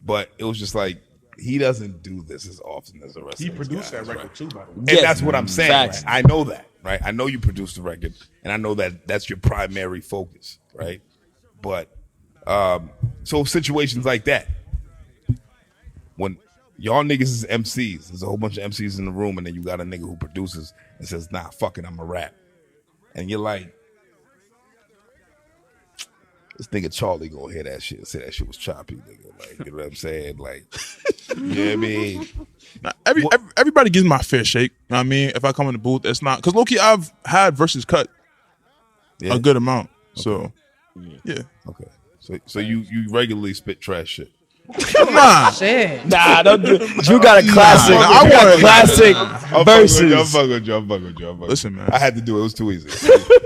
but it was just like he doesn't do this as often as the rest. He of these produced guys, that record right? too, by the way. And Yes. that's what I'm saying. Facts. Right? I know that, right? I know you produced the record, and I know that that's your primary focus, right? But so situations like that, when y'all niggas is MCs, there's a whole bunch of MCs in the room, and then you got a nigga who produces and says, "Nah, fuck it, I'm a rap," and you're like, this nigga Charlie gonna hear that shit and say that shit was choppy, nigga. Like, you know what I'm saying? Like, you know what I mean? Nah, everybody gives my fair shake. You know what I mean, if I come in the booth, it's not because low-key I've had verses cut Yeah. a good amount. So yeah. Okay. So you regularly spit trash shit. Nah. Shit. Nah, don't do. You got a classic. Nah, I want classic I'm verses. fucking with you. Listen, man. I had to do it. It was too easy.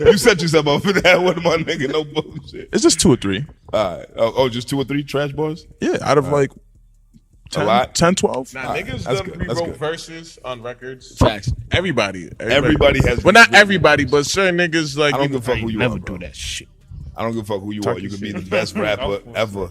You set yourself up for that one, my nigga. No bullshit. It's just 2 or 3. All right. Oh, just 2 or 3 trash bars? Yeah, out of like 10, A lot? 10, 12. Nah, niggas that's done good, that's rewrote good. verses on records. Facts. Everybody Everybody has. Well, not everybody, but certain niggas like. I don't give a fuck who you Never are, do bro. that shit. I don't give a fuck who you are. You can be the best rapper ever.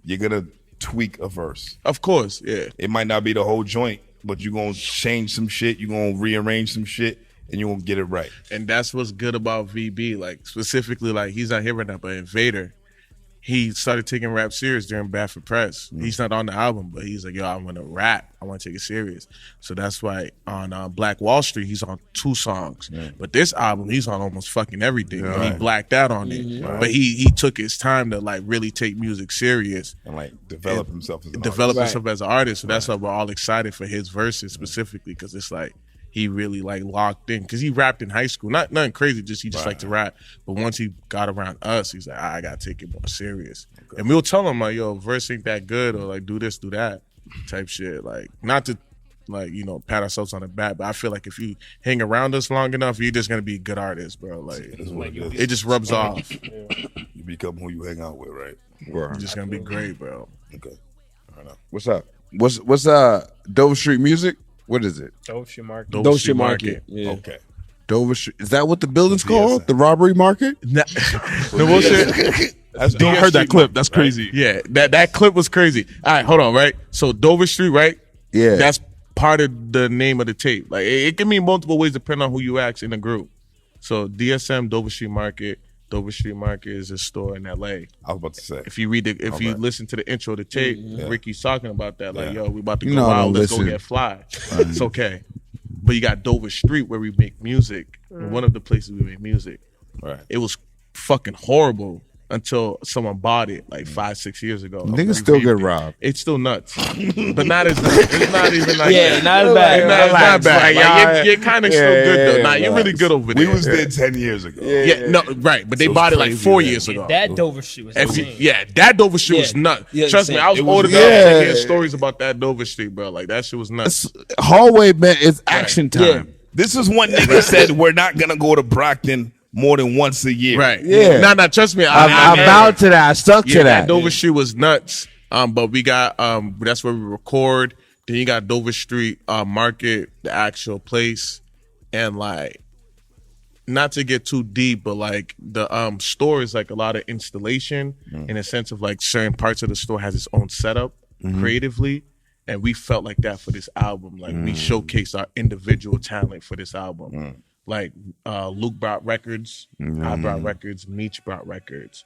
You're gonna tweak a verse. Of course, yeah. It might not be the whole joint, but you're gonna change some shit. You're gonna rearrange some shit, and you're gonna get it right. And that's what's good about VB. Like specifically, like he's not here right now, but Invader, he started taking rap serious during Bad for Press. He's not on the album, but he's like, yo, I want to rap. I want to take it serious. So that's why on Black Wall Street, he's on 2 songs. But this album, he's on almost fucking everything. He blacked out on it. But he took his time to like really take music serious. And like develop himself as an Develop artist. himself as an artist. So that's why we're all excited for his verses specifically, because it's like he really like locked in, because he rapped in high school. Nothing crazy, just he just liked to rap. But once he got around us, he's like, I gotta take it more serious. And we'll tell him like, yo, verse ain't that good, or like do this, do that type shit. Like not to like, you know, pat ourselves on the back, but I feel like if you hang around us long enough, you're just gonna be a good artist, bro. Like it just rubs off. You become who you hang out with, right? You're just gonna be great, bro. Okay. I know. What's up? What's Dover Street Music? What is it? Dope shit market. Dope Dope shit shit market. Yeah. Okay. Dover Street. Is that what the building's Yes, called? sir. The robbery market? No bullshit. That's I heard that clip. That's crazy. Yeah, that clip was crazy. All right, hold on, right? So Dover Street, right? Yeah. That's part of the name of the tape. Like it can mean multiple ways depending on who you ask in the group. So DSM, Dover Street Market. Dover Street Market is a store in LA. I was about to say. If you read the, if you Alright. listen to the intro of the tape, Ricky's talking about that. Like, Yeah. yo, we about to You go know I out. don't Let's go listen. get fly. It's okay. But you got Dover Street where we make music. One of the places we make music. Right. It was fucking horrible until someone bought it like 5-6 years ago. Niggas still get robbed. It's still nuts, but not as nuts. It's not even like not as bad. It's not bad. Like, You're kind of still good though. Nah, you're really good over there. We was there 10 years ago. No, right, but they bought it like 4 years ago. That Dover shit was insane. That Dover shit was nuts. Trust me, I was old enough to hear stories about that Dover Street, bro. Like that shit was nuts. Hallway, man, it's action time. This is one nigga said we're not gonna go to Brockton more than once a year. Right. Yeah. Nah, trust me. I vowed to that. I stuck to that. That Dover Street was nuts. But we got that's where we record. Then you got Dover Street Market, the actual place, and like, not to get too deep, but like the store is like a lot of installation in a sense of like certain parts of the store has its own setup creatively. And we felt like that for this album. Like we showcased our individual talent for this album. Like Luke brought records, I brought records, Meech brought records,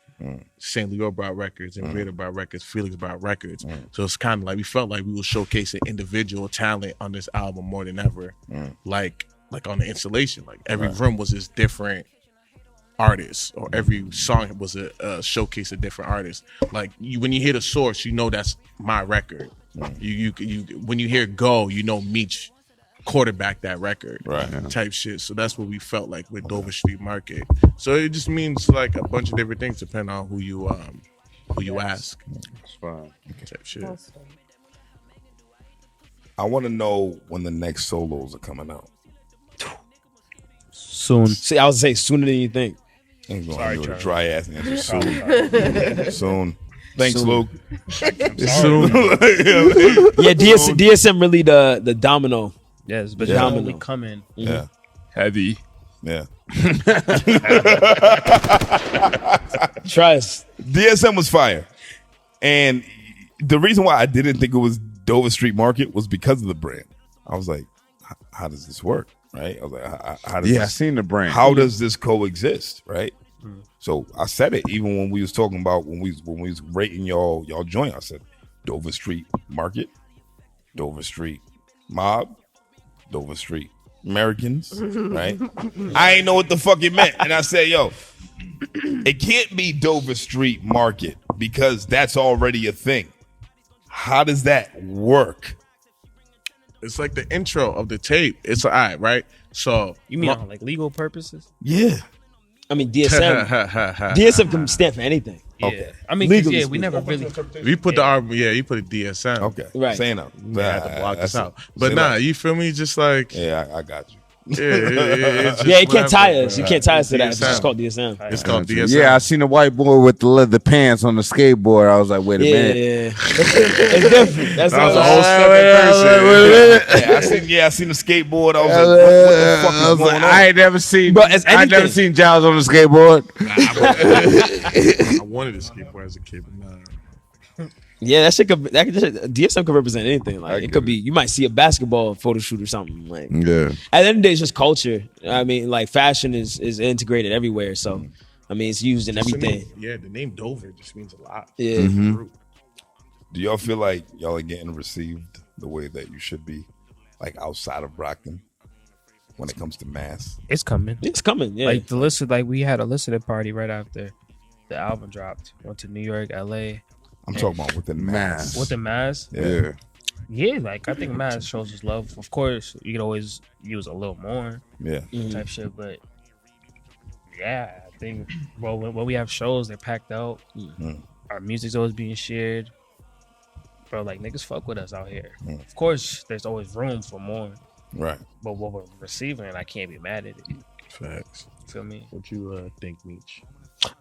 St. Leo brought records, and Rita brought records, Felix brought records. So it's kind of like we felt like we were showcasing individual talent on this album more than ever. Like on the installation, like every room was this different artist, or every song was a showcase of different artists. Like when you hear the source, you know that's my record. You when you hear Go, you know Meech quarterback that record, type shit. So that's what we felt like with Dover Street Market. So it just means like a bunch of different things depending on who you ask. It's fine. Type shit. I want to know when the next solos are coming out. Soon. See, I was gonna say sooner than you think. Ain't gonna do a dry ass answer. Soon. Thanks, Soon. Luke. Soon. DSM really the domino. Yes, but Yeah. when we come in. Yeah. Heavy. Yeah. Trust. DSM was fire. And the reason why I didn't think it was Dover Street Market was because of the brand. I was like, how does this work? Right? I was like, how does I this, seen the brand. how does this coexist? Right? So I said it even when we was talking about when we was rating y'all joint. I said Dover Street Market, Dover Street Mob, Dover Street Americans, right? I ain't know what the fuck it meant. And I said, yo, it can't be Dover Street Market because that's already a thing. How does that work? It's like the intro of the tape. It's all right, right? So You mean on like legal purposes? Yeah. I mean DSM can stand for anything. Yeah. Okay. I mean, 'cause, Legally yeah, we never really. you put the R, you put a DSM. Okay. Right. Saying that. I had to block this out. Say But nah, that. you feel me? Just like Yeah, I got you. it's just Yeah, you can't tie whatever, us. You bro. can't tie us to that. It's DSM. just called DSM. It's called DSM. Yeah, I seen a white boy with the leather pants on the skateboard. I was like, wait a minute. Yeah. It's different. That's That was all. a whole separate person. I seen the skateboard. I was like, what the fuck I is was going like, on? I ain't never seen. Bro, it's I never anything. seen Jiles on the skateboard. I wanted to skateboard as a kid, but nah. Yeah, DSM could represent anything. Like it could be, you might see a basketball photo shoot or something. Like Yeah. at the end of the day, it's just culture. I mean, like fashion is integrated everywhere. So I mean, it's used in everything. Yeah, the name Dover just means a lot. Yeah. Do y'all feel like y'all are getting received the way that you should be, like outside of Brockton, when it comes to mass? It's coming. It's coming. Yeah. Like the listen, like we had a listening party right after the album dropped. Went to New York, LA. I'm talking about within mass. With the mass, Yeah. yeah, like I think mass shows us love. Of course, you could always use a little more Yeah. type shit, but yeah, I think well when we have shows, they're packed out. Our music's always being shared, bro. Like niggas fuck with us out here. Of course, there's always room for more, Right. but what we're receiving, I can't be mad at it. Facts. Feel me? What you think, Meech?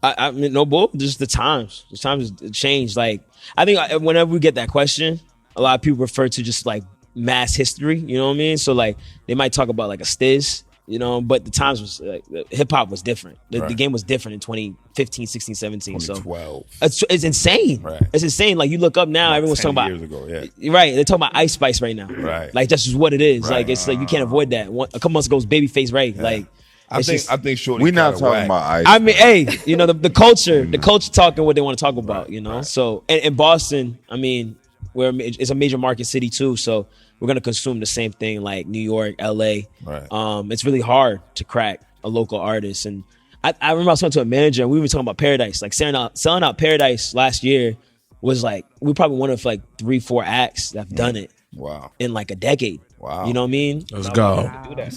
I mean, no bull. Just the times. The times changed. Like I think whenever we get that question, a lot of people refer to just like mass history. You know what I mean? So like they might talk about like a Stiz, you know, but the times was like hip hop was different. The game was different in 2015, 16, 17. 2012. So it's insane. Right. It's insane. Like you look up now, everyone's 10 talking about. years ago, yeah. Right, they're talking about Ice Spice right now. Right. Like that's just what it is. Right. Like it's like you can't avoid that. A couple months ago was Babyface Ray. Like I it's think just- I think Shorty We not kinda talking whack. about ice. I mean, hey, you know the culture talking what they want to talk about, you know. So and in Boston, I mean, it's a major market city too, so we're gonna consume the same thing like New York, LA. Right. It's really hard to crack a local artist, and I remember I was talking to a manager and we were talking about Paradise. Like selling out Paradise last year was like, we probably one of like 3-4 acts that have done it. Wow. In like a decade. Wow. You know what I mean? Let's go.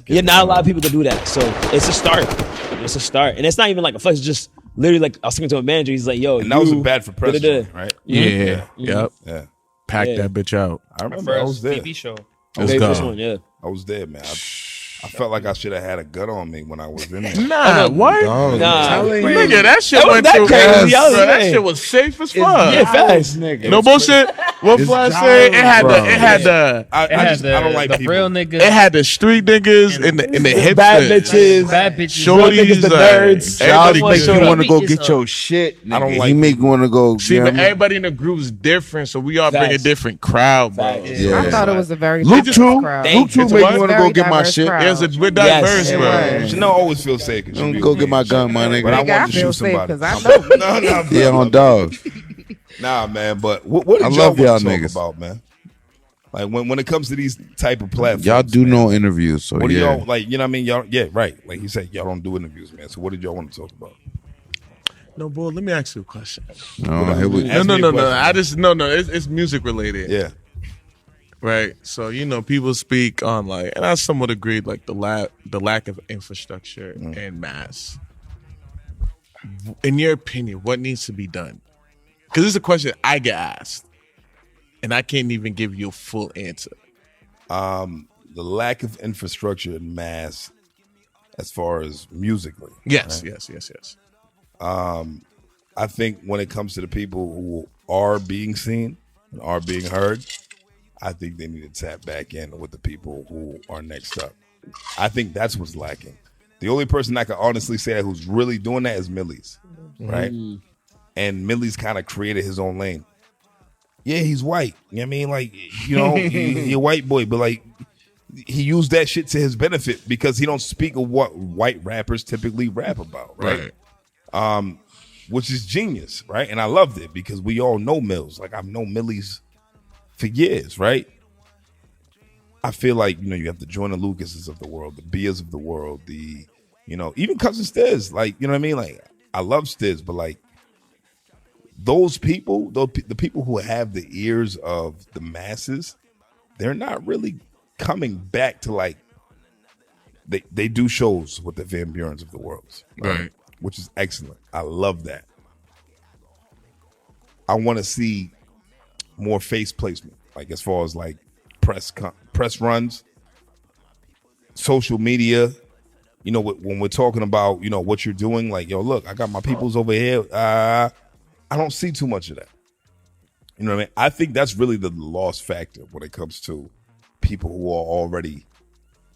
Yeah, not a lot of people can do that. So it's a start. It's a start. And it's not even like a flex, it's just literally like I was talking to a manager, he's like, yo, and that was a bad for press, right? Yeah. Yep. Yeah. Pack that bitch out. I remember I was there. TV show. Let's go. One, yeah. I was there, man. I felt like I should have had a gun on me when I was in there. Nah, what? Nah. Nigga, that shit That went was through. that crazy. Bro, that Hey. shit was safe as fuck. Yeah, fast. Nigga. No bullshit. What Flash said? It had the. I don't like the people. real niggas. It had the street niggas and the hip Bad bitches. bad bitches. Shorties, niggas, the nerds. everybody Y'all make showed you up. want to go Is get your shit. I don't nigga. like He make you want to go. See, you know but what I mean? everybody in the group is different, so we all bring a Facts. different crowd, bro. Facts. Yeah. I thought it was a very Luke diverse too. crowd. Luke too It's make what? you want to Very go get my diverse shit. crowd. Yeah, we're diverse, Yes. bro. Right. Chanel always feels safe. 'cause she Don't be go with get me my and gun, shit. my nigga. But I Nigga, I wanted to feel shoot safe somebody. 'cause I know. No, Yeah, on dog. Nah, man. But what I did love y'all y'all want to talk niggas. about, man? Like when it comes to these type of platforms, Y'all do man, no interviews, so What do yeah. y'all like? You know what I mean? Y'all, yeah, right. Like he said, y'all don't do interviews, man. So what did y'all want to talk about? No, boy, let me ask you a question. No, here we- Ask me a No. question. I just no. It's music related. Yeah. Right. So, people speak on and I somewhat agreed, like the lack of infrastructure and mass. In your opinion, what needs to be done? Because this is a question I get asked, and I can't even give you a full answer. The lack of infrastructure and mass, as far as musically. Yes, right? yes. I think when it comes to the people who are being seen and are being heard, I think they need to tap back in with the people who are next up. I think that's what's lacking. The only person I can honestly say that who's really doing that is Millie's, right? And Millie's kind of created his own lane. Yeah, he's white. You know what I mean? Like, he's a white boy, but like he used that shit to his benefit because he don't speak of what white rappers typically rap about, right? Which is genius, right? And I loved it because we all know Mills. Like I've known Millie's for years, right? I feel like, you have the Jordan Lucases of the world, the Bias of the world, the, even Cousin Stiz, like, you know what I mean? Like, I love Stiz, but like, those people, the people who have the ears of the masses, they're not really coming back to like, they do shows with the Van Burens of the world, Right. Which is excellent. I love that. I want to see more face placement, like as far as like press runs, social media. When we're talking about what you're doing, like yo, look, I got my peoples over here. I don't see too much of that. You know what I mean? I think that's really the lost factor when it comes to people who are already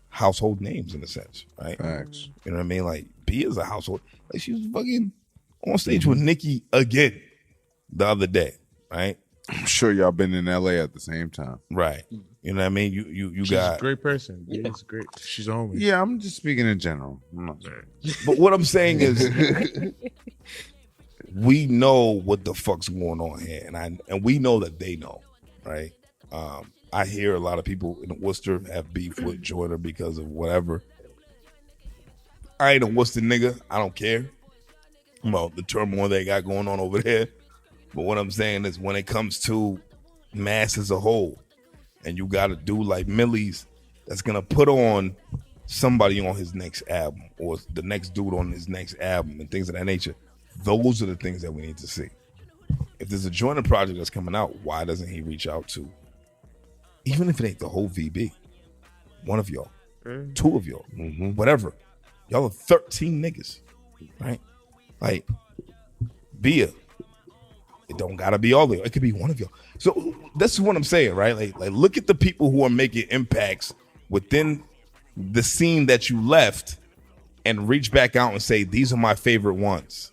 household names in a sense, right? Facts. You know what I mean? Like B is a household. Like she was fucking on stage with Nicki again the other day, right? I'm sure y'all been in LA at the same time. Right. You know what I mean? You She's got a great person. Yeah, it's great. She's a homie. Yeah, I'm just speaking in general. I'm not sure. But what I'm saying is we know what the fuck's going on here, and we know that they know, right? I hear a lot of people in Worcester have beef with Jordan because of whatever. I ain't a Worcester nigga. I don't care about the turmoil they got going on over there. But what I'm saying is when it comes to mass as a whole, and you got a dude like Millie's that's going to put on somebody on his next album or the next dude on his next album and things of that nature, those are the things that we need to see. If there's a Jordan project that's coming out, why doesn't he reach out to, even if it ain't the whole VB, one of y'all, two of y'all, whatever. Y'all are 13 niggas, right? Like, Bia. It don't gotta be all of y'all. It could be one of y'all. So that's what I'm saying, right? Like look at the people who are making impacts within the scene that you left and reach back out and say, these are my favorite ones.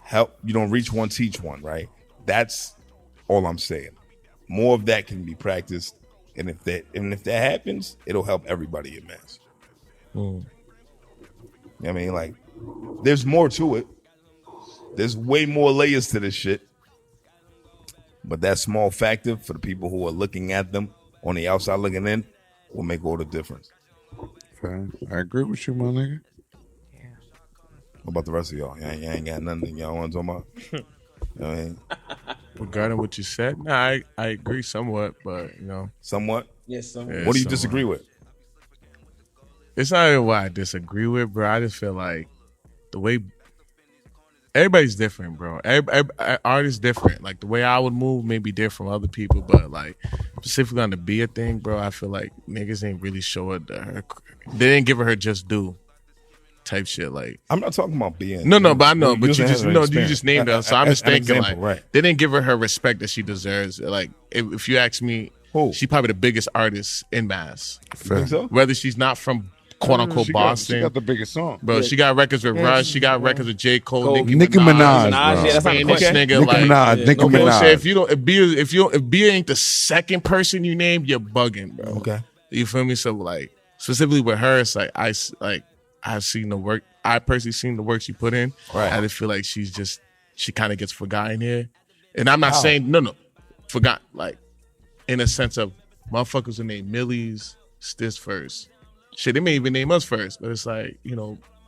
Help, reach one, teach one, right? That's all I'm saying. More of that can be practiced. And if that happens, it'll help everybody in mass. You know what I mean? Like, there's more to it. There's way more layers to this shit. But that small factor for the people who are looking at them on the outside looking in will make all the difference. I agree with you, my nigga. What about the rest of y'all? Y'all ain't got nothing y'all want to talk about? You know what I mean? Regarding what you said, I agree somewhat, but somewhat. Yes, somewhat. What do you disagree with? It's not even what I disagree with, bro. I just feel like the way everybody's different, bro. Every artist different. Like the way I would move may be different from other people, but like specifically on the Bia thing, bro, I feel like niggas ain't really show her. They didn't give her just due type shit. Like I'm not talking about Bia. No, but I know. But you just named her, so I'm just thinking like they didn't give her respect that she deserves. Like if you ask me, she's probably the biggest artist in Mass. Think so? Whether she's not from quote unquote Boston. She got the biggest song, bro. She got records with Rush. She got records with J. Cole, Nicki Minaj, yeah, that's not the question. Nigga, Nicki Minaj, Nicki Minaj. If Bia ain't the second person you name, you're bugging, bro. Okay, you feel me? So like specifically with her, it's like I've seen the work. I personally seen the work she put in. Right. I just feel like she kind of gets forgotten here, and I'm not saying no, forgot like in a sense of motherfuckers who name Millie's Stiz first. Shit, they may even name us first, but it's like,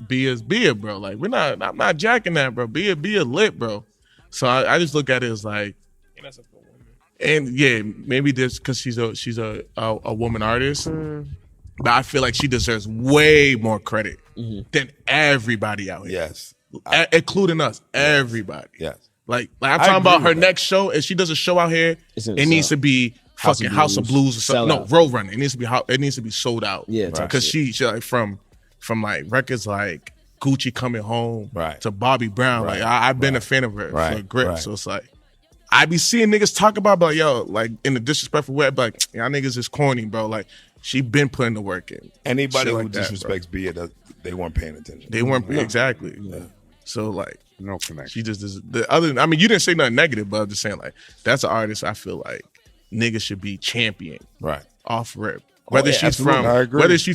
Bia's Bia, bro. Like I'm not jacking that, bro. Bia lit, bro. So I just look at it as like, and yeah, maybe this because she's a woman artist, but I feel like she deserves way more credit than everybody out here. Yes, including us, everybody. Yes, like I'm talking about her next show. If she does a show out here, it needs to be fucking House of Blues or something. No, Roadrunner. It needs to be sold out. Yeah, because she like from like records like Gucci Coming Home to Bobby Brown. Right. Like I've been a fan of her for Grip. Right. So it's like I be seeing niggas talk about like yo, like in a disrespectful way, but like y'all niggas is corny, bro. Like she been putting the work in. Anybody who like disrespects Bia, they weren't paying attention. They weren't exactly. Yeah. So like no connection. She just the other. I mean, you didn't say nothing negative, but I'm just saying like that's an artist I feel like niggas should be champion off rip. Whether she's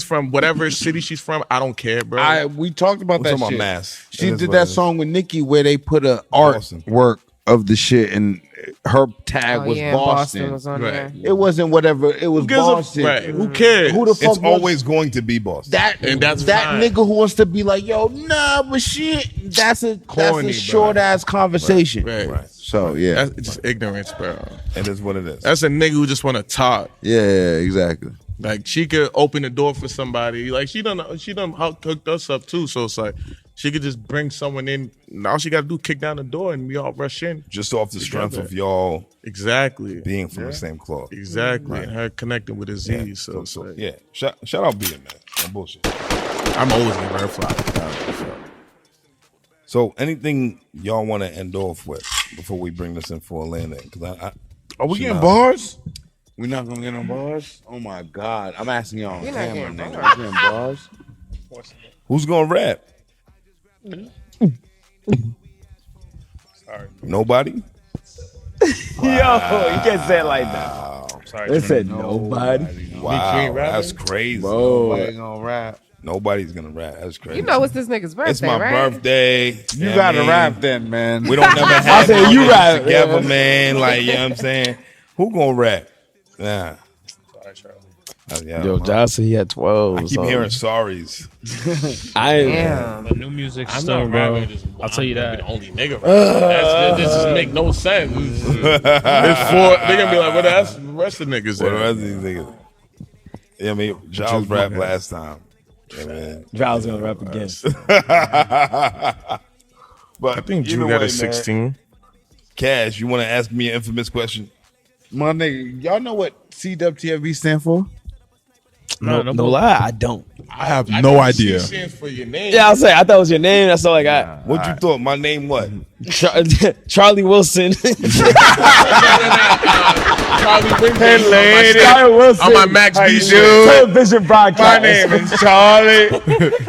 from whatever city she's from, I don't care, bro. We talked about that shit. Mass. She did that song with Nicki where they put a artwork of the shit and her tag was Boston. Was on there. It wasn't whatever. It was Boston. Who cares? Who the fuck? It's always going to be Boston. That's that nigga who wants to be like, yo, nah, but shit. That's a short ass conversation. Right. So yeah, that's just ignorance, bro. It is what it is. That's a nigga who just want to talk. Yeah, exactly. Like she could open the door for somebody. Like she done hooked us up too. So it's like she could just bring someone in. All she got to do kick down the door and we all rush in. Just off the strength of y'all being from the same cloth. Exactly. And her connecting with Aziz. So yeah. Shout out Bia, man. No bullshit. I'm always giving her flowers. So anything y'all want to end off with before we bring this in for a landing? Are we getting bars? We're not gonna get no bars? Oh my God. I'm asking y'all on camera, nigga. Are we getting bars? Who's gonna rap? Sorry. Nobody? Yo, you can't say it like that. Sorry. They said nobody. Wow, that's crazy. Nobody gonna rap. Nobody's gonna rap. That's crazy. You know it's this nigga's birthday, It's my right? birthday. You gotta rap then, man. We don't never have you rap together, man. Like, you know what I'm saying? Who gonna rap? Nah. Sorry, Charlie. Yo, Jiles said he had 12. I keep hearing sorries. The new music still, bro. I'll tell you that. The only nigga. This just make no sense. It's four. They gonna be like, what that's the rest of the niggas? What the rest of these niggas? Yeah, I mean, Jiles rapped last time. Yeah, man. Jiles gonna rap again. But I think Drew got a 16. KASH, you want to ask me an infamous question? My nigga, y'all know what CWTFB stand for? No lie, I don't. I have no idea. Stands for your name. Yeah, I'll say I thought it was your name. That's all I got. What you thought? My name what? Charlie Wilson. Charlie Hey, lady. Charlie Wilson. On my Max B show. Television broadcast. My name is Charlie.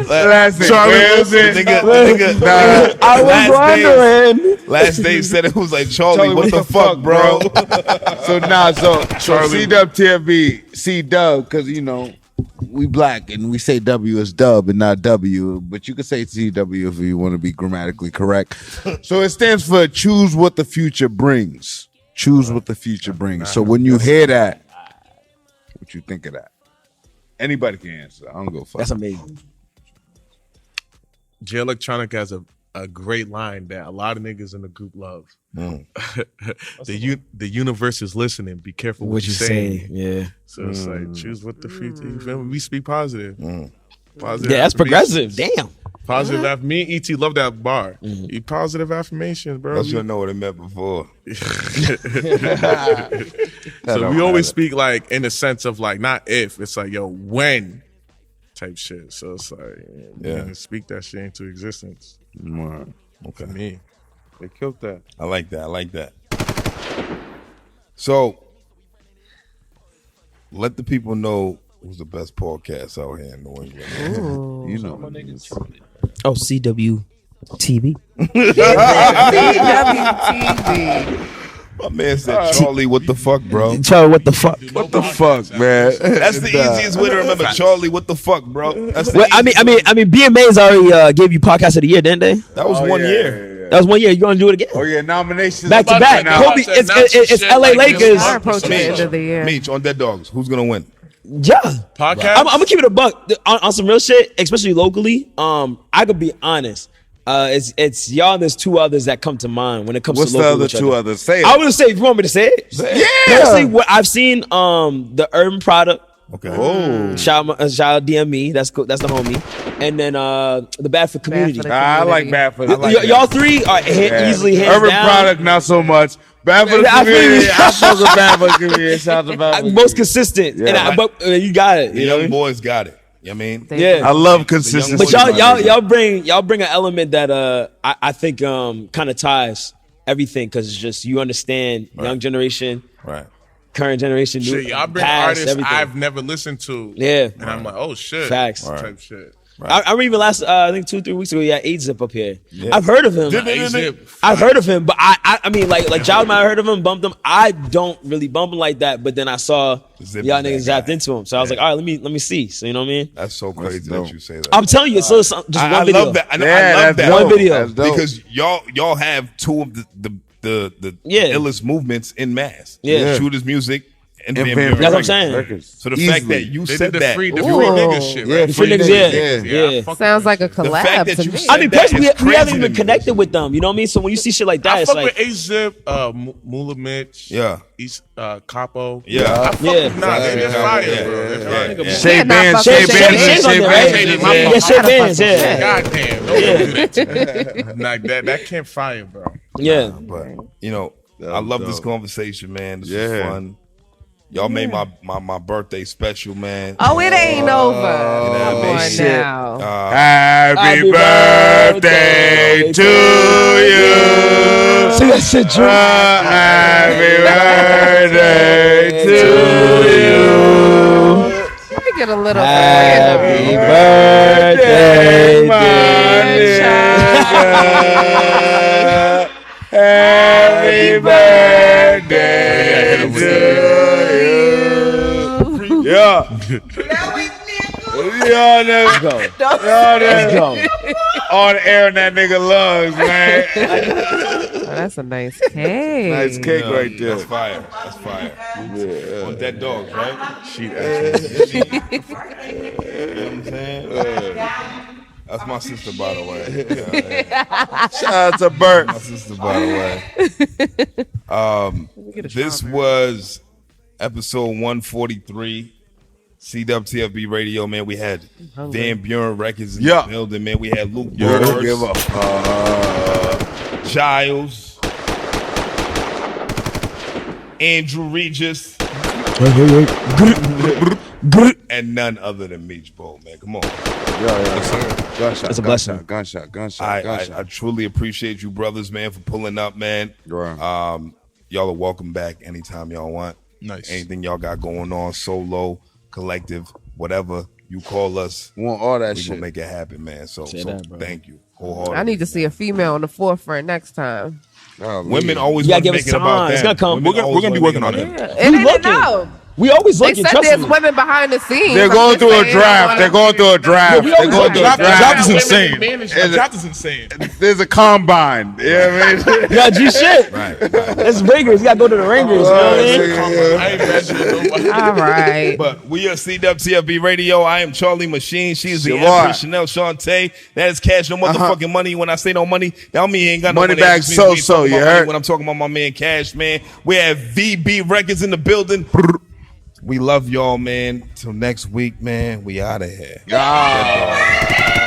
Last name Charlie Wilson. Nigga, I was wondering. last day said it was like, Charlie, what the fuck, bro? So CWTFB, C-Dub, because, you know, we black and we say W as dub and not W, but you can say CW if you want to be grammatically correct. So it stands for choose what the future brings. Choose what the future brings. So when you hear that, what you think of that? Anybody can answer. I don't go fuck. That's amazing. J Electronica has a great line that a lot of niggas in the group love. The universe is listening. Be careful what you say. Yeah. So it's like choose what the future. You feel me? We speak positive. Positive. Yeah, that's progressive. Damn. Positive affirmation. Me and E.T. love that bar. Positive affirmations, bro. I should know what it meant before. So we always speak like in the sense of like not if. It's like yo when type shit. So it's like speak that shit into existence. Wow. Okay. For me. They killed that. I like that. So let the people know who's the best podcast out here in New England. Ooh. You know. Oh, CWTV. CWTV. My man said, Charlie, what the fuck, bro? Charlie, what the fuck? What the fuck, man? That's the easiest way to remember. Charlie, what the fuck, bro? That's the Well, I mean, BMA's already gave you podcast of the year, didn't they? that was 1 year. That was 1 year. You gonna do it again? Oh yeah, nominations Back to back. Kobe, it's LA Lakers. Are approaching the end of the year. Meech, on Dead Dogs, who's gonna win? Yeah. Podcast. I'm gonna keep it a buck on some real shit, especially locally. I could be honest. It's y'all. There's two others that come to mind when it comes What's to the local. other two others? Say it. I would say if you want me to say it. Yeah. Personally, what I've seen, the Urban Product. Okay. Oh, Shout out DME. That's cool. That's the homie. And then the Bad for Community. Bad for the I like bad for the Y'all three are easily hands Urban down. Product, not so much. Bad for the I feel community. you. I fuck with bad for the community. Shout out to bad for the Most consistent. Yeah. And but you got it. The You know? young boys got it. You know what I mean? Yeah. I love consistency. But y'all bring an element that I think kind of ties everything because it's just you understand young generation, Right. current generation, new, Shit, y'all bring past, artists everything. I've never listened to. Yeah. And I'm like, oh shit. Facts. Type shit. I remember even last I think 2-3 weeks ago he had A-Zip up here. Yeah. I've heard of him. I've heard of him, but I mean like Jiles might have heard of him, bumped him. I don't really bump him like that, but then I saw y'all niggas zapped into him. So I was like, all right, let me see. So you know what I mean? That's so crazy that you say that. I'm telling you, it's just one video. I love that. I love that. One video. Because y'all have two of the illest movements in mass. Yeah. Shooters music and And Van Van Buren That's what I'm Records. saying. So the fact that you They said did the that. free nigga shit, right? Free niggas, yeah. I fuck Sounds with like a that shit. collab fact that to you me. said I mean, that personally, is we haven't crazy even to me. connected with them. You know what I mean? So when you see shit like that, I it's fuck like with A-Zip, Mula Mitch, Yeah. East Capo. Yeah. I fuck with nah, they Yeah. fire, Yeah. bro. They're fire. Yeah. Shay Yeah, Bands, nah, Shay fuck with Bands, Shay Shay's on Shay there, Bands. right? My Yeah, fault. Shay Bands, yeah. Goddamn. Don't like that can't fire, bro. Yeah. But I love this conversation, man. This was Yeah. fun. Y'all made my birthday special, man. Oh, it ain't over. what I Come mean? on Shit. now. Happy birthday to you. See that shit, Drew? Happy birthday to you. Let me get a little Happy birthday, my nigga. Happy birthday to you. Yeah. Y'all Go. on air in that nigga lungs, man. Oh, that's a nice cake. Nice cake right there. That's fire. That's fire. On Dead Dogs, right? She You know what I'm saying? That's my sister, by the way. Shout out to Bert. My sister, by the way. This was episode 143, CWTFB Radio, man. We had Van Buren Records in the building, man. We had Luke Don't give Burrs, up. Jiles, Andrew Regis, and none other than Meech Bold, man. Come on. Gunshot. That's a blessing. Gunshot. I truly appreciate you brothers, man, for pulling up, man. Y'all are welcome back anytime y'all want. Nice. Anything y'all got going on, solo, collective, whatever you call us, Want all that we shit. gonna make it happen, man. So that, bro. thank you. Wholeheartedly. I need to see a female on the forefront next time. Women always You want gotta to give make us it about time. It's them. gonna come. Women We're gonna always be wanna working make on it it. about It ain't looking? enough. We always They looking. said Trust there's me. women behind the scenes. They're I'm going just through a saying, draft. They're going through a draft. we They're always going look. through a The draft is draft. insane. management. The draft is insane. There's a combine. You know what I mean? Yeah, G shit. Right. It's Ringers. You gotta go to the Ringers. You know what I mean? I ain't measuring nobody. All right. But we are CWTFB Radio. I am Charlie MaSheen. She is the Sure. Empress Shanelle Shanté. That is Cash. No motherfucking money. When I say no money, that don't mean he ain't got no Money money. bag That just means we ain't so-so, talking you about money heard? when I'm talking about my man Cash, man. We have VB Records in the building. We love y'all, man. Till next week, man. We out of here. God.